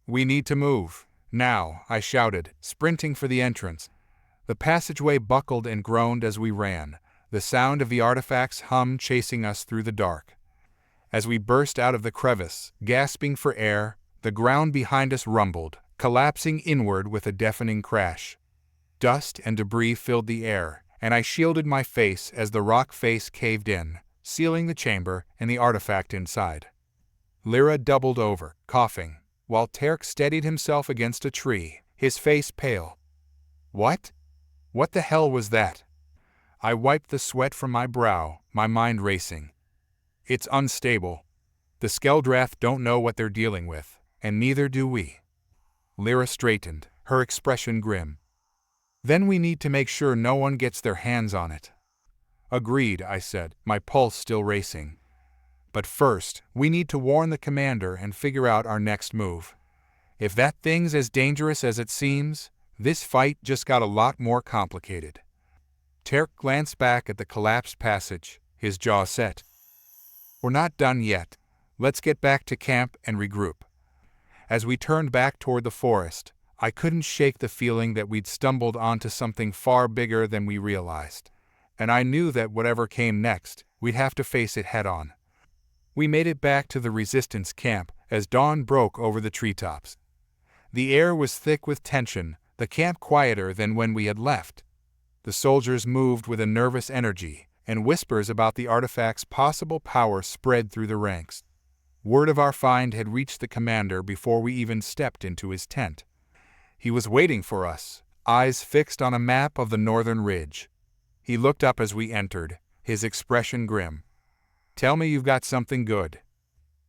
"We need to move. Now," I shouted, sprinting for the entrance. The passageway buckled and groaned as we ran, the sound of the artifact's hum chasing us through the dark. As we burst out of the crevice, gasping for air, the ground behind us rumbled, collapsing inward with a deafening crash. Dust and debris filled the air, and I shielded my face as the rock face caved in, sealing the chamber and the artifact inside. Lyra doubled over, coughing, while Tarek steadied himself against a tree, his face pale. "What? What the hell was that?" I wiped the sweat from my brow, my mind racing. "It's unstable. The Skeldrath don't know what they're dealing with, and neither do we." Lyra straightened, her expression grim. "Then we need to make sure no one gets their hands on it." "Agreed," I said, my pulse still racing. "But first, we need to warn the commander and figure out our next move. If that thing's as dangerous as it seems, this fight just got a lot more complicated." Tarek glanced back at the collapsed passage, his jaw set. "We're not done yet. Let's get back to camp and regroup." As we turned back toward the forest, I couldn't shake the feeling that we'd stumbled onto something far bigger than we realized, and I knew that whatever came next, we'd have to face it head-on. We made it back to the Resistance camp as dawn broke over the treetops. The air was thick with tension, the camp quieter than when we had left. The soldiers moved with a nervous energy, and whispers about the artifact's possible power spread through the ranks. Word of our find had reached the commander before we even stepped into his tent. He was waiting for us, eyes fixed on a map of the northern ridge. He looked up as we entered, his expression grim. "Tell me you've got something good."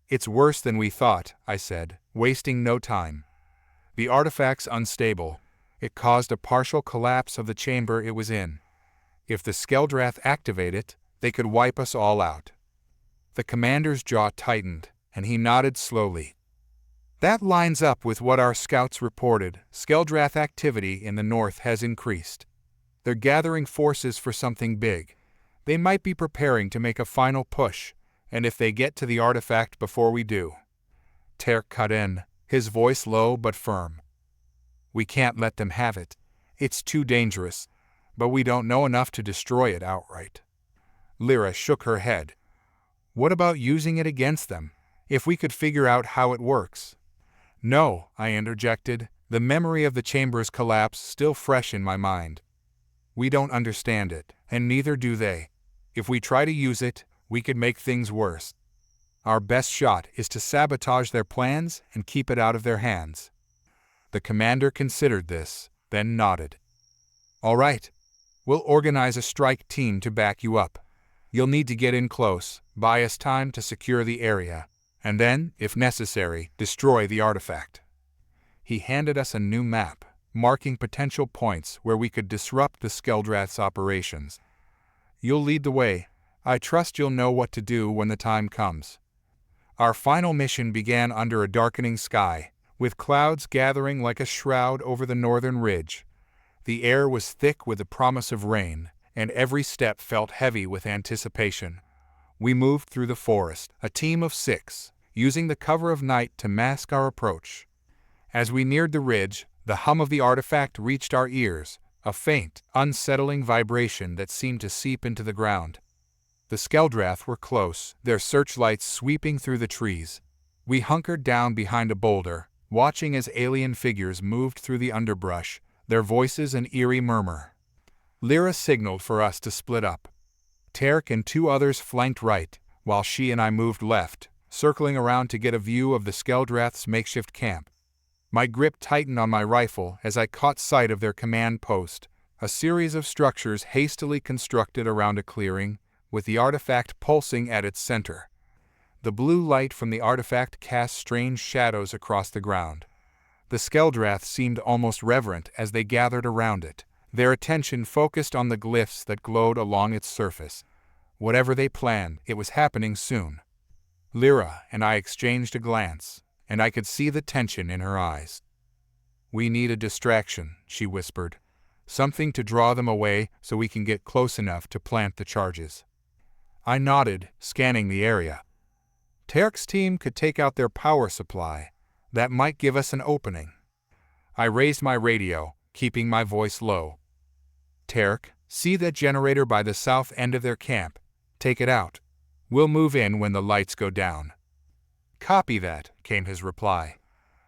"It's worse than we thought," I said, wasting no time. "The artifact's unstable. It caused a partial collapse of the chamber it was in. If the Skeldrath activate it, they could wipe us all out." The commander's jaw tightened, and he nodded slowly. "That lines up with what our scouts reported. Skeldrath activity in the north has increased. They're gathering forces for something big. They might be preparing to make a final push, and if they get to the artifact before we do." Tarek cut in, his voice low but firm. "We can't let them have it. It's too dangerous, but we don't know enough to destroy it outright." Lyra shook her head. "What about using it against them, if we could figure out how it works?" "No," I interjected, the memory of the chamber's collapse still fresh in my mind. "We don't understand it, and neither do they. If we try to use it, we could make things worse. Our best shot is to sabotage their plans and keep it out of their hands." The commander considered this, then nodded. "All right. We'll organize a strike team to back you up. You'll need to get in close, buy us time to secure the area, and then, if necessary, destroy the artifact." He handed us a new map, marking potential points where we could disrupt the Skeldrath's operations. "You'll lead the way. I trust you'll know what to do when the time comes." Our final mission began under a darkening sky, with clouds gathering like a shroud over the northern ridge. The air was thick with the promise of rain, and every step felt heavy with anticipation. We moved through the forest, a team of 6, using the cover of night to mask our approach. As we neared the ridge, the hum of the artifact reached our ears, a faint, unsettling vibration that seemed to seep into the ground. The Skeldrath were close, their searchlights sweeping through the trees. We hunkered down behind a boulder, watching as alien figures moved through the underbrush, their voices an eerie murmur. Lyra signaled for us to split up. Tarek and 2 others flanked right, while she and I moved left, circling around to get a view of the Skeldrath's makeshift camp. My grip tightened on my rifle as I caught sight of their command post, a series of structures hastily constructed around a clearing, with the artifact pulsing at its center. The blue light from the artifact cast strange shadows across the ground. The Skeldrath seemed almost reverent as they gathered around it, their attention focused on the glyphs that glowed along its surface. Whatever they planned, it was happening soon. Lyra and I exchanged a glance, and I could see the tension in her eyes. "We need a distraction," she whispered. "Something to draw them away so we can get close enough to plant the charges." I nodded, scanning the area. Tarek's team could take out their power supply. That might give us an opening. I raised my radio, keeping my voice low. "Tarek, see that generator by the south end of their camp. Take it out. We'll move in when the lights go down." "Copy that," came his reply.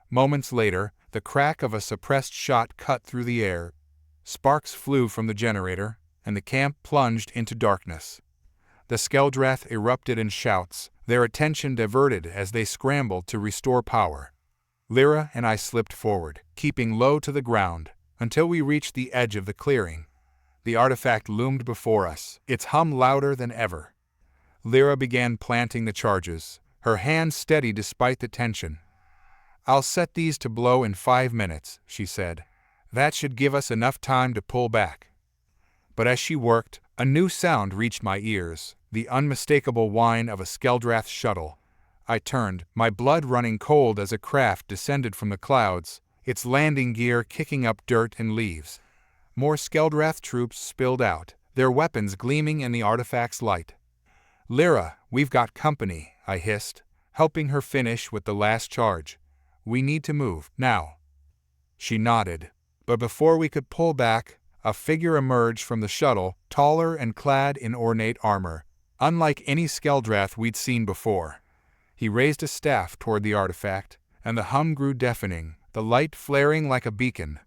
Moments later, the crack of a suppressed shot cut through the air. Sparks flew from the generator, and the camp plunged into darkness. The Skeldrath erupted in shouts, their attention diverted as they scrambled to restore power. Lyra and I slipped forward, keeping low to the ground, until we reached the edge of the clearing. The artifact loomed before us, its hum louder than ever. Lyra began planting the charges, her hands steady despite the tension. "I'll set these to blow in 5 minutes," she said. "That should give us enough time to pull back." But as she worked, a new sound reached my ears, the unmistakable whine of a Skeldrath shuttle. I turned, my blood running cold as a craft descended from the clouds, its landing gear kicking up dirt and leaves. More Skeldrath troops spilled out, their weapons gleaming in the artifact's light. "Lyra, we've got company," I hissed, helping her finish with the last charge. "We need to move, now." She nodded, but before we could pull back, a figure emerged from the shuttle, taller and clad in ornate armor, unlike any Skeldrath we'd seen before. He raised a staff toward the artifact, and the hum grew deafening, the light flaring like a beacon.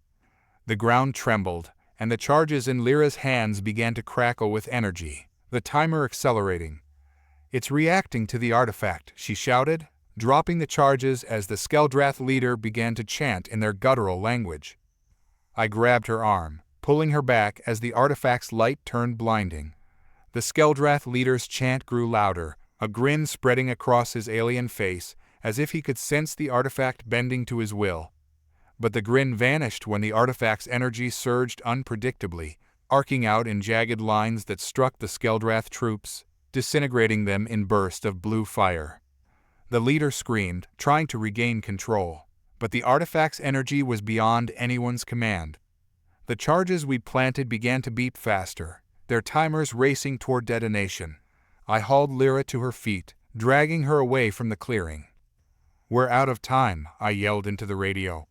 The ground trembled, and the charges in Lyra's hands began to crackle with energy, the timer accelerating. "It's reacting to the artifact," she shouted, dropping the charges as the Skeldrath leader began to chant in their guttural language. I grabbed her arm, pulling her back as the artifact's light turned blinding. The Skeldrath leader's chant grew louder, a grin spreading across his alien face, as if he could sense the artifact bending to his will. But the grin vanished when the artifact's energy surged unpredictably, arcing out in jagged lines that struck the Skeldrath troops, disintegrating them in bursts of blue fire. The leader screamed, trying to regain control, but the artifact's energy was beyond anyone's command. The charges we'd planted began to beep faster, their timers racing toward detonation. I hauled Lyra to her feet, dragging her away from the clearing. "We're out of time," I yelled into the radio.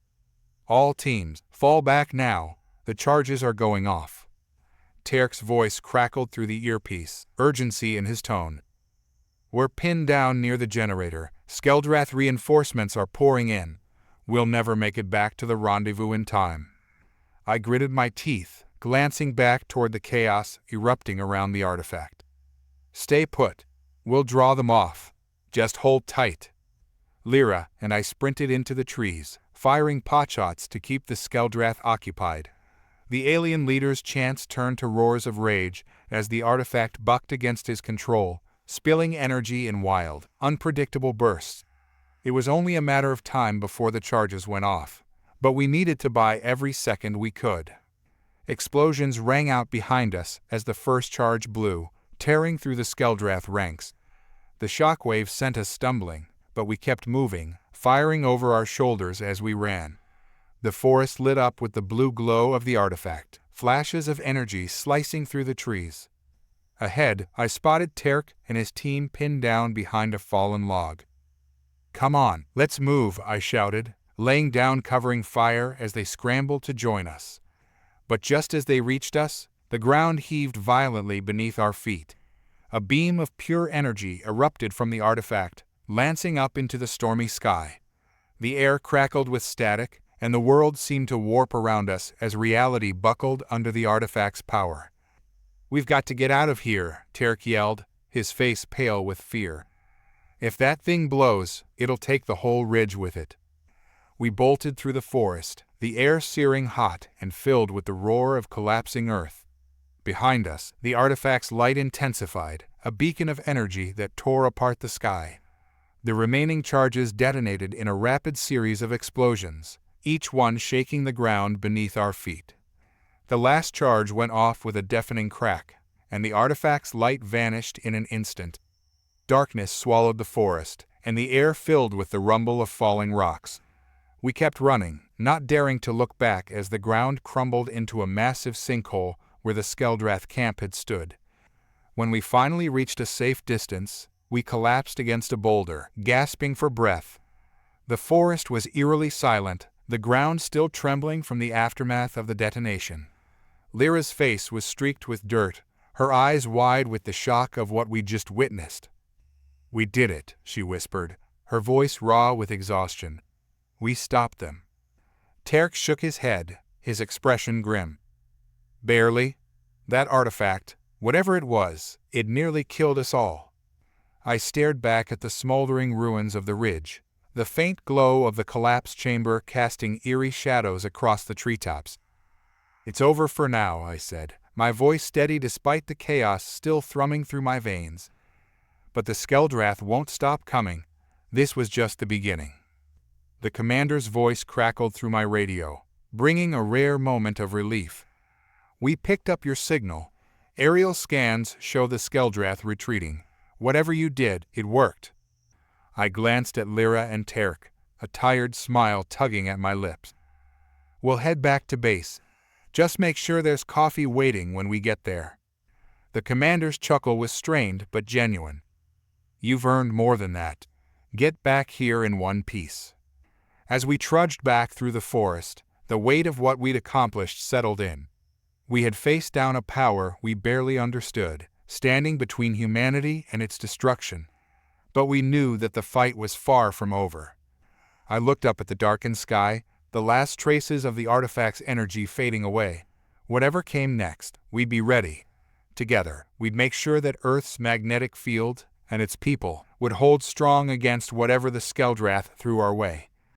"All teams, fall back now. The charges are going off." Tarek's voice crackled through the earpiece, urgency in his tone. "We're pinned down near the generator. Skeldrath reinforcements are pouring in. We'll never make it back to the rendezvous in time." I gritted my teeth, glancing back toward the chaos erupting around the artifact. "Stay put. We'll draw them off. Just hold tight." Lyra and I sprinted into the trees, firing potshots to keep the Skeldrath occupied. The alien leader's chants turned to roars of rage as the artifact bucked against his control, spilling energy in wild, unpredictable bursts. It was only a matter of time before the charges went off, but we needed to buy every second we could. Explosions rang out behind us as the first charge blew, tearing through the Skeldrath ranks. The shockwave sent us stumbling, but we kept moving, firing over our shoulders as we ran. The forest lit up with the blue glow of the artifact, flashes of energy slicing through the trees. Ahead, I spotted Tarek and his team pinned down behind a fallen log. "Come on, let's move," I shouted, laying down covering fire as they scrambled to join us. But just as they reached us, the ground heaved violently beneath our feet. A beam of pure energy erupted from the artifact, lancing up into the stormy sky. The air crackled with static, and the world seemed to warp around us as reality buckled under the artifact's power. "We've got to get out of here," Tarek yelled, his face pale with fear. "If that thing blows, it'll take the whole ridge with it." We bolted through the forest, the air searing hot and filled with the roar of collapsing earth. Behind us, the artifact's light intensified, a beacon of energy that tore apart the sky. The remaining charges detonated in a rapid series of explosions, each one shaking the ground beneath our feet. The last charge went off with a deafening crack, and the artifact's light vanished in an instant. Darkness swallowed the forest, and the air filled with the rumble of falling rocks. We kept running, not daring to look back as the ground crumbled into a massive sinkhole where the Skeldrath camp had stood. When we finally reached a safe distance, we collapsed against a boulder, gasping for breath. The forest was eerily silent, the ground still trembling from the aftermath of the detonation. Lyra's face was streaked with dirt, her eyes wide with the shock of what we'd just witnessed. "We did it," she whispered, her voice raw with exhaustion. "We stopped them." Tarek shook his head, his expression grim. "Barely. That artifact, whatever it was, it nearly killed us all." I stared back at the smoldering ruins of the ridge, the faint glow of the collapsed chamber casting eerie shadows across the treetops. "It's over for now," I said, my voice steady despite the chaos still thrumming through my veins. "But the Skeldrath won't stop coming. This was just the beginning." The commander's voice crackled through my radio, bringing a rare moment of relief. "We picked up your signal. Aerial scans show the Skeldrath retreating. Whatever you did, it worked." I glanced at Lyra and Tarek, a tired smile tugging at my lips. "We'll head back to base. Just make sure there's coffee waiting when we get there." The commander's chuckle was strained but genuine. "You've earned more than that. Get back here in one piece." As we trudged back through the forest, the weight of what we'd accomplished settled in. We had faced down a power we barely understood, standing between humanity and its destruction. But we knew that the fight was far from over. I looked up at the darkened sky, the last traces of the artifact's energy fading away. Whatever came next, we'd be ready. Together, we'd make sure that Earth's magnetic field and its people would hold strong against whatever the Skeldrath threw our way.